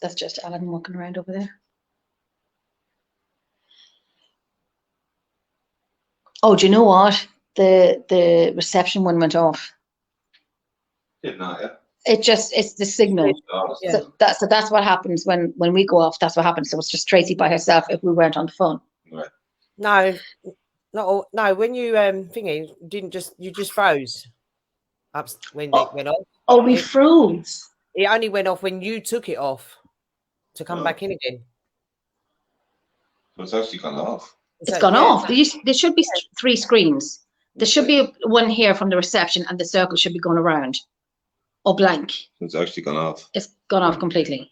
That's just Alan walking around over there. Oh, do you know what? The reception one went off. Did not, yeah. It's the signal. Yeah. So that's what happens when we go off. That's what happens. So it's just Tracy by herself if we weren't on the phone. Right. No, not all, no. When you thingy you just froze. Up when it went off. Oh, we froze. It only went off when you took it off to come back in again. So it's actually gone off. It's gone off. There should be 3 screens. There should be one here from the reception, and the circle should be going around. Or blank. It's actually gone off. It's gone off completely.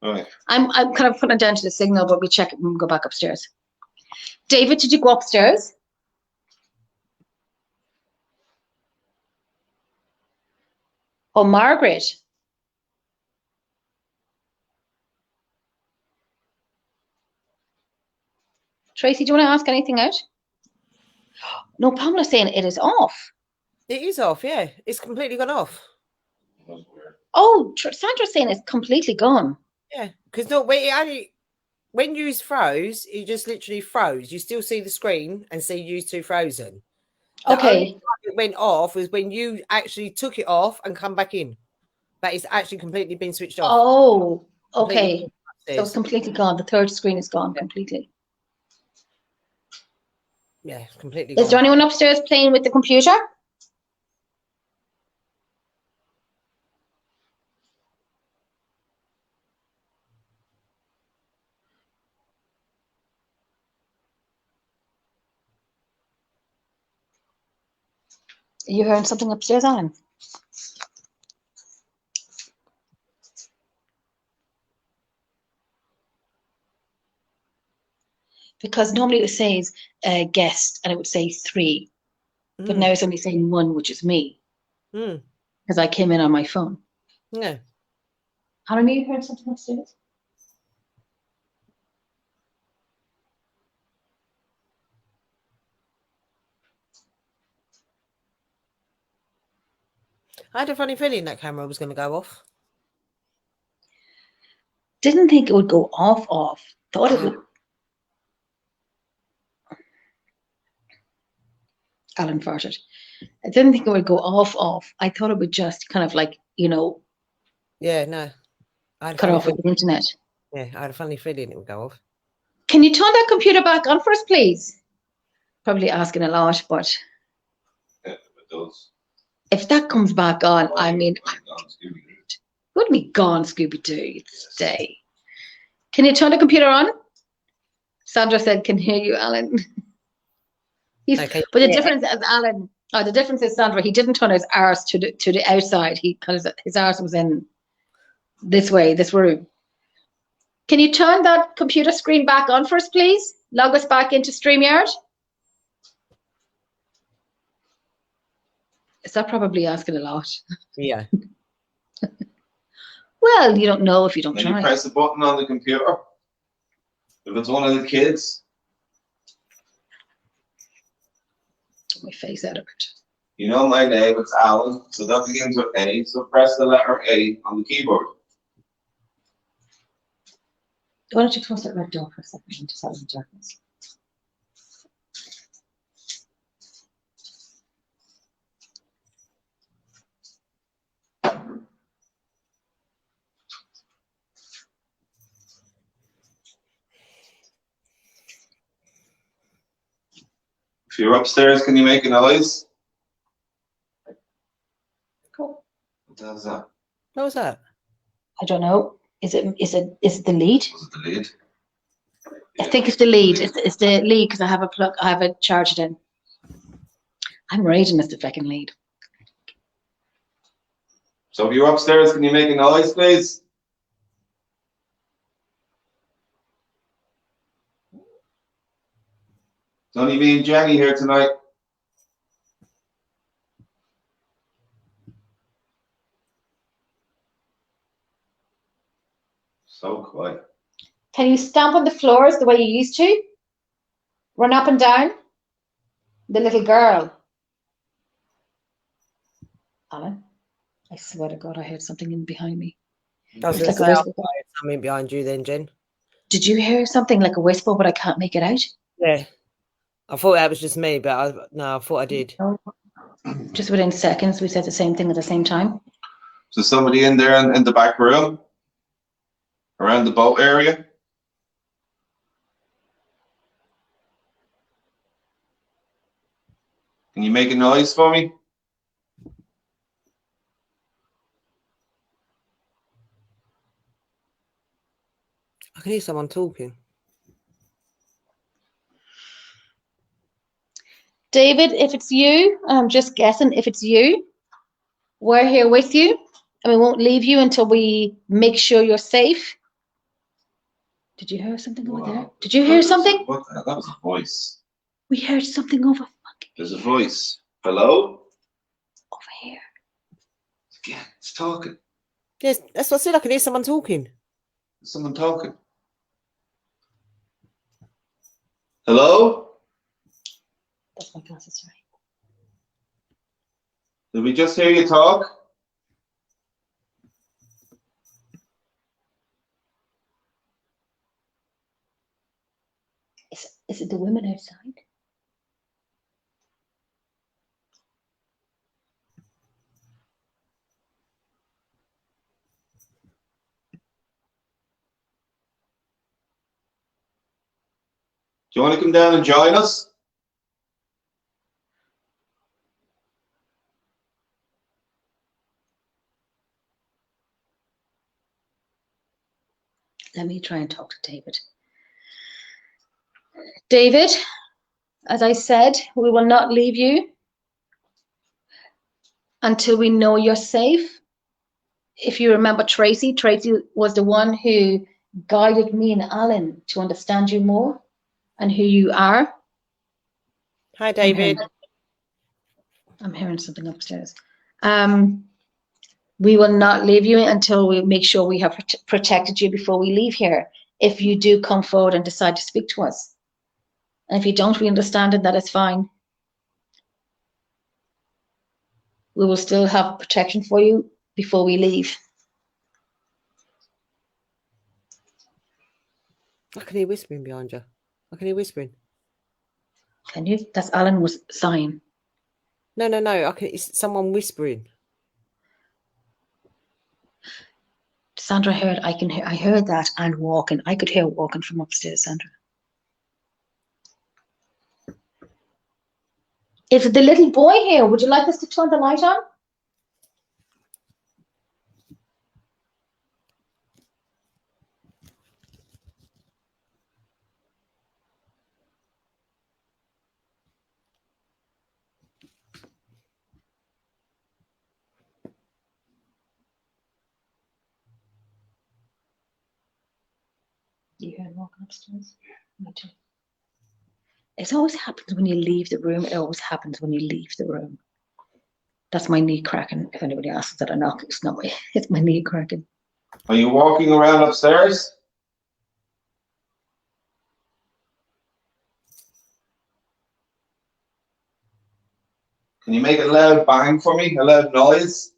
All right. I'm kind of putting it down to the signal, but we'll check it when we go back upstairs. David, did you go upstairs? Oh, Margaret. Tracy, do you want to ask anything out? No, Pamela's saying it is off. It is off, yeah. It's completely gone off. That's weird. Oh, Sandra's saying it's completely gone. Yeah, because no, when you froze, it just literally froze. You still see the screen and see you two frozen. The only Okay. time it went off was when you actually took it off and come back in. That is actually completely been switched off. Oh, okay. Completely So it's completely gone. The third screen is gone completely. Yeah, completely Is there gone. anyone upstairs playing with the computer? Are you hearing something upstairs, Alan? Because normally it says guest and it would say 3, but now it's only saying 1, which is me, Mm. because I came in on my phone. Yeah. Alan, are you hearing something upstairs? I had a funny feeling that camera was going to go off. Didn't think it would go off. Thought it would. Alan farted. I didn't think it would go off. I thought it would just kind of like, Yeah, no. I had a cut funny off with the internet. Yeah, I had a funny feeling it would go off. Can you turn that computer back on for us, please? Probably asking a lot, but Yeah, it does. if that comes back on, I mean, Scooby-Doo. would be gone, Scooby-Doo, stay. Can you turn the computer on? Sandra said, can hear you, Alan. Okay. But the difference is Alan, the difference is Sandra, he didn't turn his arse to the outside. His arse was in this way, this room. Can you turn that computer screen back on for us, please? Log us back into StreamYard. Is that probably asking a lot? Yeah. Well, you don't know if you don't Then you try. press the button on the computer. If it's one of the kids, Get my face out of it. you know my name, it's Alan, so that begins with A, so press the letter A on the keyboard. Why don't you close that red door for a second and just have the darkness? If you're upstairs, can you make a noise? Cool. What the hell is that? What was that? I don't know. Is it the lead? Was it the lead? I think it's the lead. It's the lead because I have a charged in. I'm raging as the fucking lead. So if you're upstairs, can you make a noise, please? It's only me and Jenny here tonight. So quiet. Can you stamp on the floors the way you used to? Run up and down? The little girl. Alan, I swear to God, I heard something in behind me. I was It's going like to a say, whisper. I heard something behind you then, Jen. Did you hear something like a whisper, but I can't make it out? Yeah. I thought that was just me, but I thought I did. Just within seconds, we said the same thing at the same time. So somebody in there in the back room? Around the boat area? Can you make a noise for me? I can hear someone talking. David, if it's you, I'm just guessing if it's you, we're here with you and we won't leave you until we make sure you're safe. Did you hear something over there? Wow. Did you hear something? What the hell? That was a voice. We heard something over There's a voice. Hello? here. Yeah, it's talking. Yes, that's what I said. I can hear someone talking. There's someone talking. Hello? That's my glasses, right? Did we just hear you talk? Is it the women outside? Do you want to come down and join us? Let me try and talk to David. David, as I said, we will not leave you until we know you're safe. If you remember Tracy was the one who guided me and Alan to understand you more and who you are. Hi, David. I'm hearing something upstairs. We will not leave you until we make sure we have protected you before we leave here. If you do come forward and decide to speak to us. And if you don't, we understand it, that is fine. We will still have protection for you before we leave. I can hear whispering behind you. I can hear whispering. Can you? That's Alan was sighing. No. It's someone whispering. Sandra heard. I heard that and walking. I could hear walking from upstairs, Sandra. Is it the little boy here? Would you like us to turn the light on? You hear him walking upstairs? Me too. It always happens when you leave the room. It always happens when you leave the room. That's my knee cracking. If anybody asks that I knock, it's not my, it's my knee cracking. Are you walking around upstairs? Can you make a loud bang for me? A loud noise?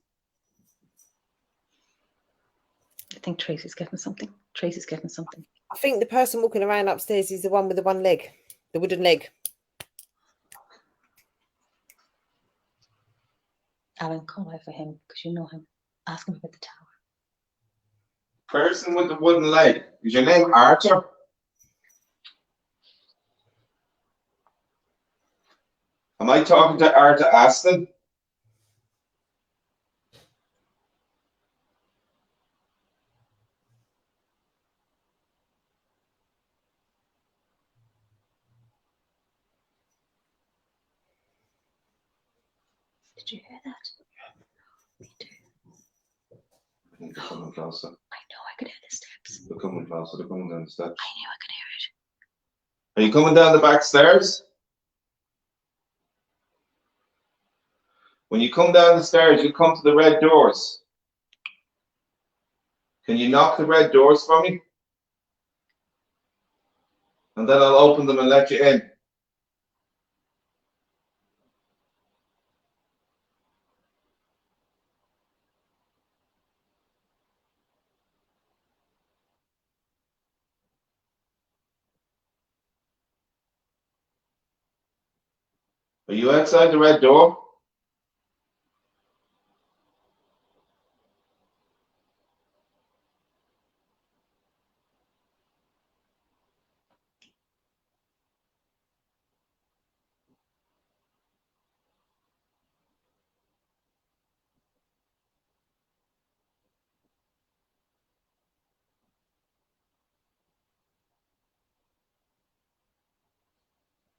I think Tracy's getting something. Tracy's getting something. I think the person walking around upstairs is the one with the one leg, the wooden leg. Alan, call out for him because you know him. Ask him about the tower. Person with the wooden leg. Is your name Arthur? Am I talking to Arthur Aston? Did you hear that? Me too. I think they're coming closer. I know I could hear the steps. They're coming closer. They're coming down the steps. I knew I could hear it. Are you coming down the back stairs? When you come down the stairs, you come to the red doors. Can you knock the red doors for me? And then I'll open them and let you in. Are you outside the red door?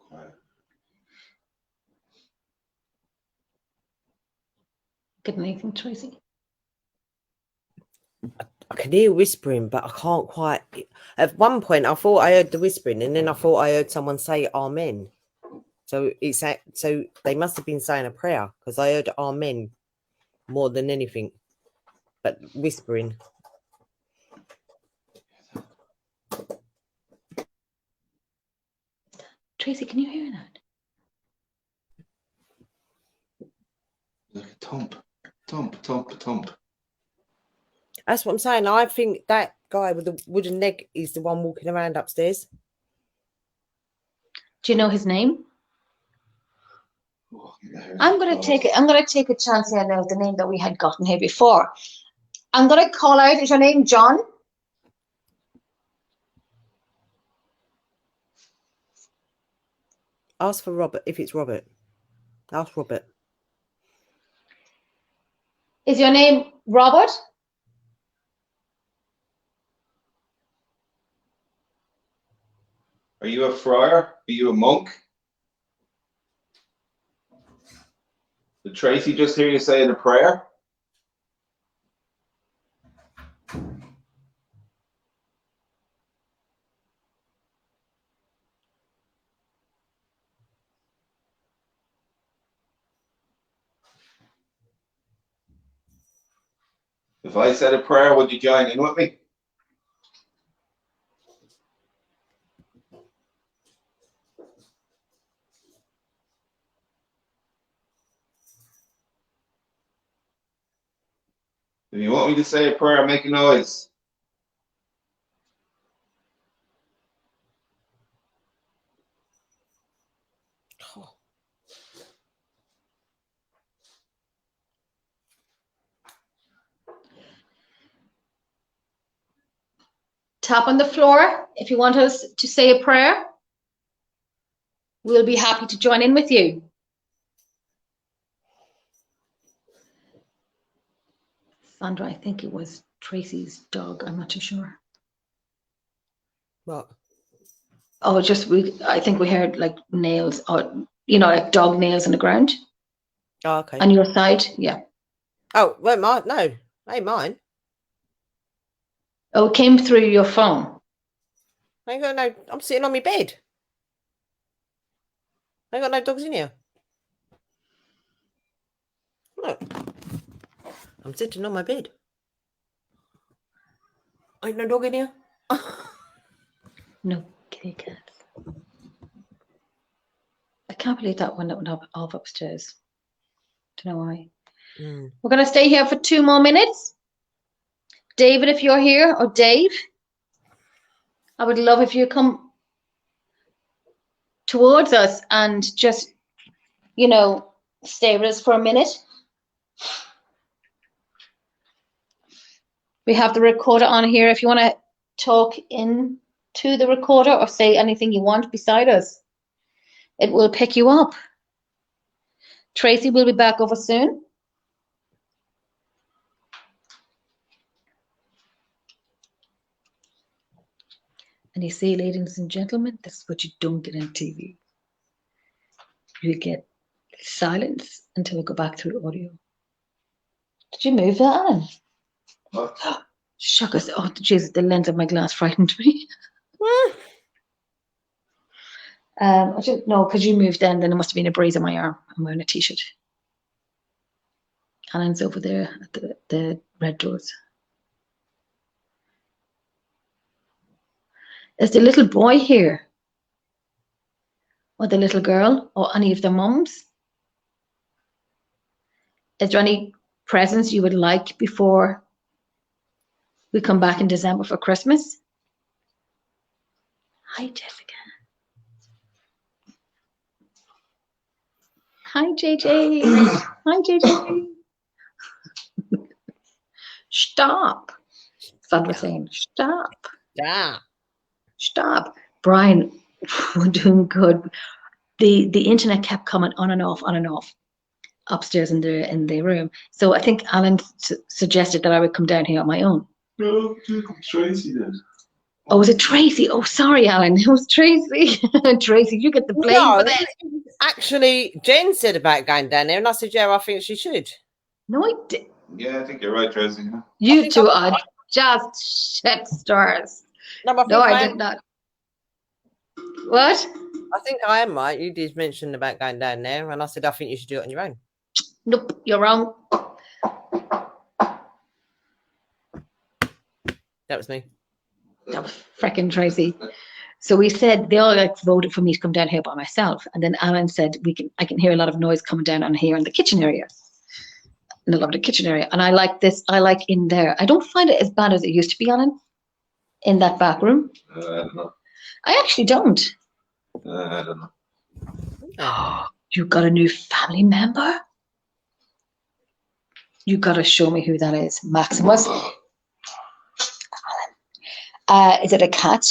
Quiet. Good anything, Tracy? I can hear whispering, but I can't quite. At one point, I thought I heard the whispering, and then I thought I heard someone say "Amen." So so they must have been saying a prayer because I heard "Amen" more than anything, but whispering. Tracy, can you hear that? Like a thump, thump, thump, thump. That's what I'm saying. I think that guy with the wooden leg is the one walking around upstairs. Do you know his name? Oh, I'm gonna take a chance here now with the name that we had gotten here before. I'm gonna call out. Is your name John? Ask for Robert if it's Robert. Ask Robert. Is your name Robert? Are you a friar? Are you a monk? Did Tracy just hear you saying a prayer? If I said a prayer, would you join in with me? If you want me to say a prayer, make a noise. tap on the floor if you want us to say a prayer. We'll be happy to join in with you. Sandra, I think it was Tracy's dog. I'm not too sure. What? Oh, I think we heard like nails, or like dog nails on the ground Oh, okay. on your side. Yeah. Oh, well, no, ain't mine. Oh, it came through your phone. I ain't got no. I'm sitting on my bed. I ain't got no dogs in here. Look, I'm sitting on my bed. Ain't no dog in here. No kitty cats. I can't believe that one went off upstairs. Don't know why. We're going to stay here for 2 more minutes. David, if you're here, or Dave, I would love if you come towards us and just, stay with us for a minute. We have the recorder on here. If you want to talk in to the recorder or say anything you want beside us, it will pick you up. Tracy will be back over soon. And you see, ladies and gentlemen, this is what you don't get on TV. You get silence until we go back through audio. Did you move that, Alan? What? Shock us. Oh, Jesus, the lens of my glass frightened me. I didn't know, because you moved then it must have been a breeze on my arm. I'm wearing a t-shirt. Alan's over there at the red doors. Is the little boy here? Or the little girl? Or any of their mums? Is there any presents you would like before we come back in December for Christmas? Hi, Jessica. Hi, JJ. Hi, JJ. Stop. Sandra saying, stop. Yeah. Stop. Brian, we're doing good. The internet kept coming on and off upstairs in the room. So I think Alan suggested that I would come down here on my own. No, Tracy did. Oh, was it Tracy? Oh, sorry, Alan. It was Tracy. Tracy, you get the blame for that. Actually, Jen said about going down there, and I said, yeah, I think she should. No, I did. Yeah, I think you're right, Tracy. You two are just shit stars. No, I did not. What? I think I am right. You did mention about going down there, and I said, I think you should do it on your own. Nope, you're wrong. That was me. That was frickin' Tracy. So we said they all voted for me to come down here by myself, and then Alan said I can hear a lot of noise coming down on here in the kitchen area. And I love the kitchen area, and I like this. I like in there. I don't find it as bad as it used to be, Alan, in that back room. I don't know. I actually don't. I don't know. Oh, you got a new family member? You got to show me who that is. Maximus? Is it a cat?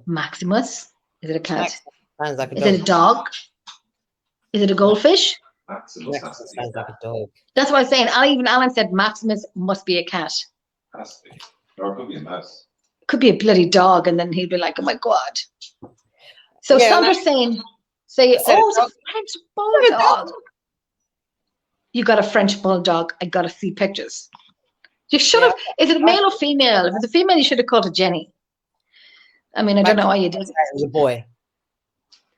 Maximus? Is it a cat? Sounds like a Is dog. it a dog? Is it a goldfish? Maximus has to be. Sounds like a dog. That's what I'm saying. Even Alan said Maximus must be a cat. Has to be. Or it could be a mouse. Could be a bloody dog, and then he'd be like, oh my God. So Yeah, Sandra's saying, it's a French bulldog. You got a French bulldog. I got to see pictures. You should have. Is it male or female? If it's a female, you should have called it Jenny. I mean, I don't know why you did. It was a boy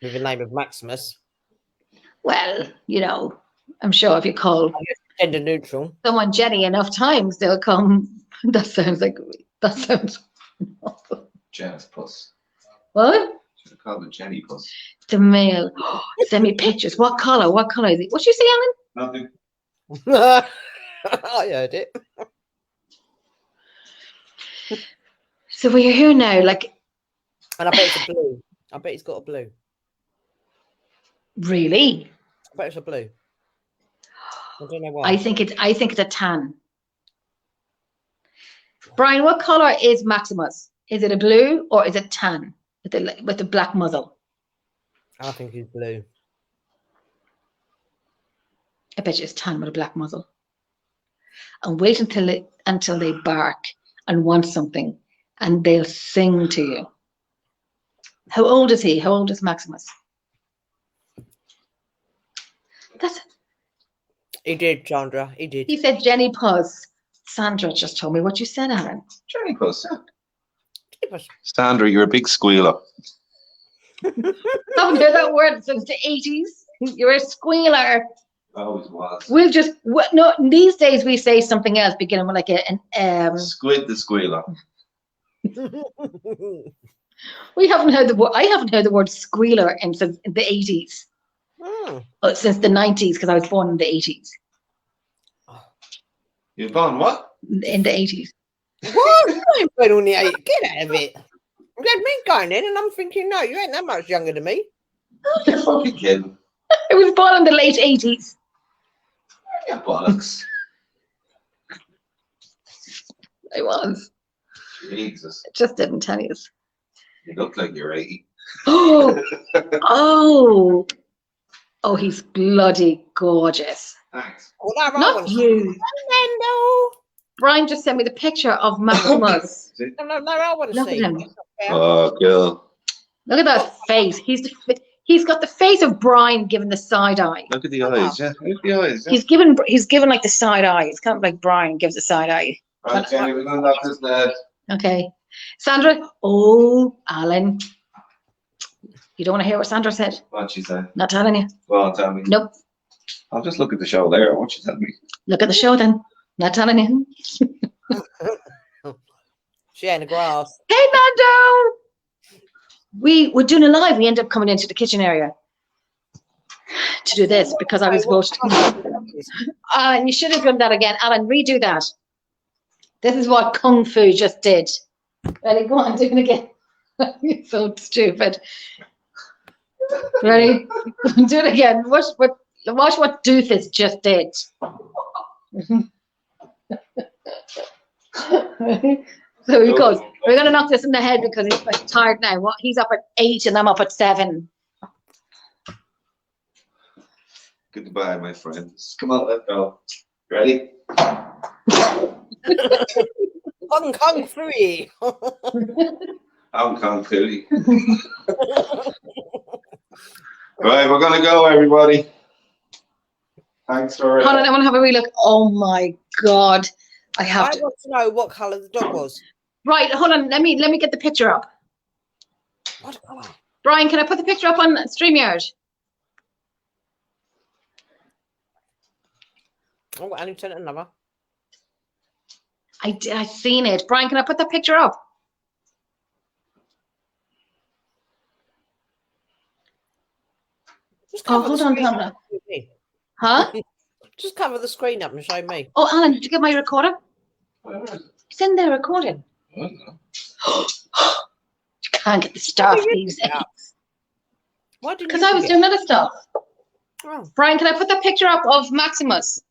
with the name of Maximus. Well, I'm sure if you call Gender neutral. someone Jenny enough times, they'll come. That sounds. Janice Puss. What? Should have called it Jenny Puss. The male. Send me pictures. What color? What color is it? What you say, Alan? Nothing. I heard it. So we're here now, And I bet it's a blue. I bet he's got a blue. really? I bet it's a blue. I don't know why. I think it's a tan. Brian, what color is Maximus? Is it a blue or is it tan with the black muzzle? I think he's blue. I bet you it's tan with a black muzzle. And wait until they bark and want something, and they'll sing to you. How old is he? How old is Maximus? He did, Chandra. He did. He said Jenny Puzz. Sandra just told me what you said, Aaron. Jenny Puss. He was- Sandra, you're a big squealer. Haven't heard that word since the 80s. You're a squealer. Always was. We'll just no. These days we say something else, beginning with like an Squid the squealer. We haven't heard the word. I haven't heard the word squealer since the 80s. Since the 90s, because I was born in the 80s. You've gone what? In the 80s. What? You ain't been on the 8. Get out of it. I'm glad me going in, and I'm thinking, no, you ain't that much younger than me. You're fucking kidding. I was born in the late 80s. Yeah, bollocks. I was. Jesus. I just didn't tell you. You look like you're 80. Oh, he's bloody gorgeous. Thanks. Well, that right Not one. you. Nando. Brian just sent me the picture of Maximus. No, I want to Look see. at him. Oh, girl. Look at that face. He's got the face of Brian giving the side eye. Look at the eyes, yeah. Look at the eyes, yeah. He's given like the side eye. It's kind of like Brian gives the side eye. Right, Jenny, we're going to knock this dead. Okay. Sandra. Oh, Alan. You don't want to hear what Sandra said? What'd she say? Not telling you. Go on, tell me. Nope. I'll just look at the show there. What'd you tell me? Look at the show then. Not telling you. She ain't the grass. Hey, Mando! We're doing a live. We end up coming into the kitchen area to do this because I was supposed to. You should have done that again. Alan, redo that. This is what Kung Fu just did. Ready? Go on, do it again. You're so stupid. Ready? Do it again. Watch what Doofus just did. So he goes, we're going to knock this in the head because he's like tired now. What? He's up at 8 and I'm up at 7. Goodbye, my friends. Come on, let's go. Ready? Kung Fu. I'm Kung Fu. Right, we're going to go, everybody. Thanks for Hold on, I want to have a wee look. Oh my God. I have I to. want to know what colour the dog was. Right, hold on. Let me get the picture up. What colour? Brian, can I put the picture up on StreamYard? Oh, I need to turn it another. I seen it. Brian, can I put the picture up? Just Oh, cover hold the on, screen Pamela. up and show me. Huh? Just cover the screen up and show me. Oh, Alan, did you get my recorder? It's in there recording. You can't get the stuff these days. Why didn't Because you I was do doing other stuff. Oh. Brian, can I put that picture up of Maximus?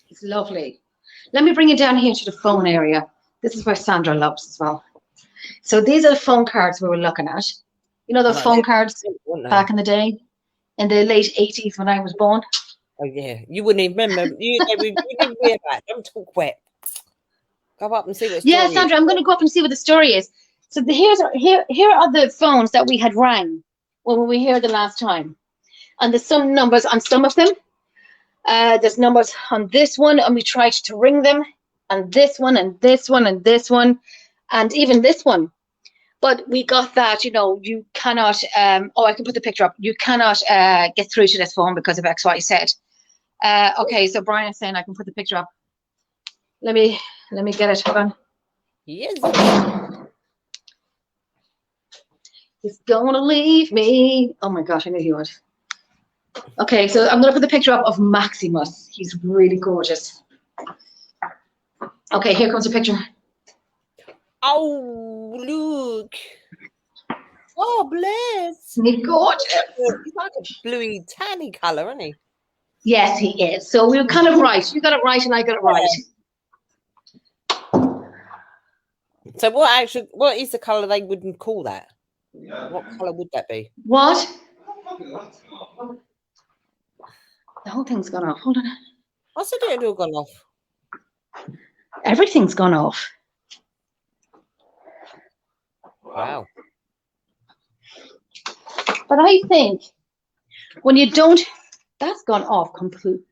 It's lovely. Let me bring you down here to the phone area. This is where Sandra loves as well. So these are the phone cards we were looking at. You know those Right. phone cards Wouldn't I? back in the day? In the late 80s when I was born? Oh yeah, you wouldn't even remember. You didn't hear that. Don't talk wet. Go up and see what's Yeah, Sandra, I'm going to go up and see what the story is. So here are the phones that we had rang when we were here the last time. And there's some numbers on some of them. There's numbers on this one, and we tried to ring them, and this one, and this one, and this one, and even this one. But we got that, you cannot, I can put the picture up. You cannot get through to this phone because of X, Y, Z. Okay, so Brian is saying I can put the picture up. Let me get it. Hold on. Yes. He's gonna leave me. Oh my gosh, I knew he would. Okay, so I'm gonna put the picture up of Maximus. He's really gorgeous. Okay, here comes the picture. Oh, look. Oh, bless. Isn't he gorgeous? He's like a bluey, tanny colour, isn't he? Yes, he is. So we were kind of right. You got it right and I got it right. So what is the colour they wouldn't call that? Yeah. What colour would that be? What? The whole thing's gone off. Hold on. I said it had all gone off. Everything's gone off. Wow. But I think when you don't, that's gone off completely.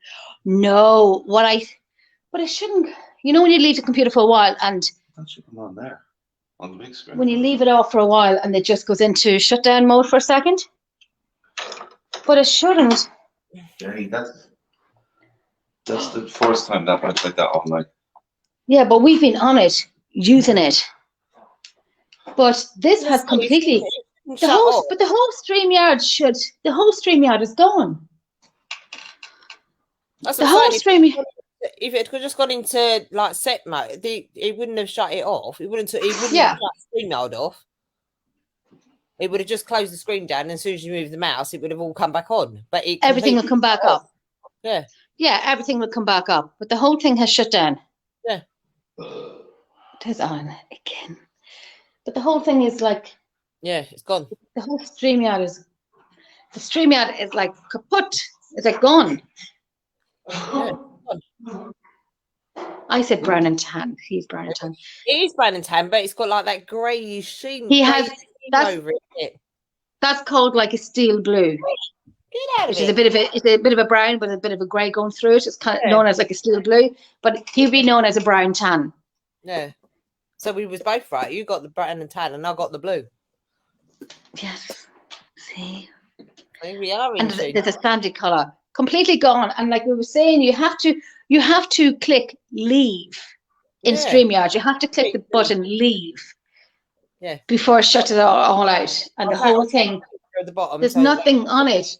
No, but it shouldn't. You know, when you leave the computer for a while and That should come on there on the big screen. when you leave it off for a while and it just goes into shutdown mode for a second. But it shouldn't. Jenny, that's the first time that went like that all night. Yeah, but we've been on it, using it. But this has completely the whole StreamYard is gone. That's The what whole I'm saying. StreamYard. If it could just gone into like set mode, it wouldn't have shut it off. It wouldn't Yeah. have shut the screen mode off. It would have just closed the screen down, and as soon as you move the mouse, it would have all come back on. But Everything will come back up. Yeah. Yeah, everything will come back up. But the whole thing has shut down. Yeah. It is on again. But the whole thing is like Yeah, it's gone. the whole StreamYard is like kaput. It's like gone. Yeah. I said brown and tan. He's brown and tan. It is brown and tan, but it's got like that grey sheen. He has- grey sheen that's- over it. That's called like a steel blue, Get out of which is it. it's a bit of a brown, but a bit of a grey going through it. It's kind of Yeah. known as like a steel blue, but he'd be known as a brown tan. Yeah. So we was both right. You got the brown and tan, and I got the blue. Yes. See, Here we are in and tune. there's a sandy color, completely gone. And like we were saying, you have to click leave in Yeah. StreamYard. You have to click the button leave. Yeah. Before it shuts it all out, and the whole thing. At the bottom. There's so- nothing on it.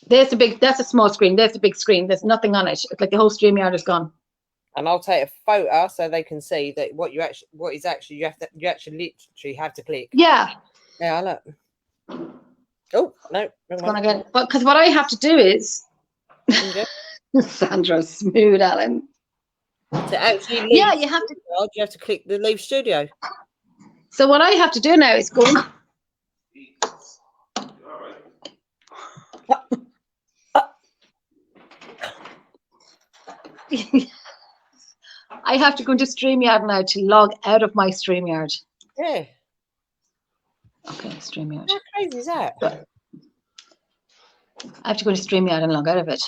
That's a small screen. There's the big screen. There's nothing on it. It's like the whole StreamYard is gone. And I'll take a photo so they can see that you actually literally have to click. Yeah, Yeah, I look. Oh no, it's wrong gonna one. get. But because what I have to do is, There you go. Sandra, smooth, Alan. To actually leave, Yeah, you have to. you have to click the leave studio. So what I have to do now is go. I have to go into StreamYard now to log out of my StreamYard. Yeah. Okay, StreamYard. How crazy is that? I have to go into StreamYard and log out of it.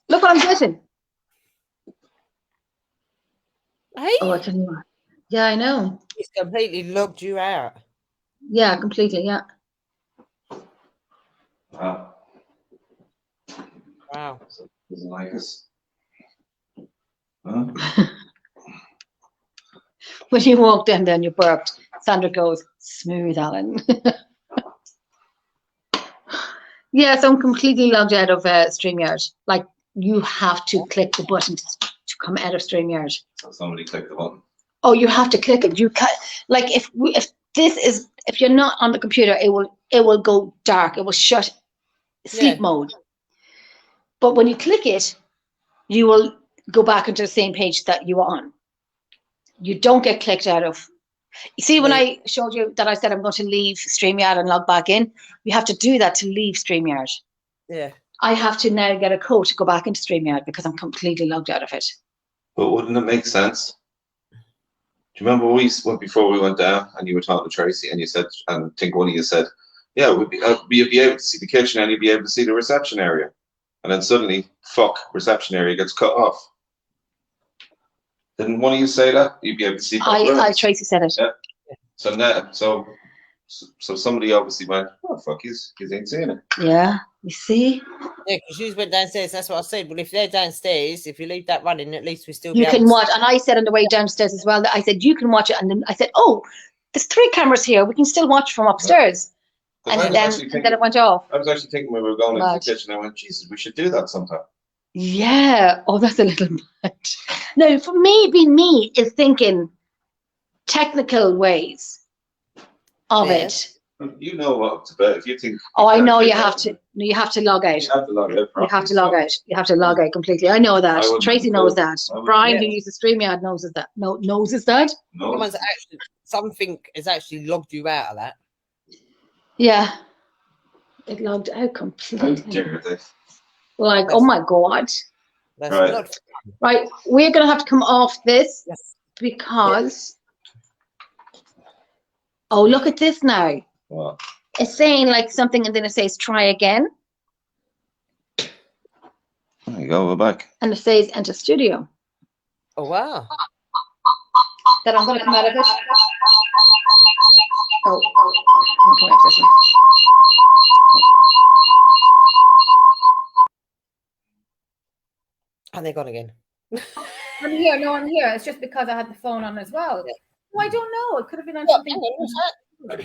Look what I'm getting. Hey, Oh, I tell you what. Yeah, I know. it's completely logged you out. Yeah, completely. Yeah. Wow. Wow. So doesn't like us. Huh? When you walked in, then you burped. Sandra goes, smooth, Alan. Yes, I'm completely logged out of StreamYard. Like, you have to click the button to come out of StreamYard. So somebody click the button. Oh, you have to click it. You can't, like, if you're not on the computer, it will go dark. It will shut sleep Yeah. mode. But when you click it, you will go back into the same page that you were on. You don't get clicked out of. You see, when I showed you that I said I'm going to leave StreamYard and log back in, you have to do that to leave StreamYard. Yeah. I have to now get a code to go back into StreamYard because I'm completely logged out of it. But wouldn't it make sense? Do you remember before we went down and you were talking to Tracy and you said, and I think one of you said, yeah, we'd be able to see the kitchen and you'd be able to see the reception area. And then suddenly, reception area gets cut off. Didn't one of you say that? You'd be able to see both Tracy said it. Yeah. So now, so somebody obviously went, oh fuck, he's ain't seeing it. Yeah, you see? Yeah, because you went downstairs. That's what I said. Well, if they're downstairs, if you leave that running, at least we still be You able can to watch, and I said on the way downstairs as well, that I said, you can watch it. And then I said, oh, there's 3 cameras here. We can still watch from upstairs. Because And then it went off. I was actually thinking when we were going into Right. the kitchen, I went, Jesus, we should do that sometime. Yeah. Oh, that's a little much. No, for me, being me is thinking technical ways of Yeah. it. You know what it's about. If you think. Oh, I know you have to. You have to log out. You have to log out. You have to log out. You have to log out completely. I know that. I wouldn't Tracy have knows thought- that. I wouldn't- Brian, Yeah. who uses StreamYard, knows that. Knows that. No. Someone's actually something has actually logged you out of that. Yeah. It logged out How completely. dare they? Like, oh my God. That's Right. not Right. We're going to have to come off this Yes. because. Oh, look at this now. What? It's saying like something and then it says try again. There you go. We're back. And it says enter studio. oh wow. That I'm going to come out of it. Oh, I'm coming out of this one. And they're gone again. I'm here. No, I'm here. It's just because I had the phone on as well. Yeah. Oh, I don't know. It could have been on What? something. Hang on, what's that?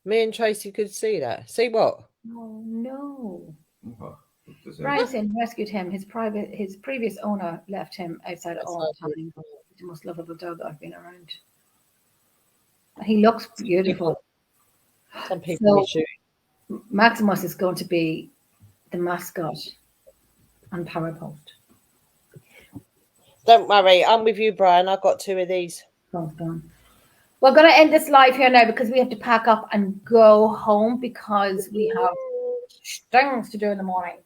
Me and Tracy could see that. See what? Oh no. What? Does it- Bryson rescued him. His previous owner left him outside That's all not the time. He's the most lovable dog I've been around. He looks beautiful. Some people So- shoot. Maximus is going to be the mascot on Power Post. Don't worry, I'm with you, Brian. I've got 2 of these. Gone. We're going to end this live here now because we have to pack up and go home because we have things to do in the morning.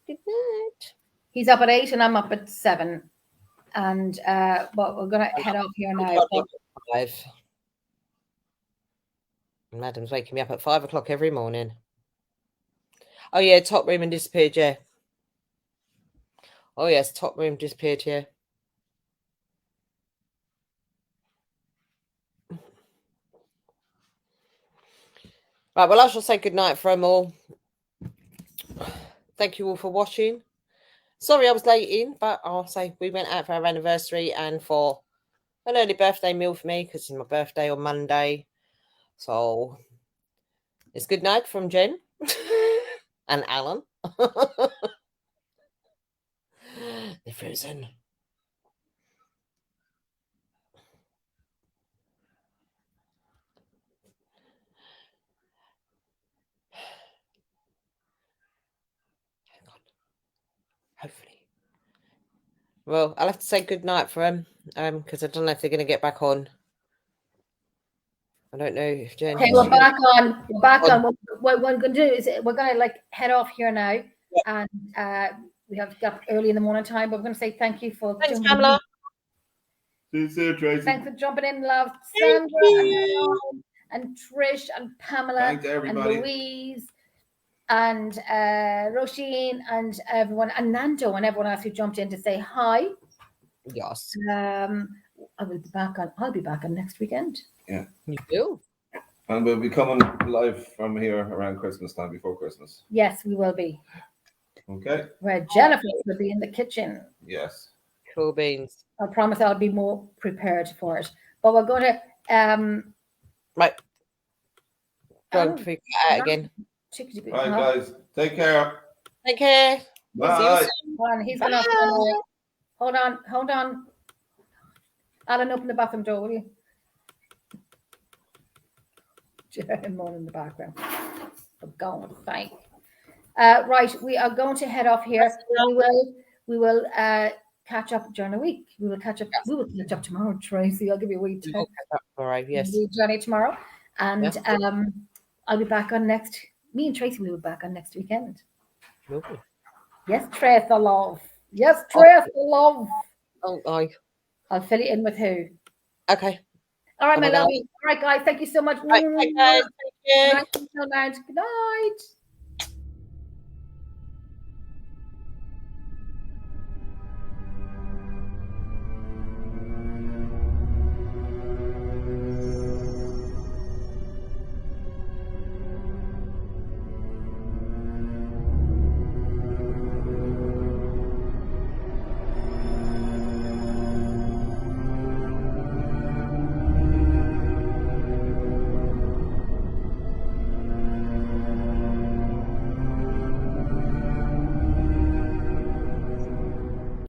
Good night. He's up at 8 and I'm up at 7. And but we're going to head off here now. But 5. Madam's waking me up at 5 o'clock every morning. Oh yeah, top room and disappeared, yeah. Oh yes, top room disappeared, yeah. Right, well I shall say good night from all. Thank you all for watching. Sorry I was late in, but I'll say we went out for our anniversary and for an early birthday meal for me because it's my birthday on Monday. So it's good night from Jen and Alan. They're frozen. Hang on. Hopefully. Well, I'll have to say good night for them because I don't know if they're going to get back on. I don't know if Jen. okay, we're back on. We're back on. What we're going to do is we're going to like head off here now. And we have got early in the morning time, but we're going to say thank you for Thanks, jumping Pamela. See you soon, Tracy. Thanks for jumping in, love. Thank Sandra you. and Trish and Pamela Thanks, and everybody. Louise and Roisin and everyone and Nando and everyone else who jumped in to say hi. Yes, I'll be back on next weekend. you do. And we'll be coming live from here around Christmas time, before Christmas. Yes, we will be. Okay? Where Jennifer will be in the kitchen. Yes. Cool beans. I promise I'll be more prepared for it. But we're going to Right. Don't Oh, freak out again. chickadee- Right, huh? guys. Take care. Take care. Bye. Hold on, he's gonna hold on. Alan, open the bathroom door, will you? Jerry moaning in the background. For God's sake. Right, we are going to head off here. We will catch up during the week. We will catch up tomorrow, Tracy. I'll give you a wee tip. All right. Yes. We'll do Johnny tomorrow. And Yeah. I'll be back on me and Tracy will be back on next weekend. Lovely. Yes, Trace the love. Yes, Trace the love. Oh, I'll fill you in with who. okay. All right, Oh my my God. lovely. All right, guys. Thank you so much. Right. Take care. Take care. Good night. Good night.